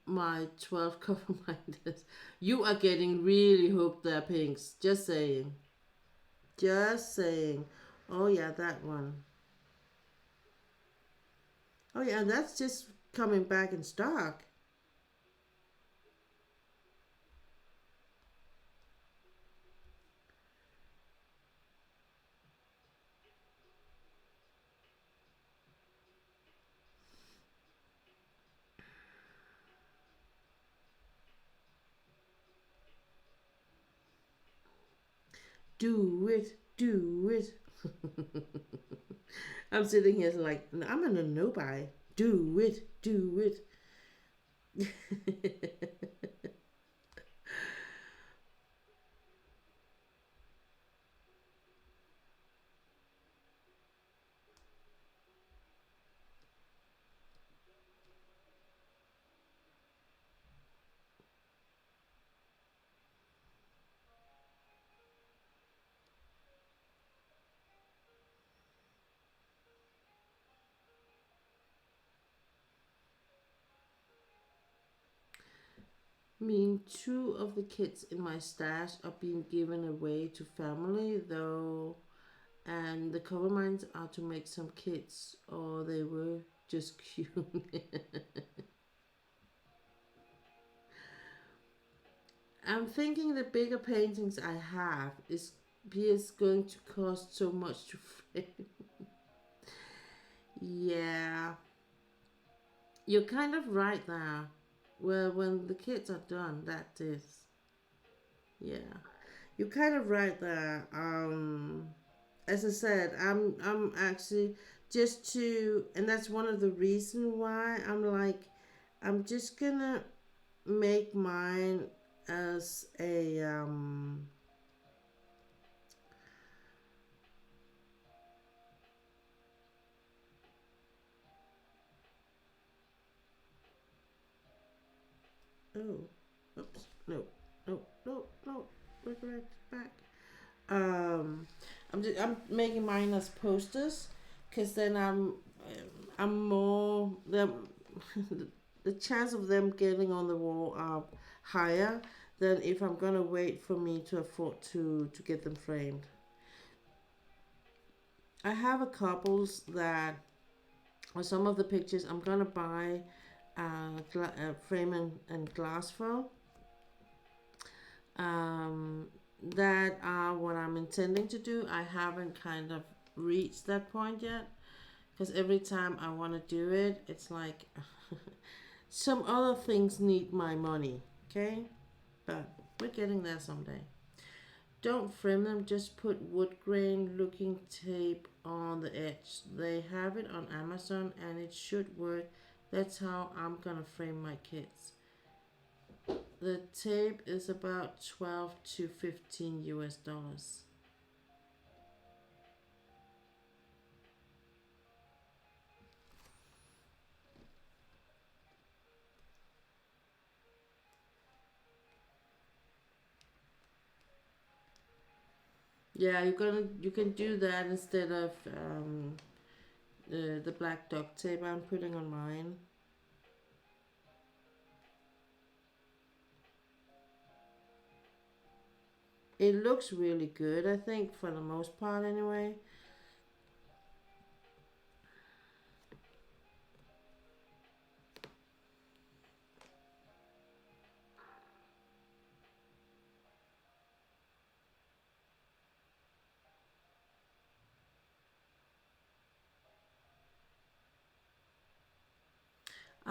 my 12 cover minders. You are getting really hooked there, Pinks. Just saying. Just saying. Oh, yeah, that one. Oh, yeah, that's just coming back in stock. Do it. Do it. I'm sitting here like, I'm in a no buy. Do it. Do it. Mean two of the kits in my stash are being given away to family though, and the cover mines are to make some kits, or they were just cute. I'm thinking the bigger paintings I have is going to cost so much to frame. Yeah, you're kind of right there. Well, when the kits are done, that is. Yeah, you're kind of right there. As I said, I'm actually just to, and that's one of the reasons why I'm like, I'm just gonna make mine as a oh, oops, no, no, no, no, regret back. I'm making mine as posters, cause then I'm more the chance of them getting on the wall are higher than if I'm gonna wait for me to afford to get them framed. I have a couples that or some of the pictures I'm gonna buy frame and glass for. Um, that are what I'm intending to do. I haven't kind of reached that point yet because every time I want to do it, it's like some other things need my money. Okay, but we're getting there someday. Don't frame them, just put wood grain looking tape on the edge. They have it on Amazon and it should work That's how I'm gonna frame my kits. The tape is about 12 to 15 US dollars. Yeah, you can do that instead of the black duct tape I'm putting on mine. It looks really good, I think, for the most part anyway.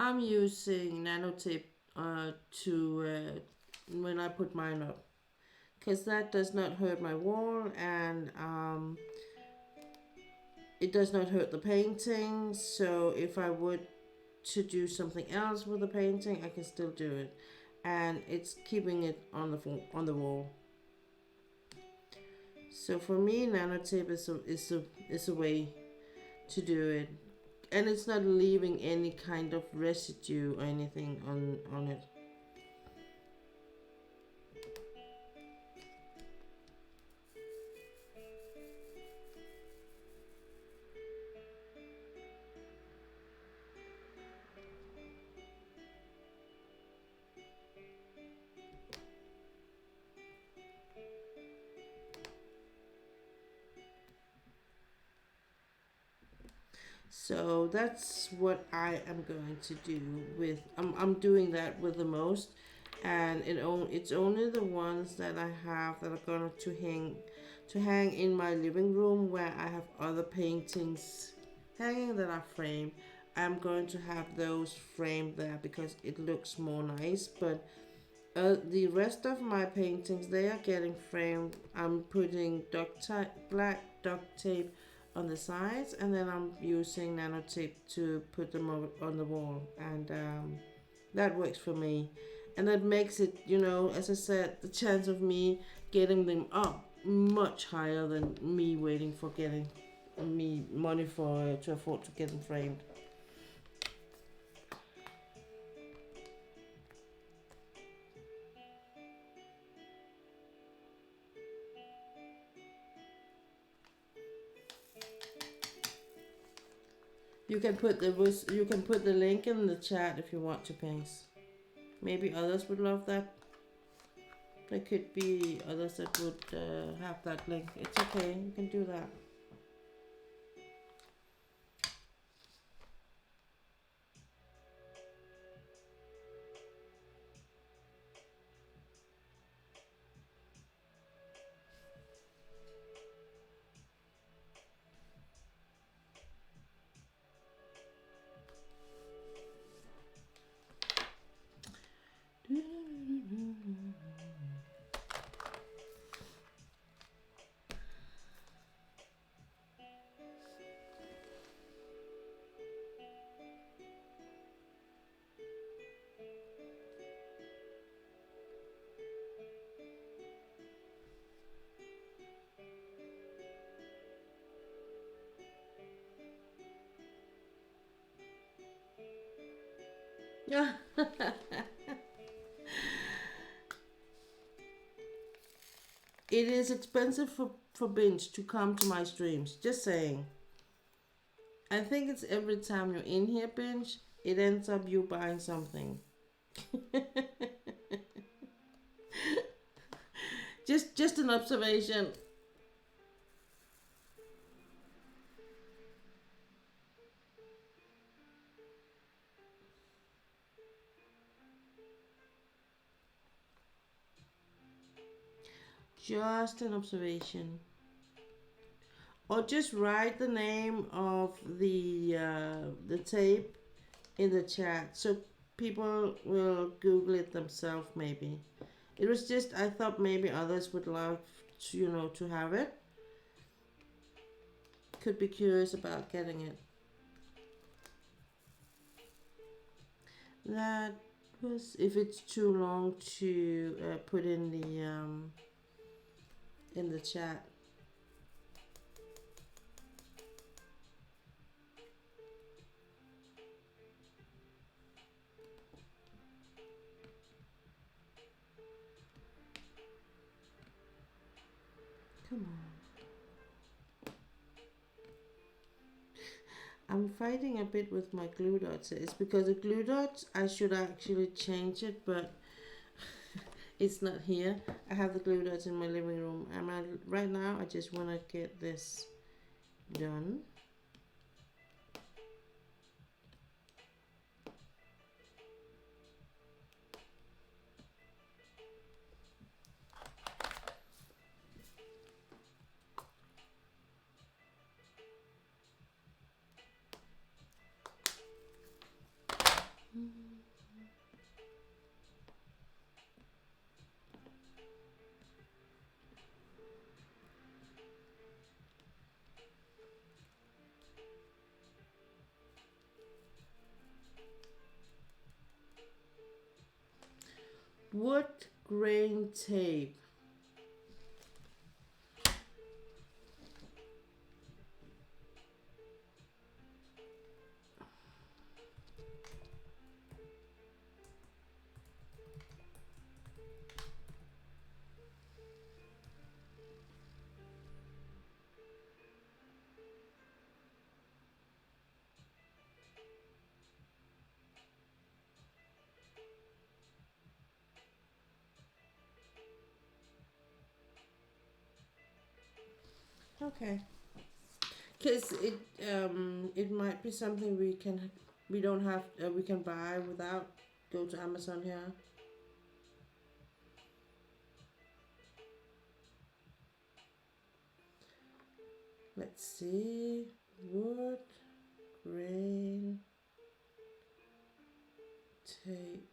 I'm using nanotape to when I put mine up, because that does not hurt my wall, and it does not hurt the painting. So if I would to do something else with the painting, I can still do it, and it's keeping it on the wall. So for me, nanotape is a way to do it, and it's not leaving any kind of residue or anything on it. So that's what I am going to do with. I'm doing that with the most, and it's only the ones that I have that are going to hang in my living room where I have other paintings hanging that I frame. I'm going to have those framed there because it looks more nice. But the rest of my paintings, they are getting framed. I'm putting black duct tape on the sides, and then I'm using nanotape to put them on the wall, and that works for me. And that makes it, as I said, the chance of me getting them up much higher than me waiting for getting me money for to afford to get them framed. You can put the link in the chat if you want to, Pinks. Maybe others would love that. There could be others that would have that link. It's okay, you can do that. Yeah. It is expensive for Binge to come to my streams. Just saying. I think it's every time you're in here, Binge, it ends up you buying something. just an observation. Just an observation. Or just write the name of the tape in the chat so people will Google it themselves. Maybe it was just I thought maybe others would love to, to have it. Could be curious about getting it. That was, if it's too long to put in the chat. Come on. I'm fighting a bit with my glue dots. It's because the glue dots, I should actually change it, but it's not here. I have the glue dots in my living room, and right now I just want to get this done. Wood grain tape. Okay. Because it might be something we don't have we can buy without go to Amazon here. Let's see, wood grain tape.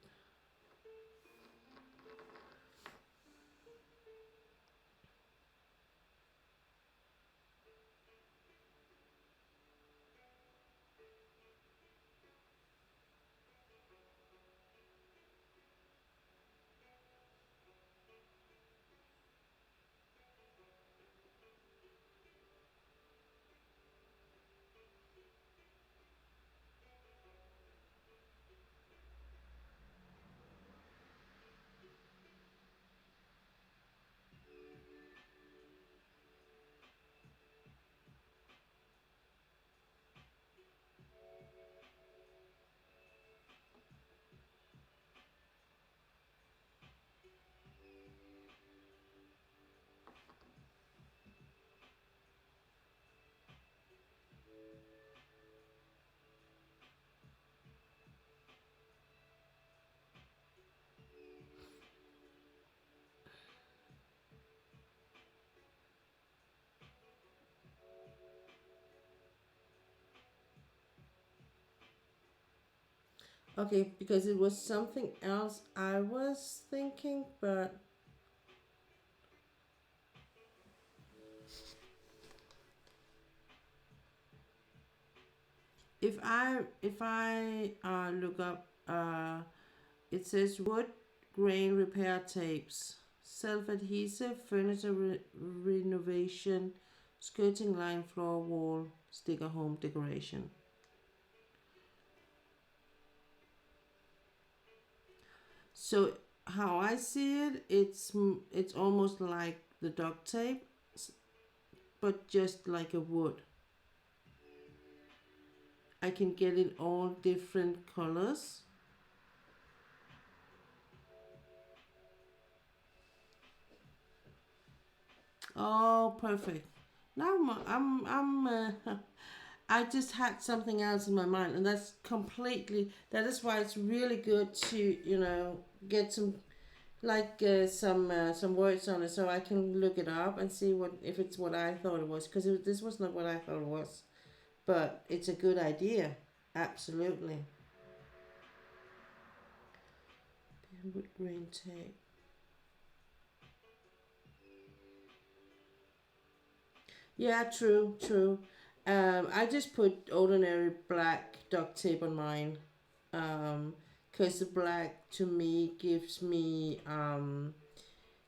Okay, because it was something else I was thinking, but if I look up, it says wood grain repair tapes, self-adhesive furniture renovation, skirting line, floor, wall, sticker, home decoration. So how I see it, it's almost like the duct tape, but just like a wood. I can get it all different colors. Oh, perfect. Now I just had something else in my mind, and that's completely. That is why it's really good to get some words on it, so I can look it up and see what if it's what I thought it was. Because this was not what I thought it was, but it's a good idea. Absolutely. Wood grain tape. Yeah, true, true. I just put ordinary black duct tape on mine, because the black to me gives me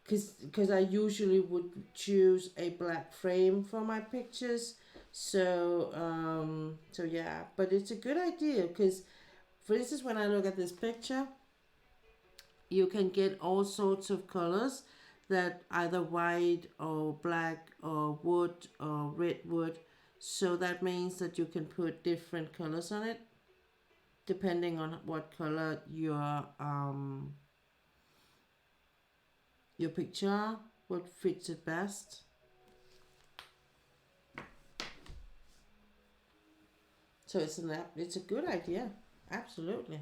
because I usually would choose a black frame for my pictures. So yeah, but it's a good idea because, for instance, when I look at this picture, you can get all sorts of colors that either white or black or wood or red wood. So that means that you can put different colors on it depending on what color your picture, what fits it best. So it's a good idea, absolutely.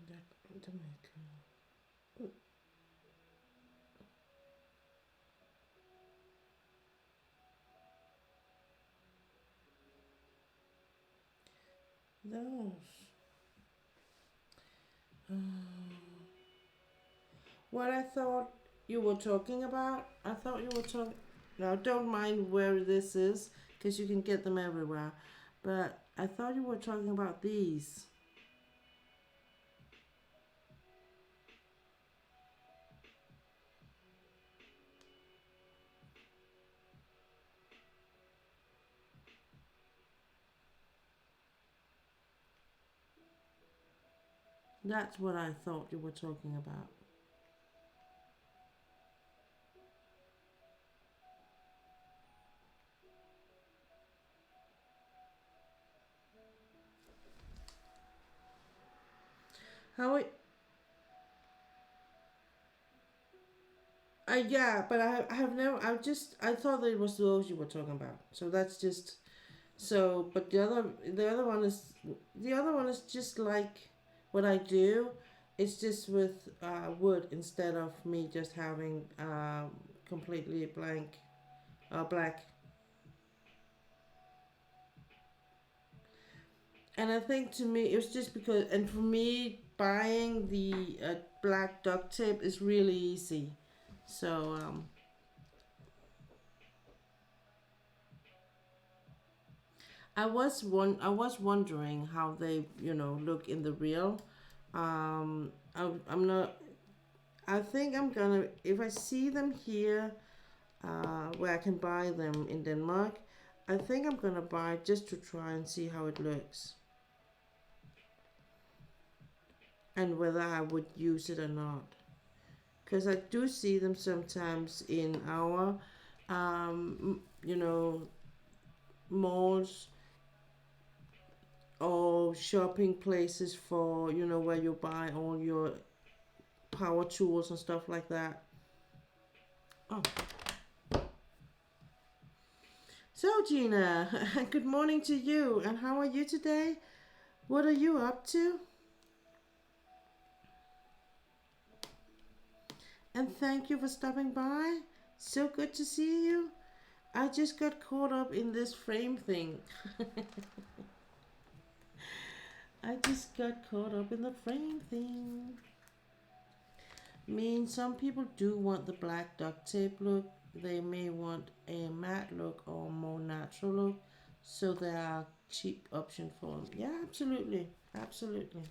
That those. What I thought you were talking about, I thought you were talking. Now, don't mind where this is, because you can get them everywhere. But I thought you were talking about these. That's what I thought you were talking about. How it? Yeah, but I have never. I thought that it was those you were talking about. So that's just so. But the other one is just like what I do. It's just with wood instead of me just having completely blank black. And I think to me it was just because, and for me buying the black duct tape is really easy. So I was wondering how they look in the real. I'm not. I think I'm gonna, if I see them here, where I can buy them in Denmark. I think I'm gonna buy it just to try and see how it looks and whether I would use it or not. Because I do see them sometimes in our, malls or shopping places for, where you buy all your power tools and stuff like that. Oh. So Gina, good morning to you, and how are you today? What are you up to? And thank you for stopping by. So good to see you. I just got caught up in this frame thing. I just got caught up in the frame thing. I mean, some people do want the black duct tape look. They may want a matte look or more natural look. So there are cheap option for them. Yeah, absolutely. Absolutely.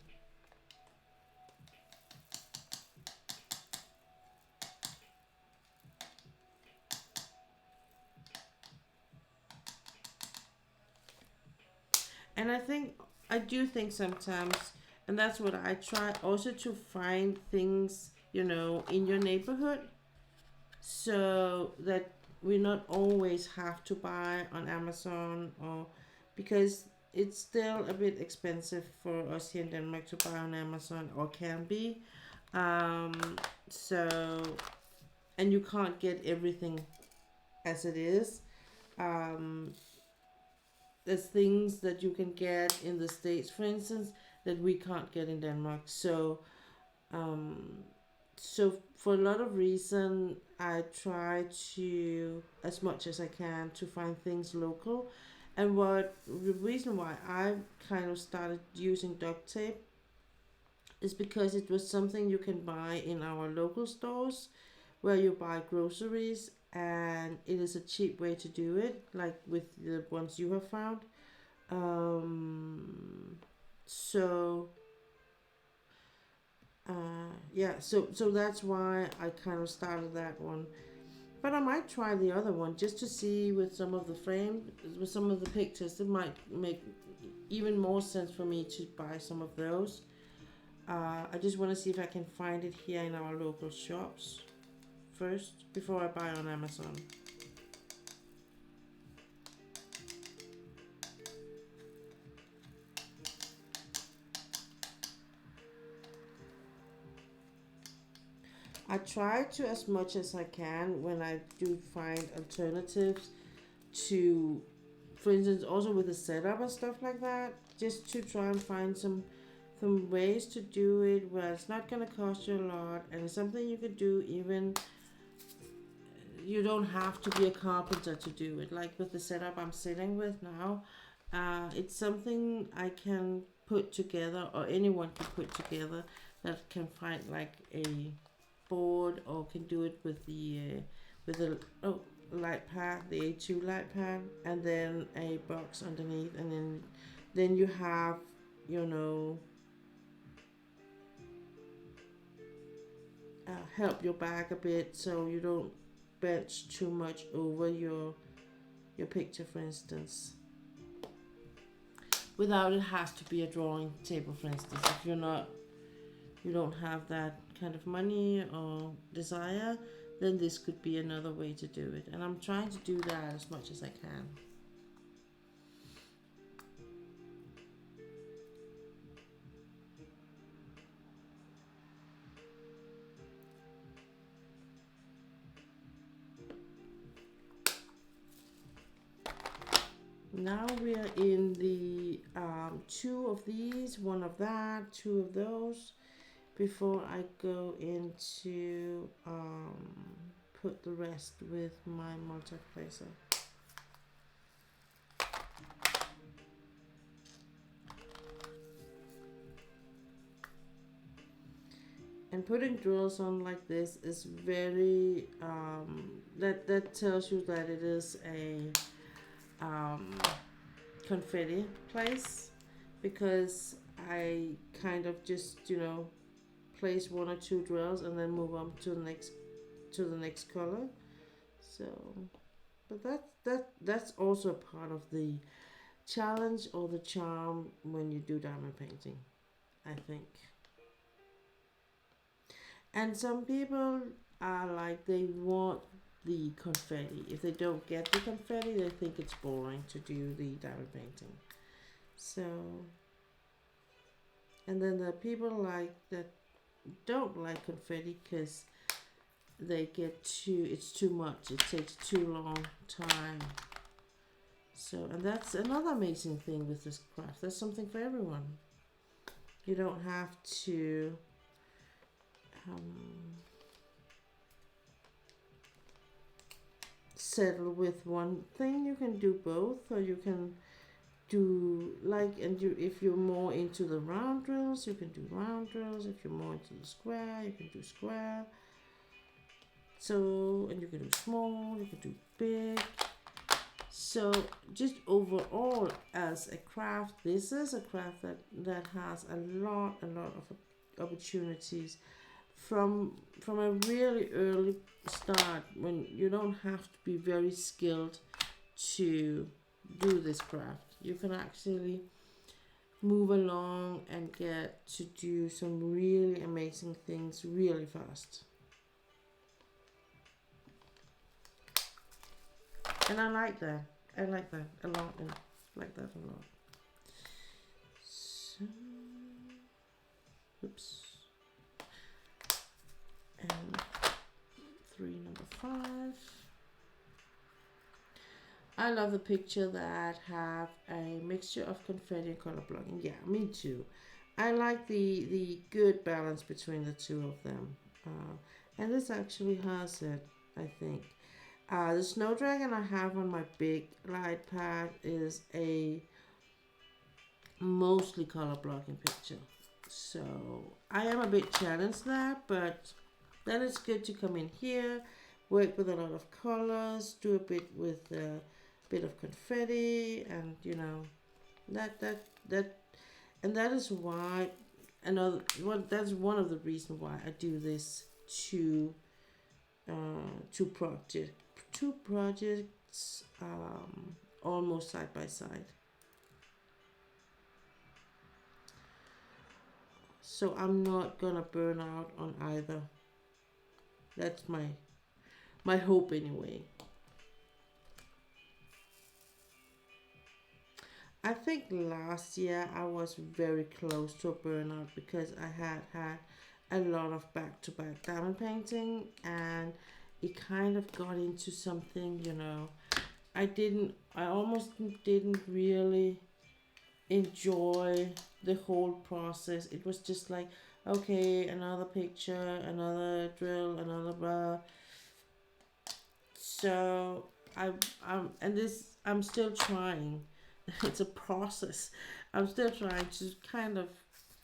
And I do think sometimes, and that's what I try also to find things, in your neighborhood, so that we not always have to buy on Amazon, or because it's still a bit expensive for us here in Denmark to buy on Amazon, or can be. So, and you can't get everything as it is. Um, there's things that you can get in the States, for instance, that we can't get in Denmark. Um, so for a lot of reason, I try to, as much as I can, to find things local. And the reason why I kind of started using duct tape is because it was something you can buy in our local stores where you buy groceries, and it is a cheap way to do it, like with the ones you have found. Um, so yeah, so that's why I kind of started that one. But I might try the other one just to see with some of the frame, with some of the pictures. It might make even more sense for me to buy some of those. I just want to see if I can find it here in our local shops first before I buy on Amazon. I try to, as much as I can, when I do find alternatives to, for instance, also with the setup and stuff like that, just to try and find some ways to do it where it's not gonna cost you a lot, and it's something you could do even. You don't have to be a carpenter to do it. Like with the setup I'm sitting with now, it's something I can put together, or anyone can put together, that can find like a board, or can do it with the light pad, the A2 light pad, and then a box underneath, and then you have, you know help your back a bit, so you don't bench too much over your picture, for instance. Without it has to be a drawing table, for instance. If you don't have that kind of money or desire, then this could be another way to do it. And I'm trying to do that as much as I can. Now we are in the two of these, one of that, two of those, before I go into put the rest with my multiplacer. And putting drills on like this is very that tells you that it is a confetti place, because I kind of just place one or two drills and then move on to the next color. So, but that's also part of the challenge or the charm when you do diamond painting, I think. And some people are like, they want the confetti. If they don't get the confetti, they think it's boring to do the diamond painting. So And then there are people like that don't like confetti because they get too, it's too much, it takes too long time. So, and that's another amazing thing with this craft. There's something for everyone. You don't have to settle with one thing. You can do both, or you can do like, and you, if you're more into the round drills, you can do round drills. If you're more into the square, you can do square. So, and you can do small, you can do big. So just overall as a craft, this is a craft that has a lot of opportunities from a really early start, when you don't have to be very skilled to do this craft. You can actually move along and get to do some really amazing things really fast. And I like that. I like that a lot. And like that a lot. So, oops. And 3, number 5. I love the picture that have a mixture of confetti and color blocking. Yeah, me too. I like the good balance between the two of them. And this actually has it, I think. The snow dragon I have on my big light pad is a mostly color blocking picture. So I am a bit challenged there, but then it's good to come in here, work with a lot of colors, do a bit with a bit of confetti, and you know, and that is why that's one of the reasons why I do this two projects almost side by side. So I'm not gonna burn out on either. That's my hope anyway. I think last year I was very close to a burnout because I had a lot of back-to-back diamond painting, and it kind of got into something, you know. I almost didn't really enjoy the whole process. It was just like, okay, another picture, another drill, another blah. So I'm still trying. It's a process. I'm still trying to kind of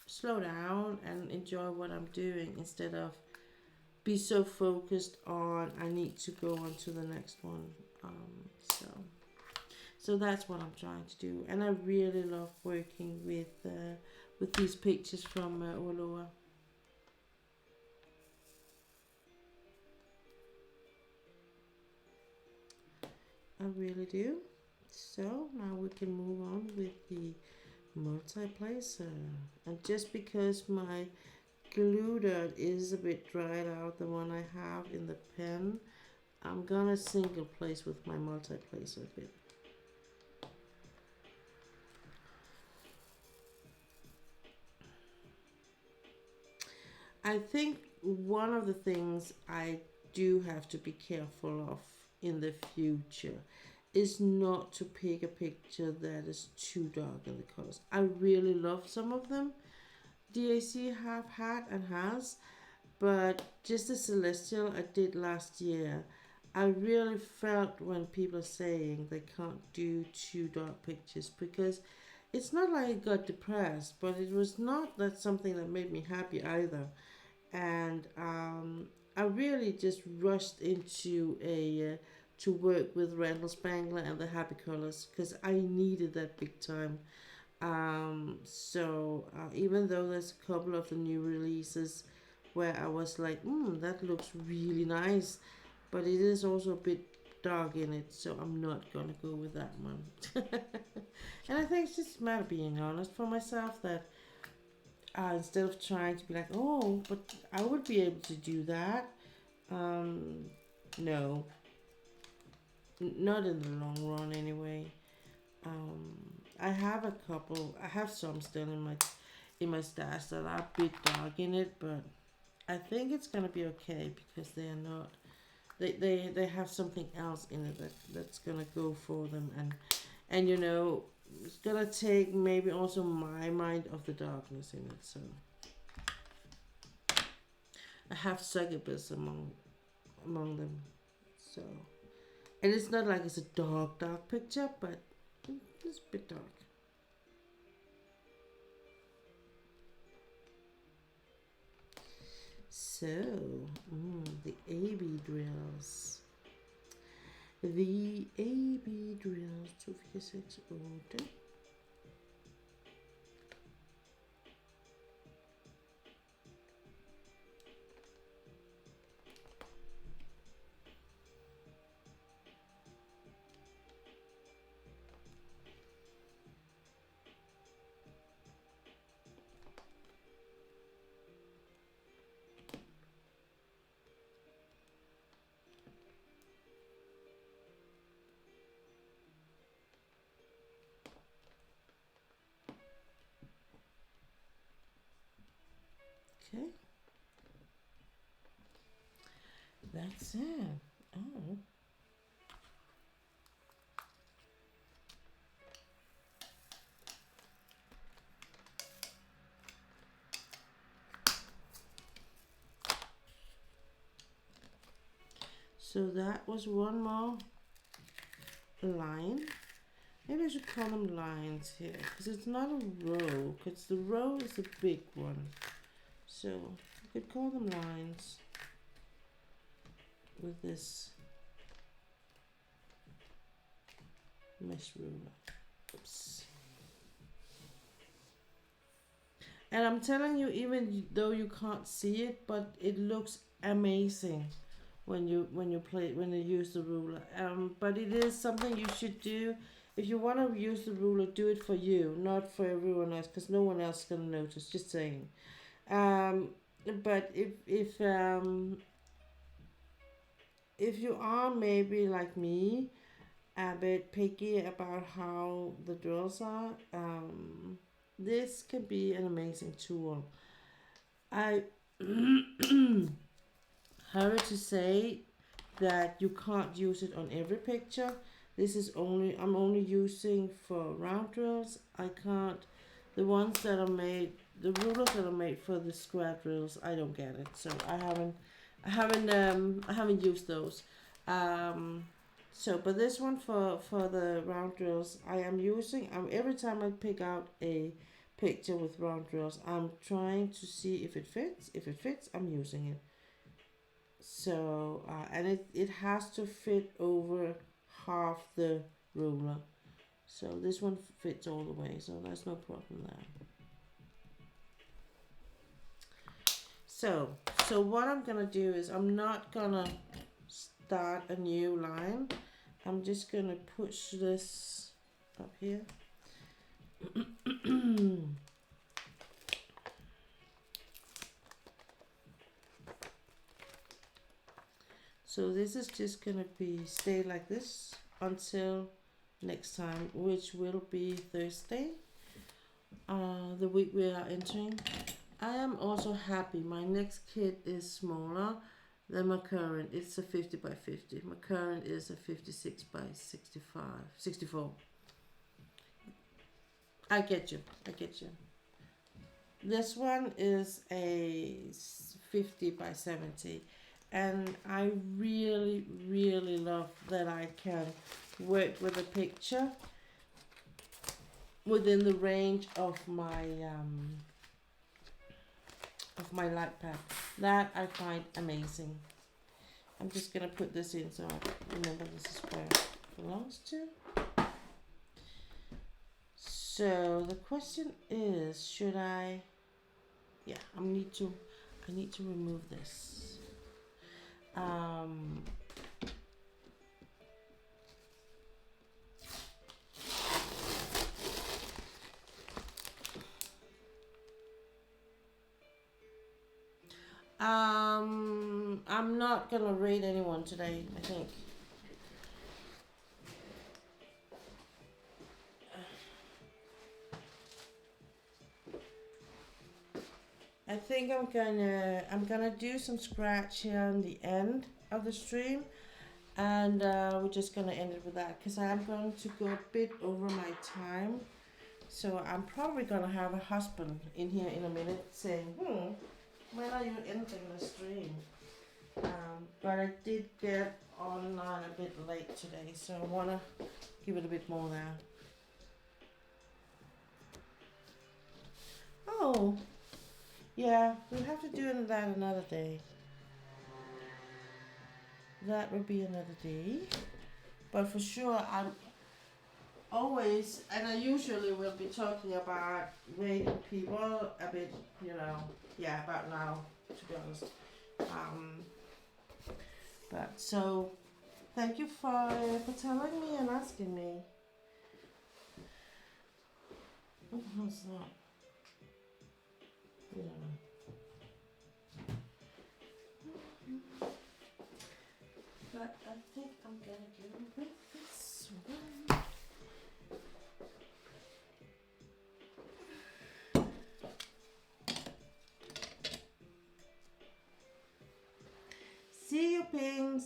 slow down and enjoy what I'm doing instead of be so focused on I need to go on to the next one. So that's what I'm trying to do, and I really love working with these pictures from Oraloa. I really do. So now we can move on with the multi-placer. And just because my glue dot is a bit dried out, the one I have in the pen, I'm gonna single place with my multi-placer a bit. I think one of the things I do have to be careful of in the future is not to pick a picture that is too dark in the colors. I really love some of them DAC have had and has, but just the Celestial I did last year, I really felt when people are saying they can't do too dark pictures, because it's not like I got depressed, but it was not that something that made me happy either. And I really just rushed into a to work with Randall Spangler and the Happy Colors because I needed that big time. Even though there's a couple of the new releases where I was like, that looks really nice, but it is also a bit dark in it, so I'm not gonna go with that one. And I think it's just a matter of being honest for myself that instead of trying to be like, oh, but I would be able to do that. No, not in the long run anyway. I have a couple. I have some still in my stash that are a bit dark in it, but I think it's gonna be okay because they are not. They have something else in it that's gonna go for them, and you know, it's gonna take maybe also my mind of the darkness in it. So I have succubus among them. So, and it's not like it's a dark picture, but it's a bit dark. So, the AB drills. The AB drills 2, 4, 6, 8. Okay. That's it. Oh. So that was one more line. Maybe I should call them lines here, because it's not a row, because the row is a big one. So you could call them lines with this mesh ruler. Oops. And I'm telling you, even though you can't see it, but it looks amazing when you use the ruler. But it is something you should do. If you want to use the ruler, do it for you, not for everyone else, because no one else is gonna notice. Just saying. But if you are maybe like me, a bit picky about how the drills are, this can be an amazing tool. I hurry to say that you can't use it on every picture. This is I'm only using for round drills. I can't, the ones that are made, the rulers that are made for the square drills, I don't get it. So I haven't used those. So, but this one for the round drills, I am using, every time I pick out a picture with round drills, I'm trying to see if it fits. If it fits, I'm using it. So, and it has to fit over half the ruler. So this one fits all the way, so there's no problem there. So what I'm gonna do is I'm not gonna start a new line. I'm just gonna push this up here. So this is just gonna stay like this until next time, which will be Thursday, the week we are entering. I am also happy. My next kit is smaller than my current. It's a 50 by 50. My current is a 56 by 64. I get you. This one is a 50 by 70. And I really, really love that I can work with a picture within the range of my light pad. That I find amazing. I'm just gonna put this in so I remember this is where it belongs to. So the question is, should I? Yeah, I need to remove this. I'm not gonna rate anyone today, I think. I think I'm gonna do some scratch here on the end of the stream, and we're just gonna end it with that because I am going to go a bit over my time. So I'm probably gonna have a husband in here in a minute saying, when are you ending the stream? But I did get online a bit late today, so I wanna give it a bit more now. Oh, yeah, we'll have to do that another day. That will be another day. But for sure, I'm always, and I usually will be talking about rating people a bit, about now, to be honest. But so, thank you for telling me and asking me. What the hell's that? I don't know. But I think I'm gonna go with this one. See you, Pings.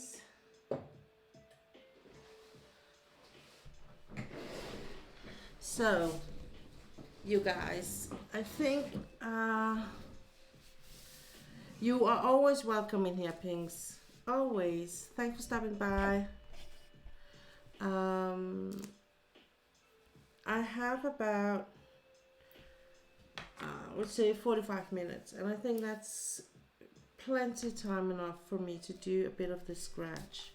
So, you guys, I think you are always welcome in here, Pings. Always. Thanks for stopping by. I have about, let's say 45 minutes, and I think that's plenty time enough for me to do a bit of the scratch.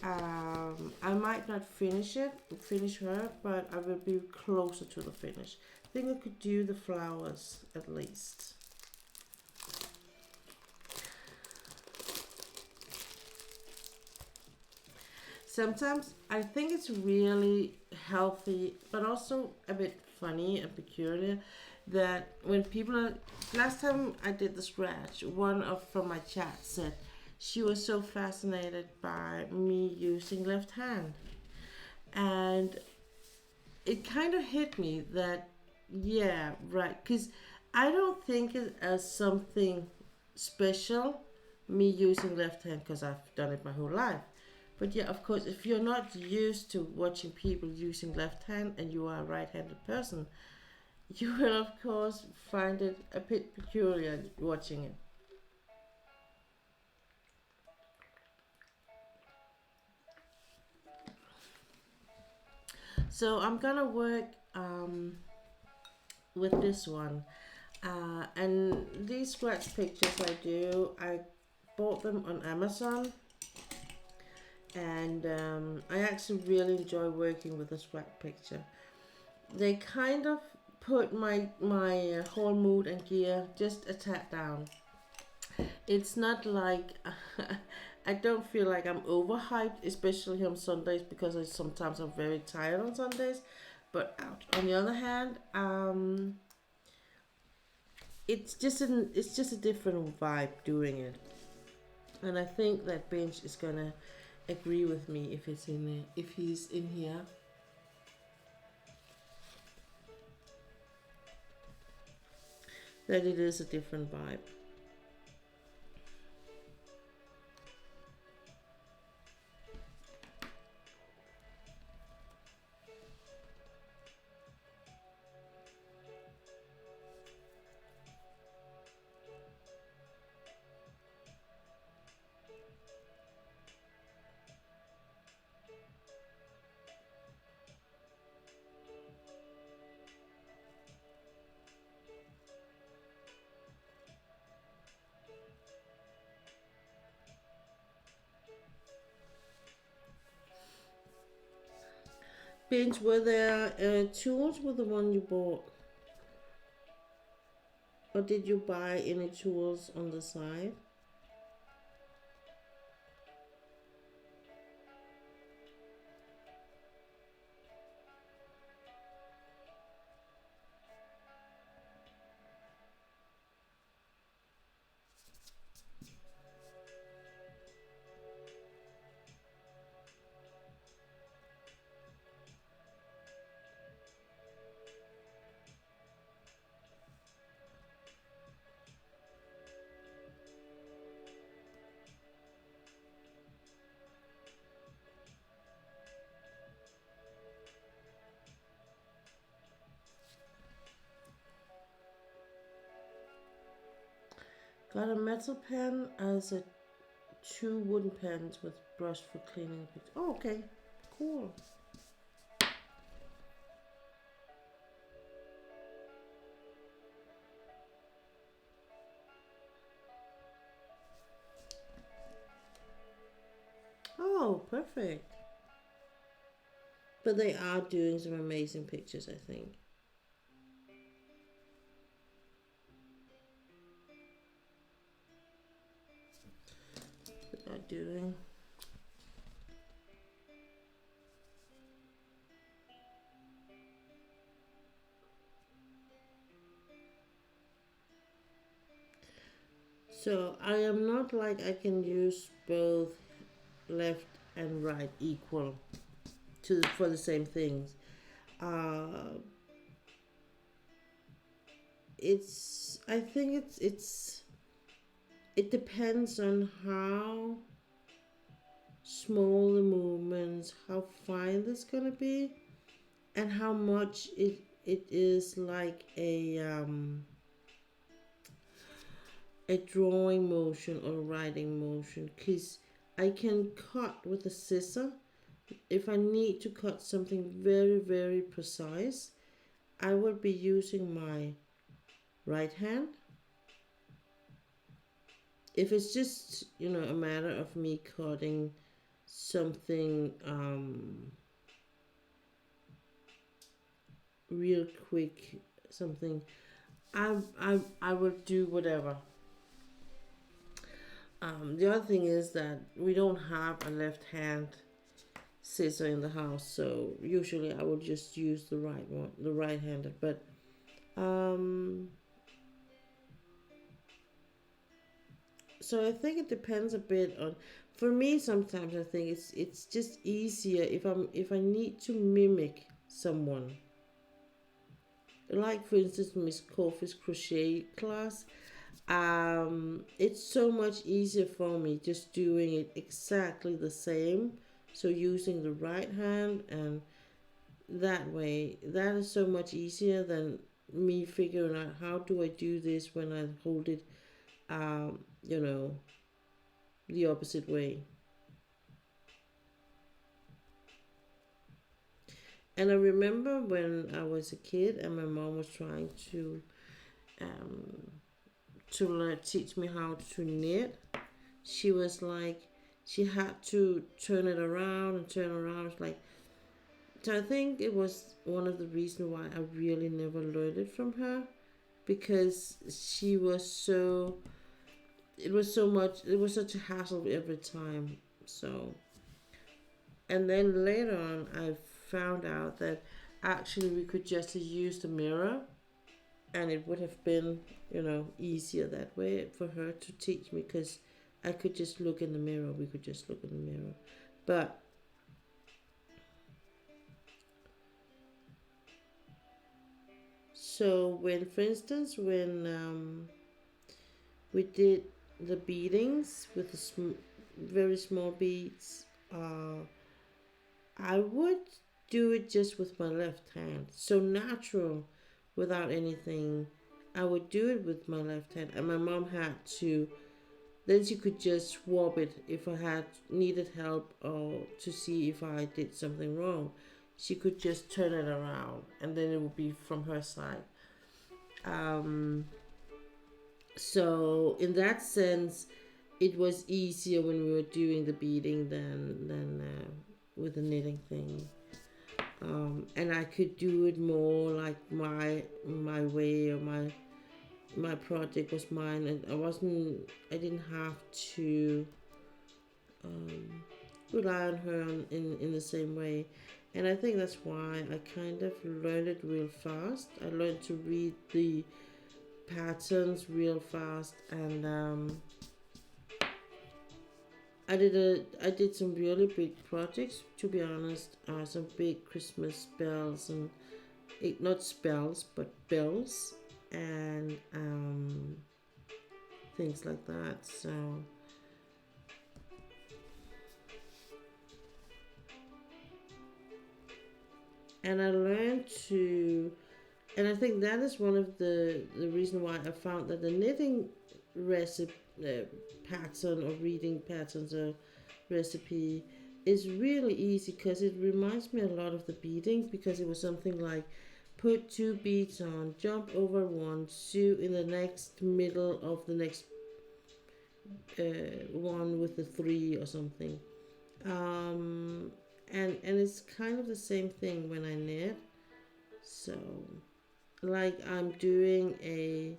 I might not finish her, but I will be closer to the finish. I think I could do the flowers at least. Sometimes I think it's really healthy, but also a bit funny and peculiar that when people are, last time I did the scratch, one from my chat said she was so fascinated by me using left hand. And it kind of hit me that, yeah, right, because I don't think it as something special, me using left hand, because I've done it my whole life. But yeah, of course, if you're not used to watching people using left hand and you are a right-handed person, you will of course find it a bit peculiar watching it. So I'm gonna work with this one. And these scratch pictures I bought them on Amazon. And I actually really enjoy working with a scratch picture. They kind of put my whole mood and gear just a tad down. It's not like I don't feel like I'm overhyped, especially on Sundays, because sometimes I'm very tired on Sundays. But on the other hand, it's just a different vibe doing it, and I think that Bench is gonna agree with me if he's in here. That it is a different vibe. Bench, were there tools with the one you bought? Or did you buy any tools on the side? Got a metal pen as a two wooden pens with brush for cleaning pictures. Oh, okay, cool. Oh, perfect. But they are doing some amazing pictures, I think. They are doing. So I am not like I can use both left and right equal to for the same things. Uh, it's I think it depends on how small the movements, how fine this gonna be, and how much it is like a drawing motion or writing motion. Cause I can cut with a scissor if I need to cut something very precise. I would be using my right hand. If it's just a matter of me cutting something real quick, something I will do whatever. The other thing is that we don't have a left hand scissor in the house, so usually I would just use the right one, the right handed. But so I think it depends a bit on. For me, sometimes I think it's just easier if I need to mimic someone. Like for instance, Miss Coffee's crochet class. It's so much easier for me just doing it exactly the same. So using the right hand, and that way, that is so much easier than me figuring out how do I do this when I hold it, um, you know, the opposite way. And I remember when I was a kid and my mom was trying um, to teach me how to knit. She was like, she had to turn it around and turn around. It's like, so I think it was one of the reasons why I really never learned it from her, because she was so, it was so much, it was such a hassle every time. So, and then later on, I found out that actually we could just use the mirror, and it would have been, easier that way for her to teach me, because I could just look in the mirror. We could just look in the mirror. But so when, for instance, when we did the beadings with the very small beads, I would do it just with my left hand, so natural, without anything. I would do it with my left hand, and my mom had to. Then she could just swap it if I had needed help or to see if I did something wrong. She could just turn it around, and then it would be from her side. Um, so in that sense, it was easier when we were doing the beading than with the knitting thing. And I could do it more like my way, or my project was mine, and I didn't have to rely on her in the same way. And I think that's why I kind of learned it real fast. I learned to read the patterns real fast, and I did some really big projects, to be honest. Some big Christmas bells, and not spells but bells, and things like that. So and I learned to, and I think that is one of the reason why I found that the knitting recipe pattern or reading patterns or recipe is really easy because it reminds me a lot of the beading, because it was something like put two beads on, jump over one, sew in the next middle of the next one with the three or something. um, and it's kind of the same thing when I knit. So like I'm doing a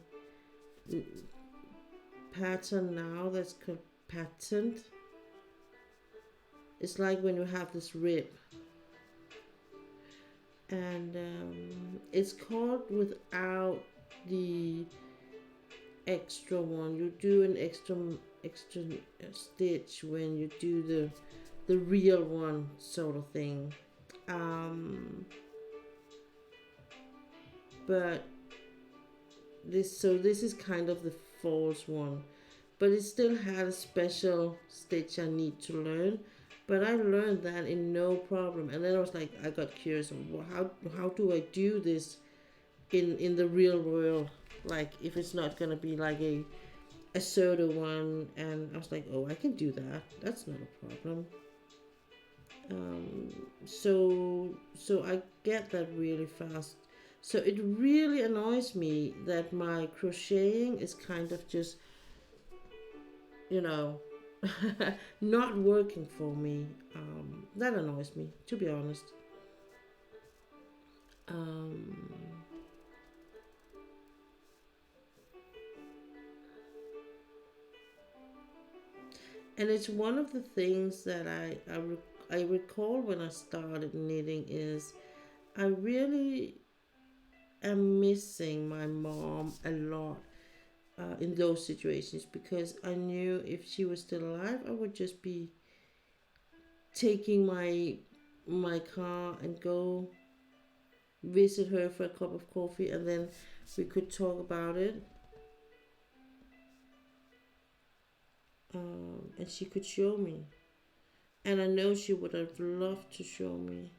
pattern now that's called patterned. It's like when you have this rib, and it's called without the extra one. You do an extra stitch when you do the real one, sort of thing. um but this is kind of the false one, but it still had a special stitch I need to learn. But I learned that in no problem, and then I was like, I got curious, well, how do I do this in the real world, like if it's not gonna be like a soda one. And I was like, oh, I can do that, that's not a problem. So I get that really fast. So it really annoys me that my crocheting is kind of just, you know, not working for me. That annoys me, to be honest. Um, and it's one of the things that I recall when I started knitting is I really am missing my mom a lot in those situations, because I knew if she was still alive, I would just be taking my car and go visit her for a cup of coffee, and then we could talk about it, and she could show me. And I know she would have loved to show me.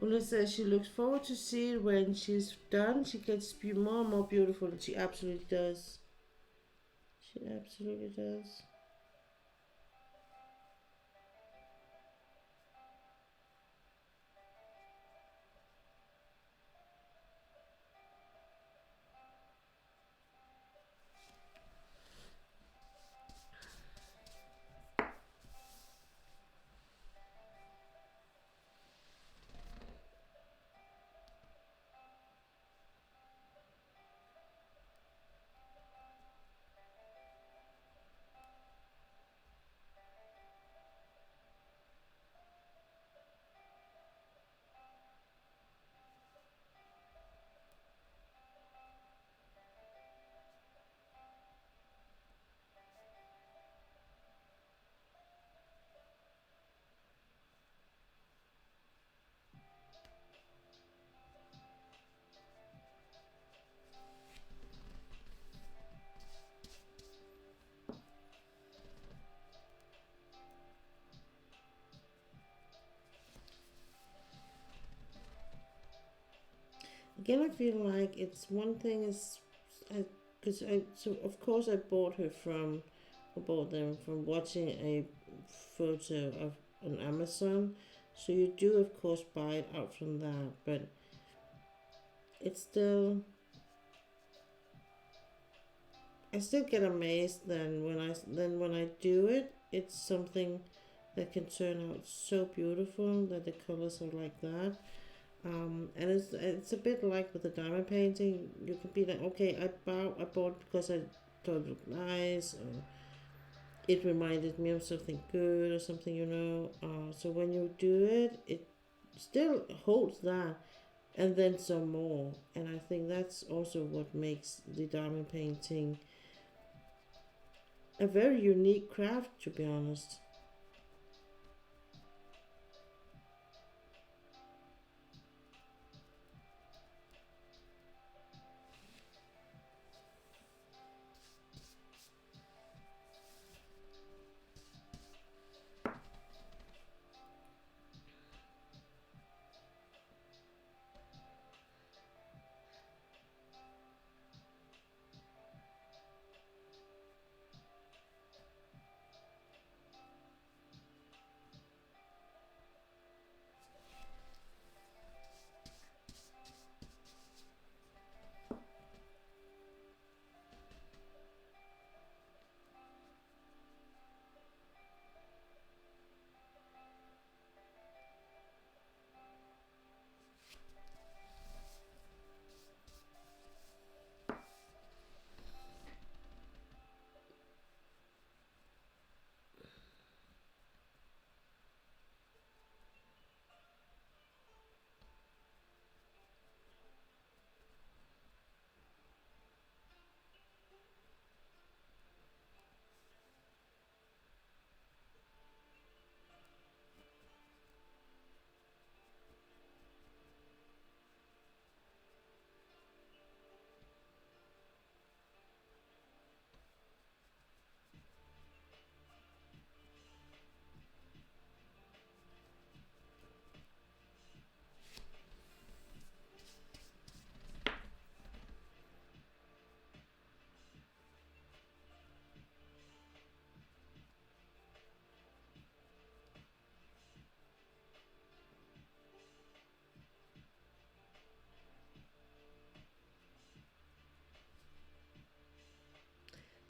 Una says she looks forward to see it when she's done. She gets more and more beautiful, and she absolutely does. She absolutely does. again, I feel like it's one thing is, because so of course I bought them from watching a photo of on Amazon. So you do of course buy it out from that, but it's still, I still get amazed when I do it. It's something that can turn out so beautiful that the colors are like that. And it's a bit like with the diamond painting. You can be like, okay, I bought because I thought it looked nice, or it reminded me of something good or something, so when you do it, it still holds that, and then some more. And I think that's also what makes the diamond painting a very unique craft, to be honest.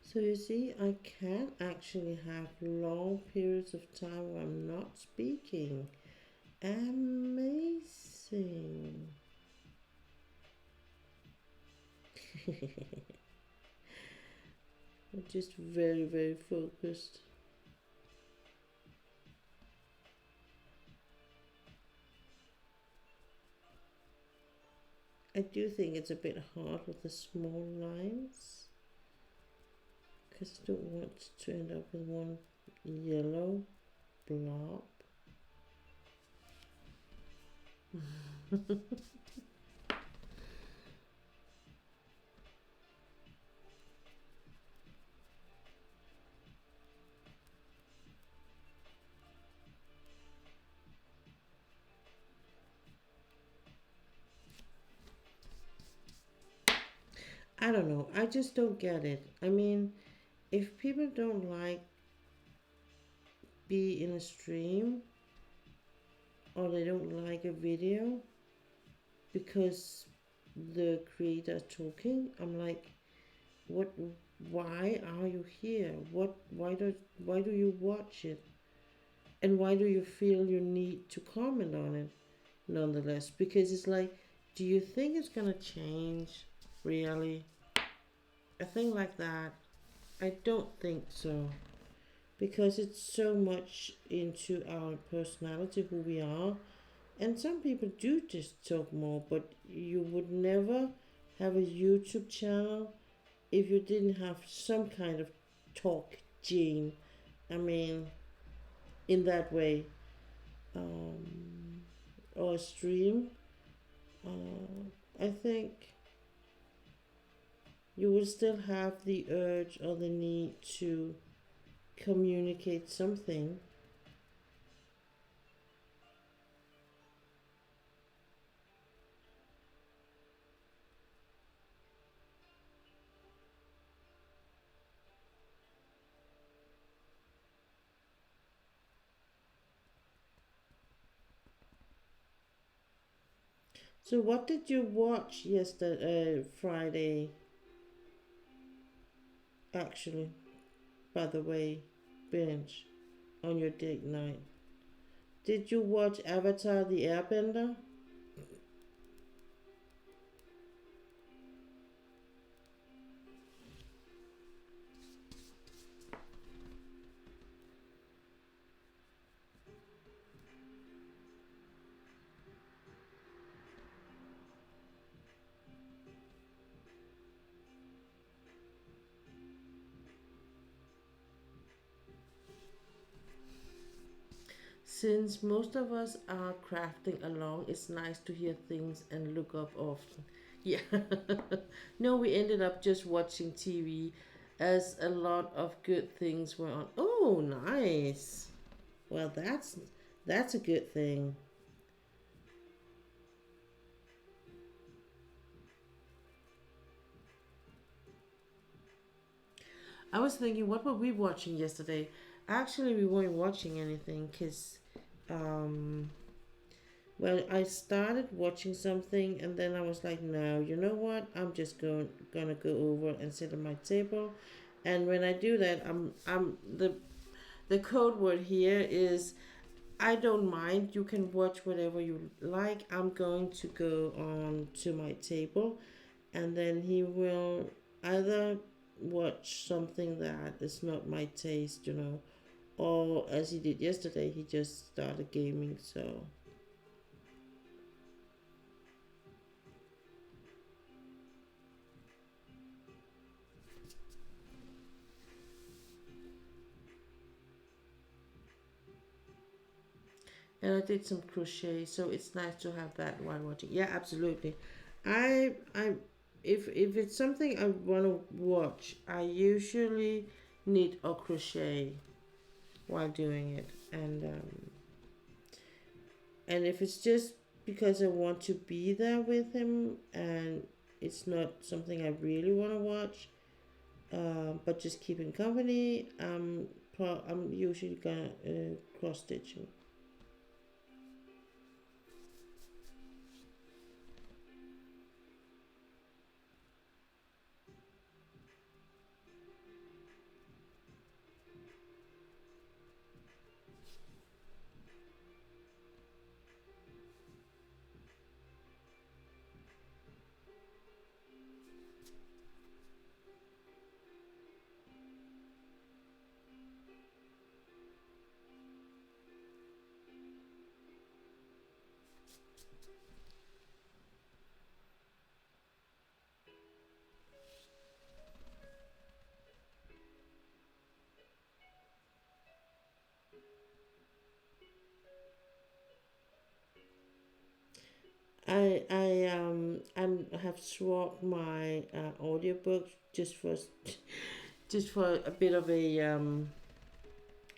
So you see, I can actually have long periods of time where I'm not speaking. Amazing. I'm just very, very focused. I do think it's a bit hard with the small lines, because I don't want to end up with one yellow blob. I don't know. I just don't get it. I mean, if people don't like be in a stream, or they don't like a video because the creator talking, I'm like, what? Why are you here? Why do you watch it? And why do you feel you need to comment on it nonetheless? Because it's like, do you think it's gonna change? Really? A thing like that? I don't think so. Because it's so much into our personality, who we are. And some people do just talk more, but you would never have a YouTube channel if you didn't have some kind of talk gene. I mean, in that way, um, or a stream. I think you will still have the urge or the need to communicate something. So what did you watch yesterday, Friday? Actually, by the way, binge on your date night. Did you watch Avatar: The Airbender? Since most of us are crafting along, it's nice to hear things and look up often. Yeah. No, we ended up just watching TV as a lot of good things were on. Oh, nice. Well, that's a good thing. I was thinking, what were we watching yesterday? Actually, we weren't watching anything because um, well, I started watching something and then I was like, no, you know what? I'm just gonna go over and sit at my table, and when I do that, I'm the code word here is I don't mind. You can watch whatever you like. I'm going to go on to my table, and then he will either watch something that is not my taste, or as he did yesterday, he just started gaming. So and I did some crochet, so it's nice to have that while watching. Yeah, absolutely. I if it's something I want to watch, I usually knit or crochet while doing it, and if it's just because I want to be there with him and it's not something I really want to watch, but just keeping company, I'm usually gonna cross stitching. I have swapped my audiobook just for a bit of a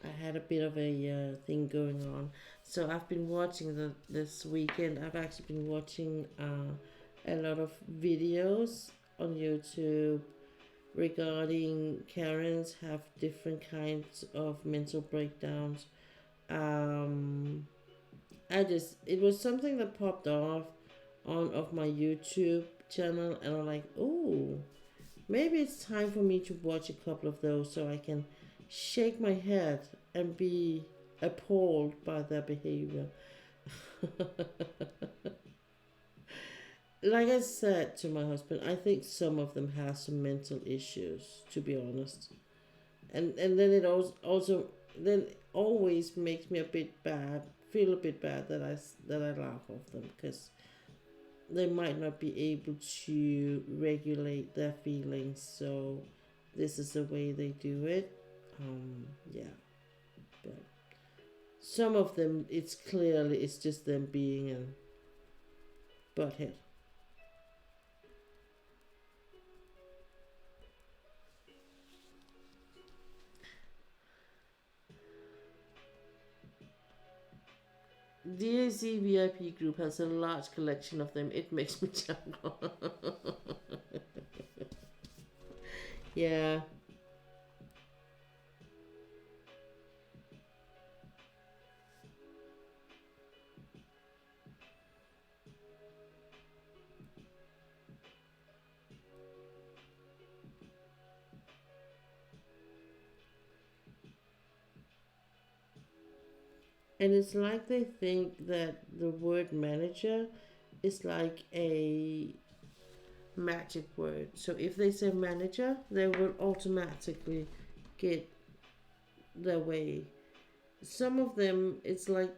I had a bit of a thing going on. So I've been watching this weekend. I've actually been watching a lot of videos on YouTube regarding Karens have different kinds of mental breakdowns. Um, it was something that popped off on of my YouTube channel, and I'm like, oh, maybe it's time for me to watch a couple of those so I can shake my head and be appalled by their behavior. Like I said to my husband, I think some of them have some mental issues, to be honest. And then it also then always makes me a bit bad, feel a bit bad that I laugh off them because they might not be able to regulate their feelings. So this is the way they do it. Yeah, but some of them, it's just them being a butthead. DAC VIP group has a large collection of them. It makes me chuckle. Yeah. And it's like they think that the word manager is like a magic word. So if they say manager, they will automatically get their way. Some of them, it's like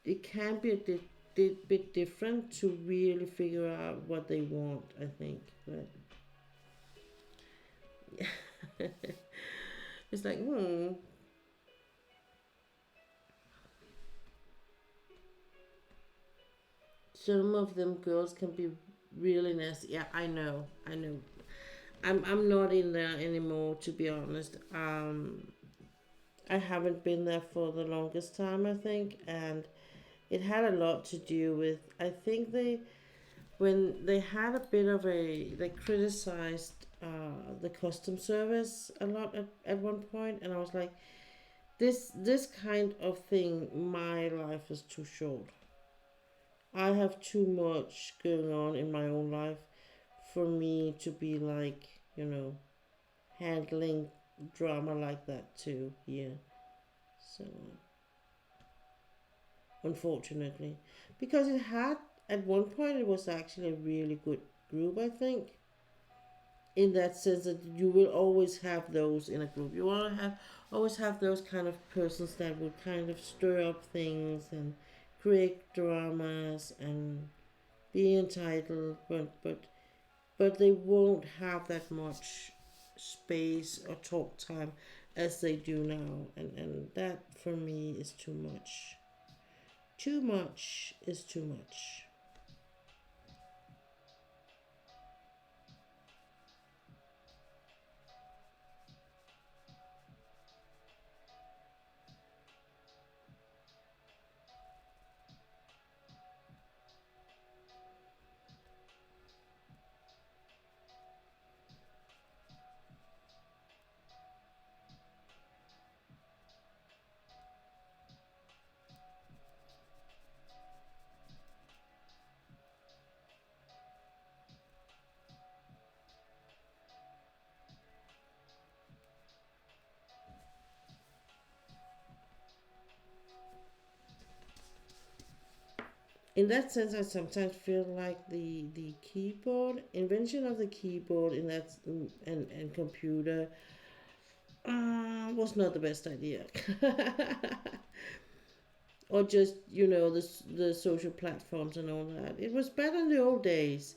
it can be bit different to really figure out what they want, I think. But it's like, some of them girls can be really nasty. Yeah, I know. I'm not in there anymore, to be honest. I haven't been there for the longest time, I think, and it had a lot to do with, I think they, when they had a bit of a, they criticized the custom service a lot at one point, and I was like, this kind of thing, my life is too short. I have too much going on in my own life for me to be like, handling drama like that too here. So, unfortunately, because it had, at one point, it was actually a really good group, I think, in that sense that you will always have those in a group. You want to have always have those kind of persons that will kind of stir up things and create dramas and be entitled, but they won't have that much space or talk time as they do now, and that for me is too much. Too much is too much. In that sense, I sometimes feel like the keyboard invention of the keyboard in that, and computer was not the best idea. Or just, the social platforms and all that. It was better in the old days.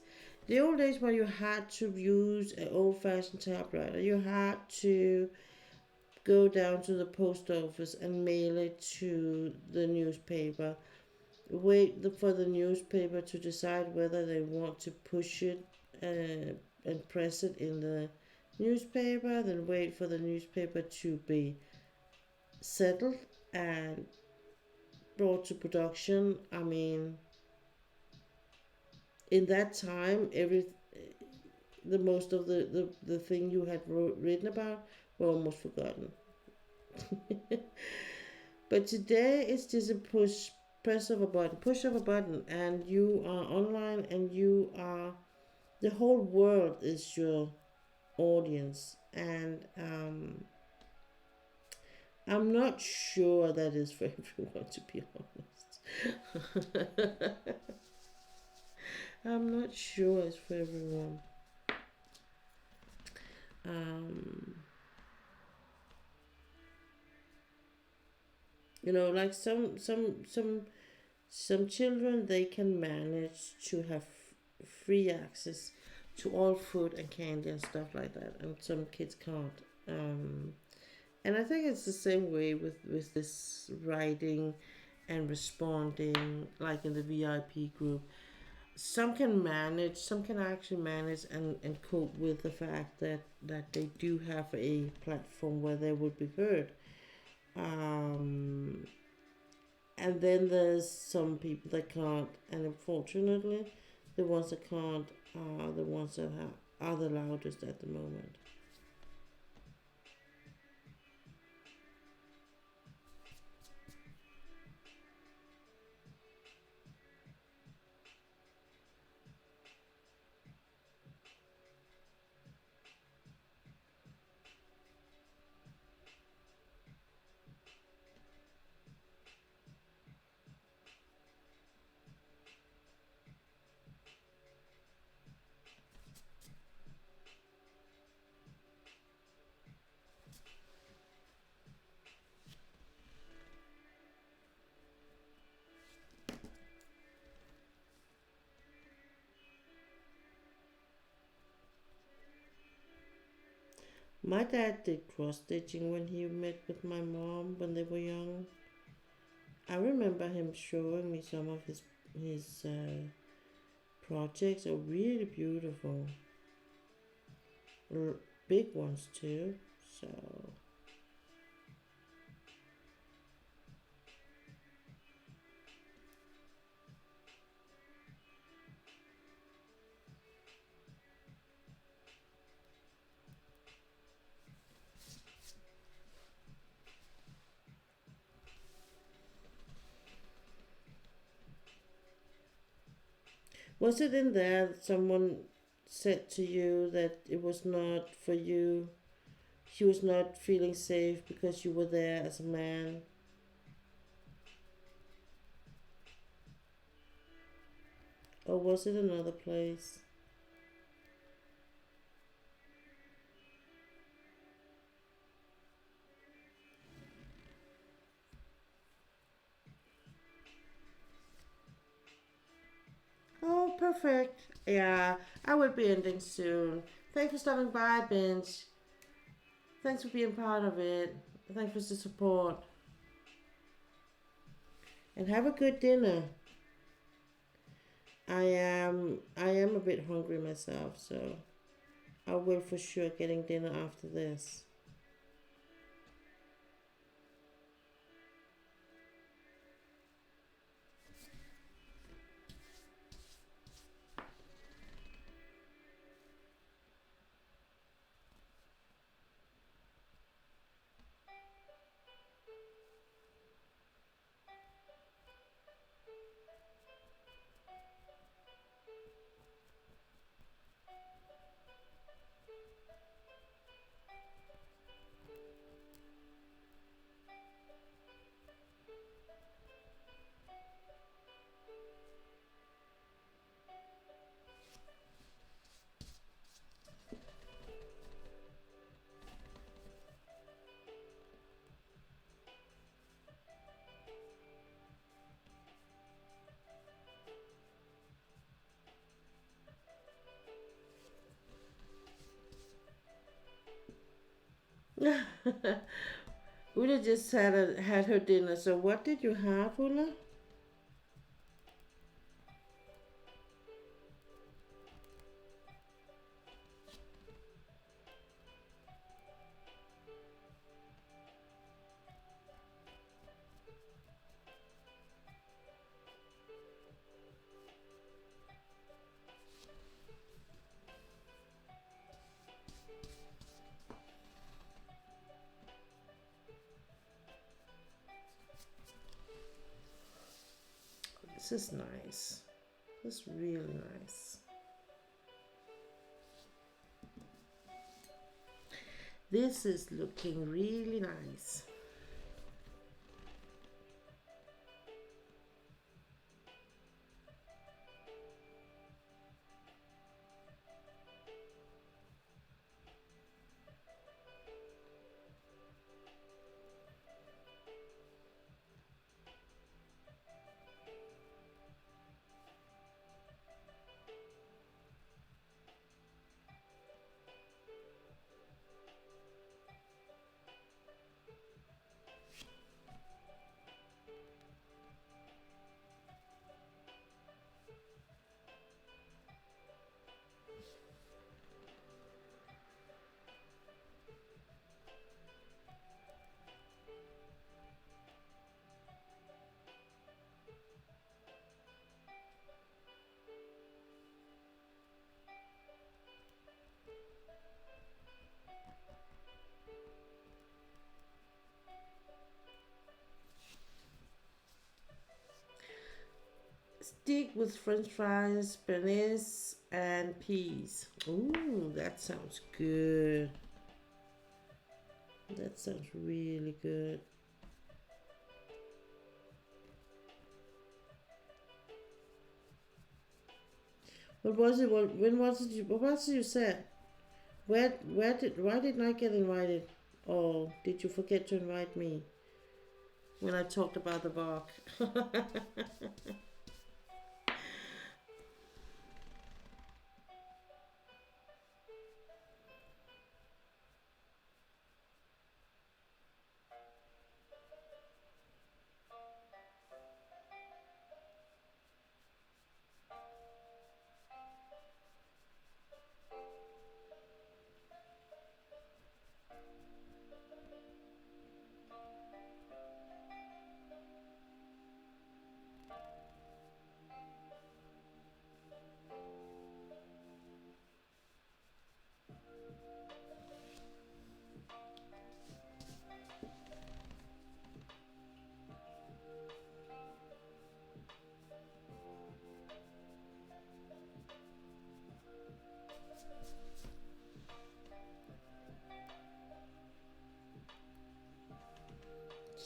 The old days where you had to use an old-fashioned typewriter. You had to go down to the post office and mail it to the newspaper. Wait for the newspaper to decide whether they want to push it and press it in the newspaper, then wait for the newspaper to be settled and brought to production. I mean, in that time, the most of the thing you had written about were almost forgotten. But today it's just a push of a button, and you are online, and the whole world is your audience, and I'm not sure that is for everyone, to be honest. I'm not sure it's for everyone. Um, like some children, they can manage to have free access to all food and candy and stuff like that, and some kids can't. And I think it's the same way with this writing and responding, like in the VIP group. Some can actually manage and cope with the fact that they do have a platform where they would be heard. Um, and then there's some people that can't, and unfortunately, the ones that can't are the ones that are the loudest at the moment. My dad did cross stitching when he met with my mom when they were young. I remember him showing me some of his projects are really beautiful. Big ones too. So was it in there that someone said to you that it was not for you? She was not feeling safe because you were there as a man. Or was it another place? Oh, perfect. Yeah, I will be ending soon. Thanks for stopping by, Bench. Thanks for being part of it. Thanks for the support. And have a good dinner. I am a bit hungry myself, so I will for sure getting dinner after this. Ulla just had her dinner. So what did you have, Ulla? This is nice. This is really nice. This is looking really nice. Steak with french fries, béarnaise, and peas. Ooh, that sounds good. That sounds really good. What was it? When was it? What was it you said? Why didn't I get invited? Or did you forget to invite me when I talked about the bark?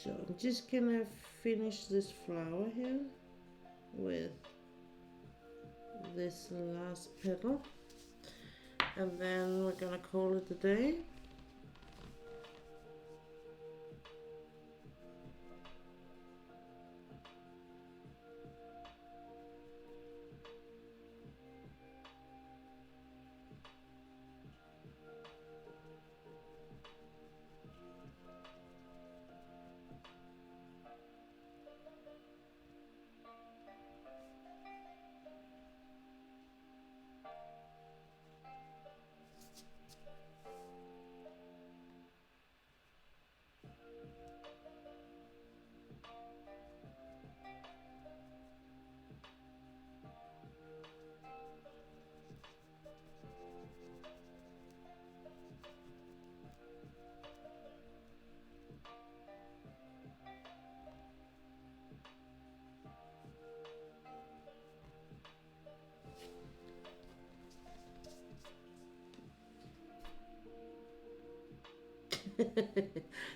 So I'm just gonna finish this flower here with this last petal, and then we're gonna call it a day.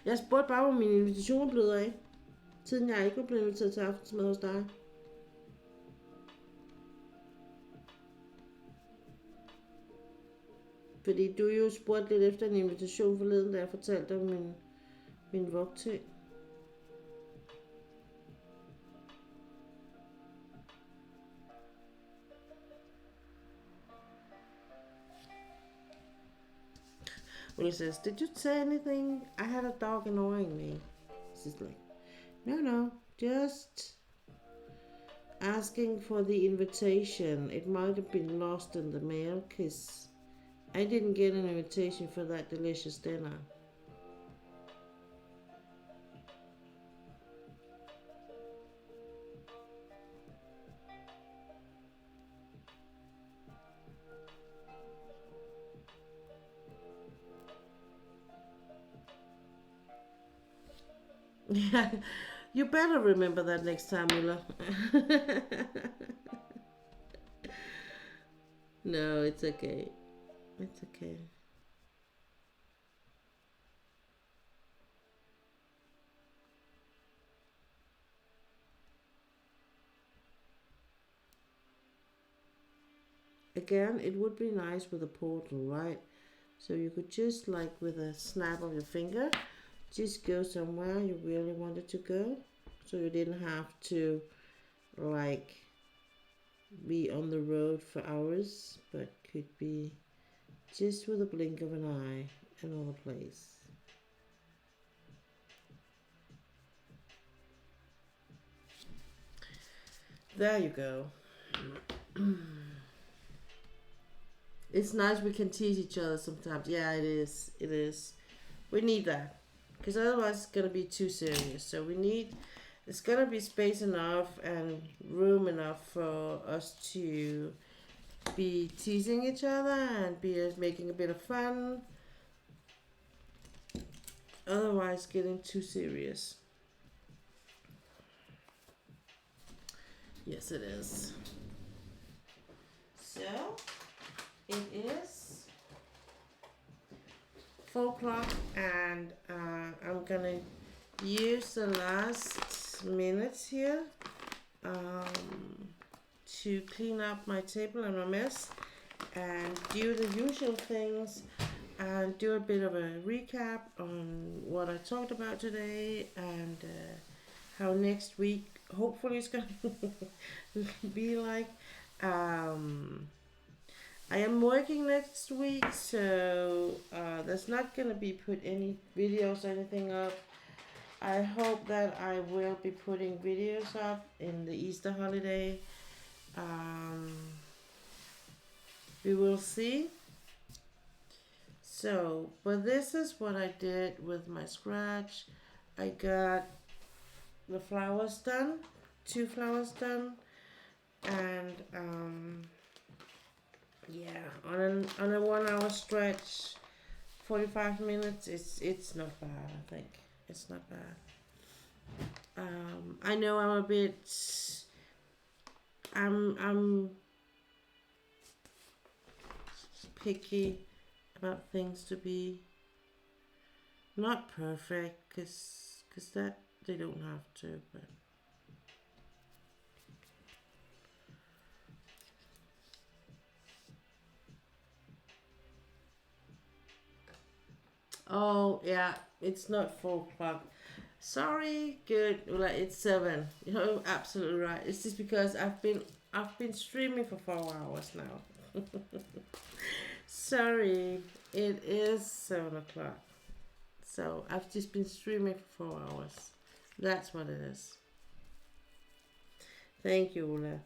Jeg spurgte bare, hvor min invitation er blevet af, siden jeg ikke var blevet inviteret til aftensmad hos dig. Fordi du jo spurgte lidt efter en invitation forleden, da jeg fortalte om min vokting. When he says, "Did you say anything? I had a dog annoying me." She's like, no, just asking for the invitation. It might have been lost in the mail because I didn't get an invitation for that delicious dinner. Yeah, you better remember that next time, Ulla. No, it's okay. It's okay. Again, it would be nice with a portal, right? So you could just, like, with a snap of your finger, just go somewhere you really wanted to go. So you didn't have to, like, be on the road for hours, but could be just with a blink of an eye, another place. There you go. It's nice we can tease each other sometimes. Yeah, it is. It is. We need that. Because otherwise it's going to be too serious. So it's going to be space enough and room enough for us to be teasing each other and be making a bit of fun. Otherwise getting too serious. Yes, it is. So, it is 4 o'clock and I'm gonna use the last minutes here to clean up my table and my mess and do the usual things and do a bit of a recap on what I talked about today and how next week hopefully it's gonna be like. I am working next week, so there's not gonna be put any videos or anything up. I hope that I will be putting videos up in the Easter holiday. We will see. So, but this is what I did with my scratch. I got the flowers done, 2 flowers done, and yeah, on a 1 hour stretch, 45 minutes. It's not bad. I think it's not bad. I know I'm a bit. I'm picky about things to be not perfect, cause they don't have to, but oh yeah, it's not 4 o'clock. Sorry, good. Well, it's 7. You're absolutely right. It's just because I've been streaming for 4 hours now. Sorry, it is 7 o'clock. So I've just been streaming for 4 hours. That's what it is. Thank you, Ulla.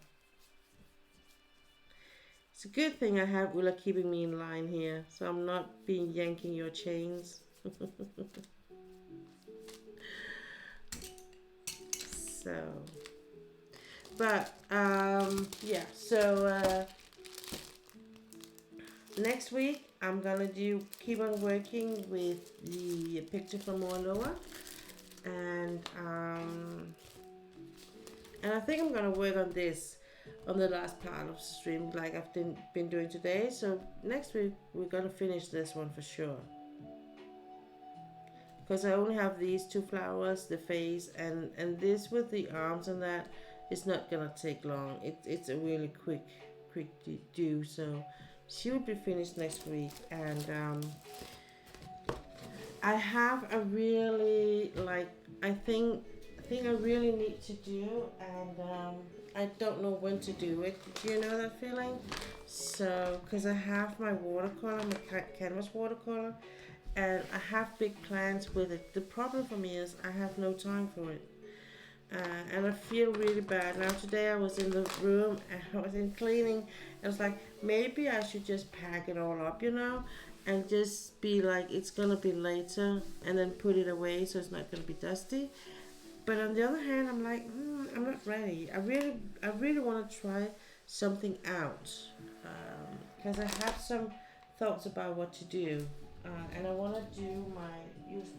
It's a good thing I have Ulla keeping me in line here, so I'm not being yanking your chains. So, but yeah. So next week I'm gonna keep on working with the picture from Oraloa, and I think I'm gonna work on this on the last part of the stream, like I've been doing today. So next week we're gonna finish this one for sure. Because I only have these 2 flowers, the face, and this with the arms and that is not gonna take long. It's a really quick do. So she will be finished next week, and I have a really I think I really need to do, and I don't know when to do it. Do you know that feeling? So because I have my watercolor, my canvas watercolor. And I have big plans with it. The problem for me is I have no time for it. And I feel really bad. Now today I was in the room and I was in cleaning. And I was like, maybe I should just pack it all up, and just be like, it's gonna be later, and then put it away so it's not gonna be dusty. But on the other hand, I'm like, I'm not ready. I really want to try something out, because I have some thoughts about what to do. And I want to use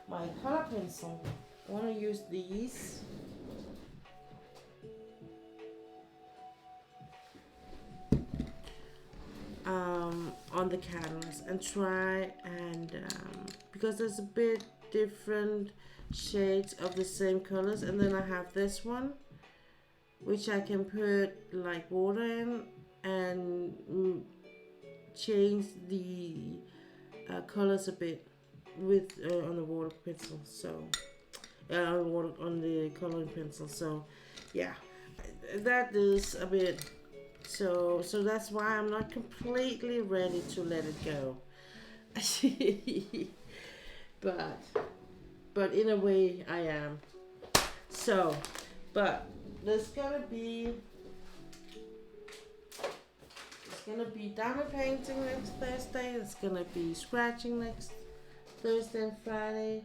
my color pencil. I want to use these. On the canvas and try and because there's a bit different shades of the same colors, and then I have this one which I can put like water in and change the colors a bit with on the water pencil. So on the coloring pencil. So yeah, that is a bit. So that's why I'm not completely ready to let it go. but in a way I am. So, but there's gonna be diamond painting next Thursday. It's gonna be scratching next Thursday and Friday.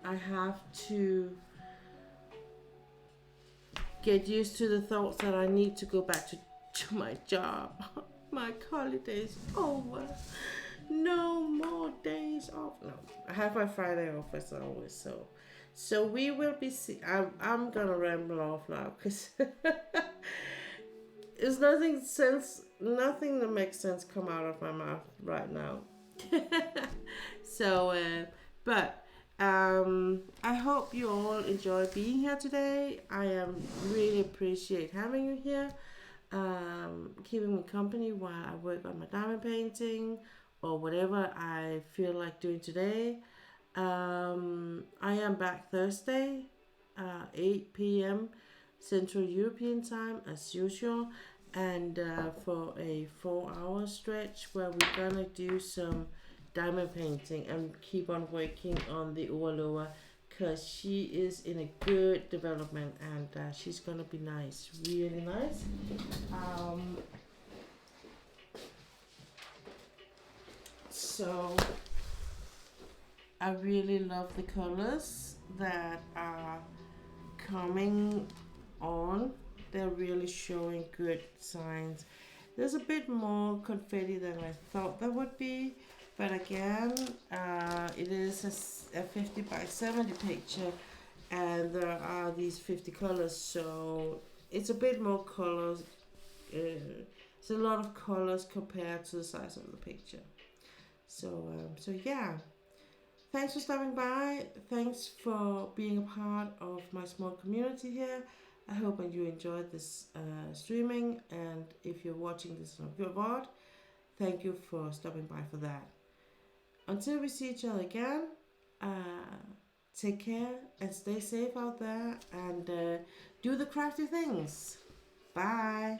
I have to get used to the thoughts that I need to go back to my job. My holiday's over. No more days off. No, I have my Friday off as always. So we will be. I'm gonna ramble off now because there's nothing that makes sense come out of my mouth right now. So, but I hope you all enjoy being here today. I really appreciate having you here, keeping me company while I work on my diamond painting or whatever I feel like doing today. I am back Thursday, 8 p.m. Central European Time as usual, and for a 4-hour stretch where we're gonna do some diamond painting and keep on working on the Oraloa, because she is in a good development, and she's gonna be nice, really nice. So I really love the colors that are coming on. They're really showing good signs. There's a bit more confetti than I thought there would be, but again, it is a 50 by 70 picture, and there are these 50 colors, so it's a bit more colors. It's a lot of colors compared to the size of the picture. So yeah, Thanks for stopping by. Thanks for being a part of my small community here. I hope you enjoyed this streaming, and if you're watching this on VOD, thank you for stopping by for that. Until we see each other again, take care and stay safe out there, and do the crafty things. Bye.